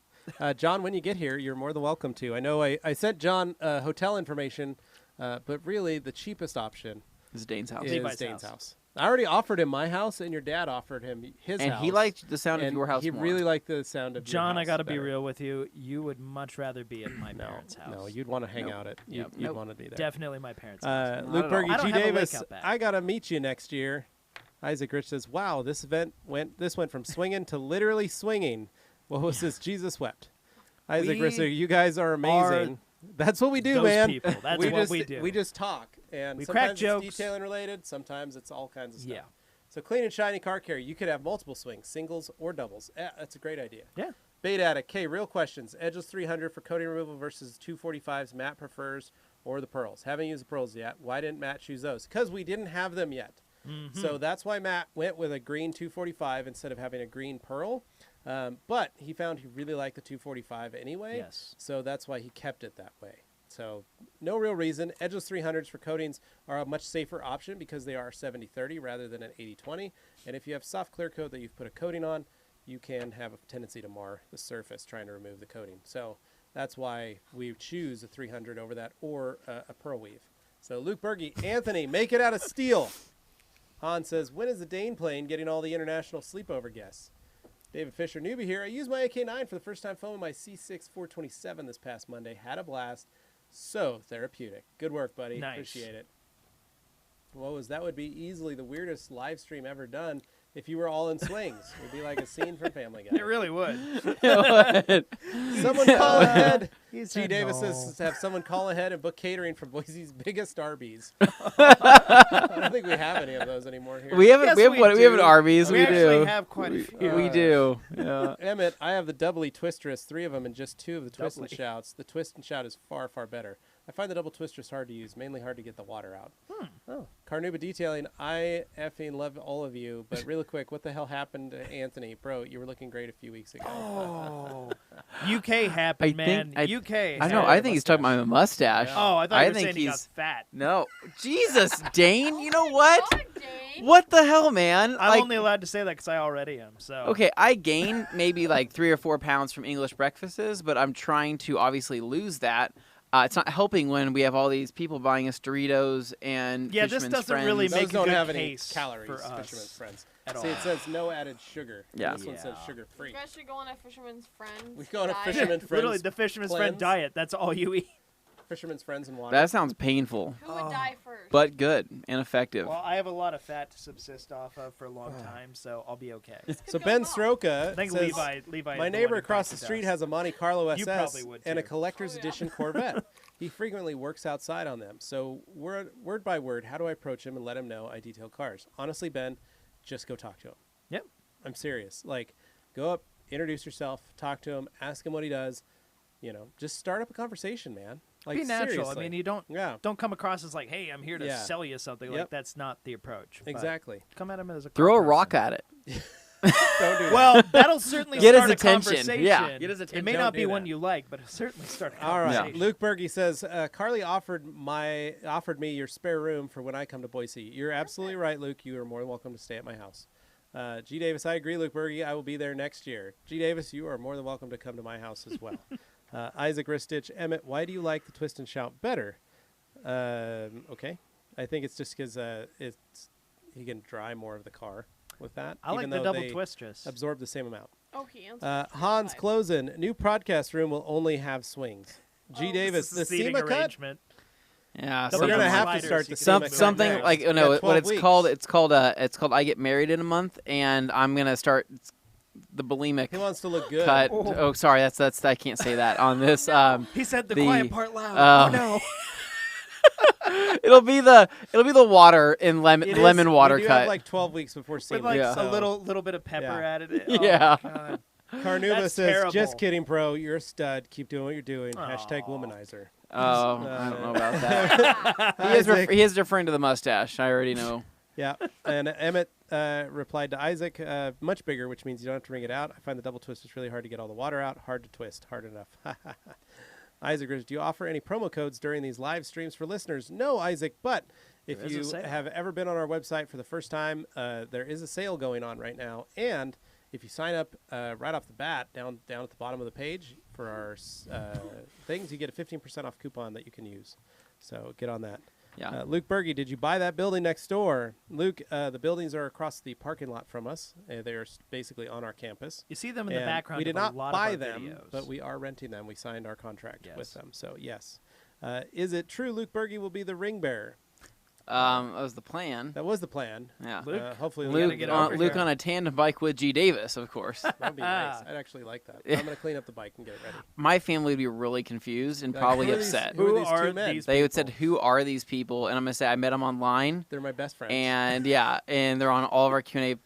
John, when you get here, you're more than welcome to. I know I sent John hotel information, but really the cheapest option This is Dane's house. is Levi's Dane's house. house. I already offered him my house, and your dad offered him his And house. he liked the sound of and your house he more. really liked the sound of your John, I house got to be better. real with you. You would much rather be at my No, parents' house. no, you'd want to hang Nope. out at. Yep. You'd Nope. want to be there. Definitely my parents' house. Not Luke at all. Berge, I don't G. have a lake Davis, out back. I gotta meet you next year. Isaac Rich says, "Wow, this went from swinging to literally swinging." What was this? Jesus wept. Isaac We Rich, you guys are amazing. That's what we do, Those man. people. That's we what just, we do. We just talk, and We crack sometimes jokes. it's detailing related. Sometimes it's all kinds of stuff. Yeah. So clean and shiny car care. You could have multiple swings, singles or doubles. That's a great idea. Yeah. Bait Addict. Okay, real questions. Edgeless 300 for coating removal versus 245s Matt prefers, or the pearls. Haven't used the pearls yet. Why didn't Matt choose those? Because we didn't have them yet. Mm-hmm. So that's why Matt went with a green 245 instead of having a green pearl. But he found he really liked the 245 anyway. Yes. So that's why he kept it that way. So no real reason. Edgeless 300s for coatings are a much safer option because they are 70-30 rather than an 80-20. And if you have soft clear coat that you've put a coating on, you can have a tendency to mar the surface trying to remove the coating. So that's why we choose a 300 over that or a pearl weave. So Luke Berge, Anthony, make it out of steel. Han says, when is the Dane plane getting all the international sleepover guests? David Fisher, newbie here. I used my AK-9 for the first time filming my C6 427 this past Monday. Had a blast. So therapeutic. Good work, buddy. Nice. Appreciate it. That would be easily the weirdest live stream ever done if you were all in swings. It would be like a scene from Family Guy. It really would. Someone call ahead. He G. said Davis no. says to have someone call ahead and book catering from Boise's biggest Arby's. I don't think we have any of those anymore here. We have Yes, we have we one, we have an do. Arby's. We We, actually do. have quite a few. We do. Yeah. Emmett, I have the doubly twistress, 3 of them, and just 2 of the twist and Doubly. shouts. The twist and shout is far, far better. I find the double twistress hard to use, mainly hard to get the water out. Oh, Carnuba Detailing, I effing love all of you, but really quick, what the hell happened to Anthony? Bro, you were looking great a few weeks ago. Oh, UK happened, man. I UK. I know. had I a think he's talking about my mustache. Oh, I thought you were think saying he got he's fat. no. Jesus, Dane. You know what? God, Dane. What the hell, man? I'm Like, only allowed to say that because I already am. So okay, I gain maybe like 3 or 4 pounds from English breakfasts, but I'm trying to obviously lose that. It's not helping when we have all these people buying us Doritos and Yeah, this Fisherman's doesn't really Friends. make Those a don't good have any case calories, for Fisherman's us Friends. at all. See, it says no added sugar. Yeah. This one says Yeah. sugar free. You guys should go on a Fisherman's Friend. We go on a diet. Fisherman's Friends. Literally, the Fisherman's Friend cleanse. diet. That's all you eat. Fisherman's Friends and water. That sounds painful, Who would die first? but good and effective. Well, I have a lot of fat to subsist off of for a long time, so I'll be okay. So Ben I Sroka I think says, Levi. my is the neighbor one who across the probably street does. has a Monte Carlo You SS probably would, and a too. collector's Oh, yeah. edition Corvette. He frequently works outside on them. So word by word, how do I approach him and let him know I detail cars? Honestly, Ben, just go talk to him. Yep. I'm serious. Like, go up, introduce yourself, talk to him, ask him what he does. You know, just start up a conversation, man. Like, Be natural. seriously. I mean, you don't Yeah, come across as like, hey, I'm here to sell you something. Yep. Like, that's not the approach. But exactly. come at him as a Throw a car rock person. at it. Don't do that. Well, that'll certainly Get his start a attention. conversation. Yeah, get his attention. It may Don't not do be one that. you like, but it'll certainly start a All conversation. right. Luke Berge says, Carly offered me your spare room for when I come to Boise. You're absolutely right, Luke. You are more than welcome to stay at my house. G. Davis, I agree, Luke Berge. I will be there next year. G. Davis, you are more than welcome to come to my house as well. Isaac Ristich, Emmett, why do you like the twist and shout better? Okay. I think it's just because he can dry more of the car with that. I like even the though double they twist just. absorb the same amount. Oh, he answered. Hans Closen, new podcast room will only have swings. G. Davis, the seating SEMA cut. arrangement. Yeah, We're We're Some gonna have to sliders start you the can SEMA move cut something next. like We got no, 12 what it's weeks. called. It's called I Get Married in a Month, and I'm gonna start the bulimic He wants to look good. cut. Oh. Oh, sorry, that's I can't say that on this. He said the The- quiet part loud. oh. no. it'll be the water in It is- lemon water we do cut. have like 12 weeks before With SEMA. like Yeah. a little bit of pepper Yeah. added. Oh, Yeah. God. Carnuba That's says, terrible. just kidding, bro. You're a stud. Keep doing what you're doing. Aw. Hashtag womanizer. Oh, I don't know about that. he is Isaac. he is referring to the mustache. I already know. Yeah. And Emmett replied to Isaac, much bigger, which means you don't have to wring it out. I find the double twist is really hard to get all the water out. Hard to twist. Hard enough. Isaac, do you offer any promo codes during these live streams for listeners? No, Isaac, but if There is a you sale. have ever been on our website for the first time, there is a sale going on right now. And if you sign up right off the bat, down at the bottom of the page for our things, you get a 15% off coupon that you can use. So get on that. Yeah. Luke Berge, did you buy that building next door? Luke, the buildings are across the parking lot from us. They are basically on our campus. You see them in the And background. we did of not a lot buy of our them, videos. but we are renting them. We signed our contract with Yes. them. So, yes. Is it true Luke Berge will be the ring bearer? That was the plan. That was the plan. Yeah. Luke? Hopefully, gotta Luke, get on, over Luke here. on a tandem bike with G. Davis, of course. that'd be nice. I'd actually like that. I'm going to clean up the bike and get it ready. My family would be really confused and Like, probably who are these- upset. Who are Who these are two men? these- They would people? said, "Who are these people?" And I'm gonna say, "I met them online." They're my best friends. And yeah, and they're on all of our Q&A.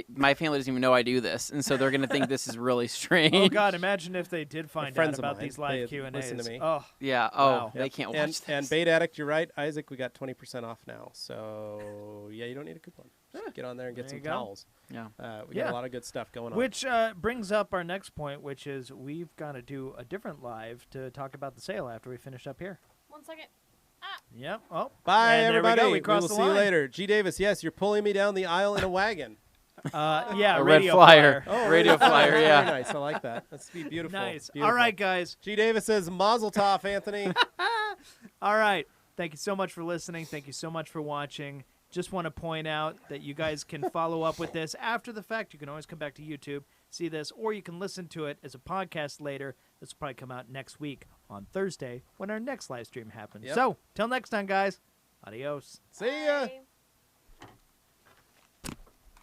My family doesn't even know I do this, and so they're gonna think this is really strange. Oh God! Imagine if they did find out friends of about mine. these live They Q and listen A's. to me. Oh, Yeah. Oh, Wow. they can't watch and, this. and Bait Addict, you're right. Isaac, we got 20% off now. So, yeah, you don't need a coupon. Just get on there and get There some you go. towels. Yeah. We Yeah. got a lot of good stuff going on. which brings up our next point, which is we've got to do a different live to talk about the sale after we finish up here. 1 second. Yep. Oh, Bye, and there we go. everybody. We crossed will the see you line. later. G. Davis, yes, you're pulling me down the aisle in a wagon. Yeah, A red radio flyer. flyer. Radio flyer, Very yeah. nice. I like that. That's be beautiful. Nice. Beautiful. All right, guys. G. Davis says, Mazel tov, Anthony. All right. Thank you so much for listening. Thank you so much for watching. Just want to point out that you guys can follow up with this after the fact. You can always come back to YouTube, see this, or you can listen to it as a podcast later. This will probably come out next week on Thursday when our next live stream happens. Yep. So, till next time, guys. Adios. See ya. Bye.